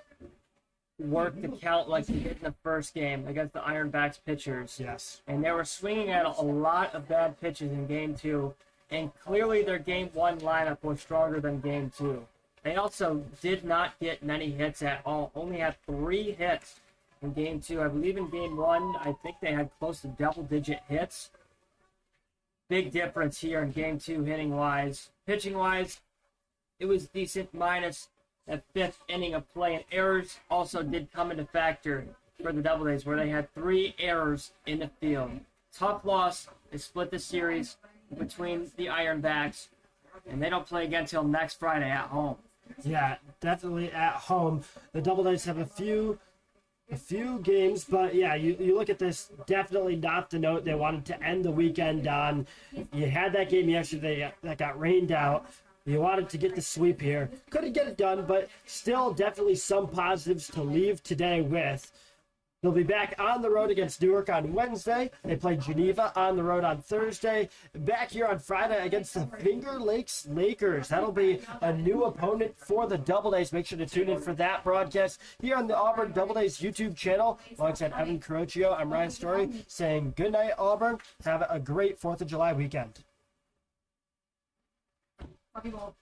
work the count like they did in the first game against the Ironbacks pitchers. Yes. And they were swinging at a lot of bad pitches in game 2. And clearly their game 1 lineup was stronger than game 2. They also did not get many hits at all. Only had 3 hits in game 2. I believe in game 1, I think they had close to double-digit hits. Big difference here in game 2 hitting-wise. Pitching-wise, it was decent minus that 5th inning of play. And errors also did come into factor for the Doubledays, where they had 3 errors in the field. tough loss. They split the series between the Ironbacks, and they don't play again until next Friday at home. Yeah, definitely at home. The Double Days have a few games, but yeah, you look at this, definitely not the note they wanted to end the weekend on. You had that game yesterday that got rained out. You wanted to get the sweep here. Couldn't get it done, but still definitely some positives to leave today with. They'll be back on the road against Newark on Wednesday. They play Geneva on the road on Thursday. Back here on Friday against the Finger Lakes Lakers. That'll be a new opponent for the Double Days. Make sure to tune in for that broadcast here on the Auburn Double Days YouTube channel. Alongside Evan Carocchio, I'm Ryan Story saying good night, Auburn. Have a great 4th of July weekend. Fucking ball.